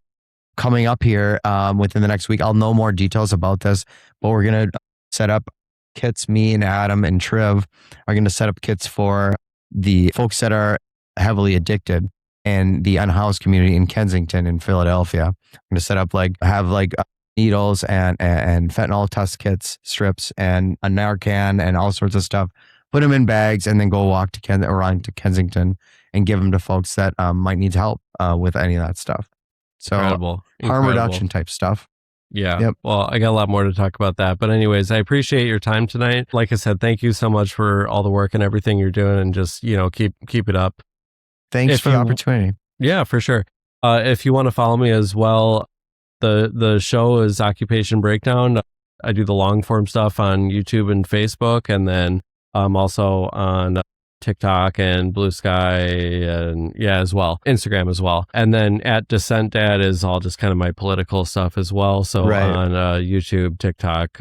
coming up here within the next week, I'll know more details about this, but we're going to set up kits. Me and Adam and Triv are going to set up kits for the folks that are heavily addicted and the unhoused community in Kensington and Philadelphia. I'm going to set up have needles and fentanyl test kits, strips, and a Narcan and all sorts of stuff. Put them in bags and then go walk around to Kensington and give them to folks that might need help with any of that stuff. So Incredible. harm reduction type stuff. Yeah. Yep. Well, I got a lot more to talk about that. But anyways, I appreciate your time tonight. Like I said, thank you so much for all the work and everything you're doing, and just, keep it up. Thanks for the opportunity. Yeah, for sure. If you want to follow me as well, the show is Occupation Breakdown. I do the long form stuff on YouTube and Facebook, and then also on TikTok and Blue Sky, and as well, Instagram as well. And then at Dissent Dad is all just kind of my political stuff as well. So on YouTube, TikTok,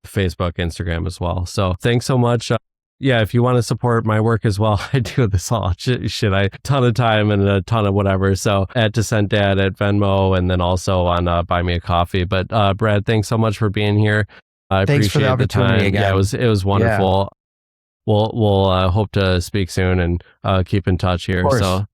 Facebook, Instagram as well. So thanks so much. If you want to support my work as well, I do this all shit. I ton of time and a ton of whatever. So at Dissent Dad at Venmo, and then also on Buy Me a Coffee. But Brad, thanks so much for being here. I Thanks appreciate for the opportunity time. again. Yeah, it was wonderful. Yeah. We'll hope to speak soon and keep in touch here. So.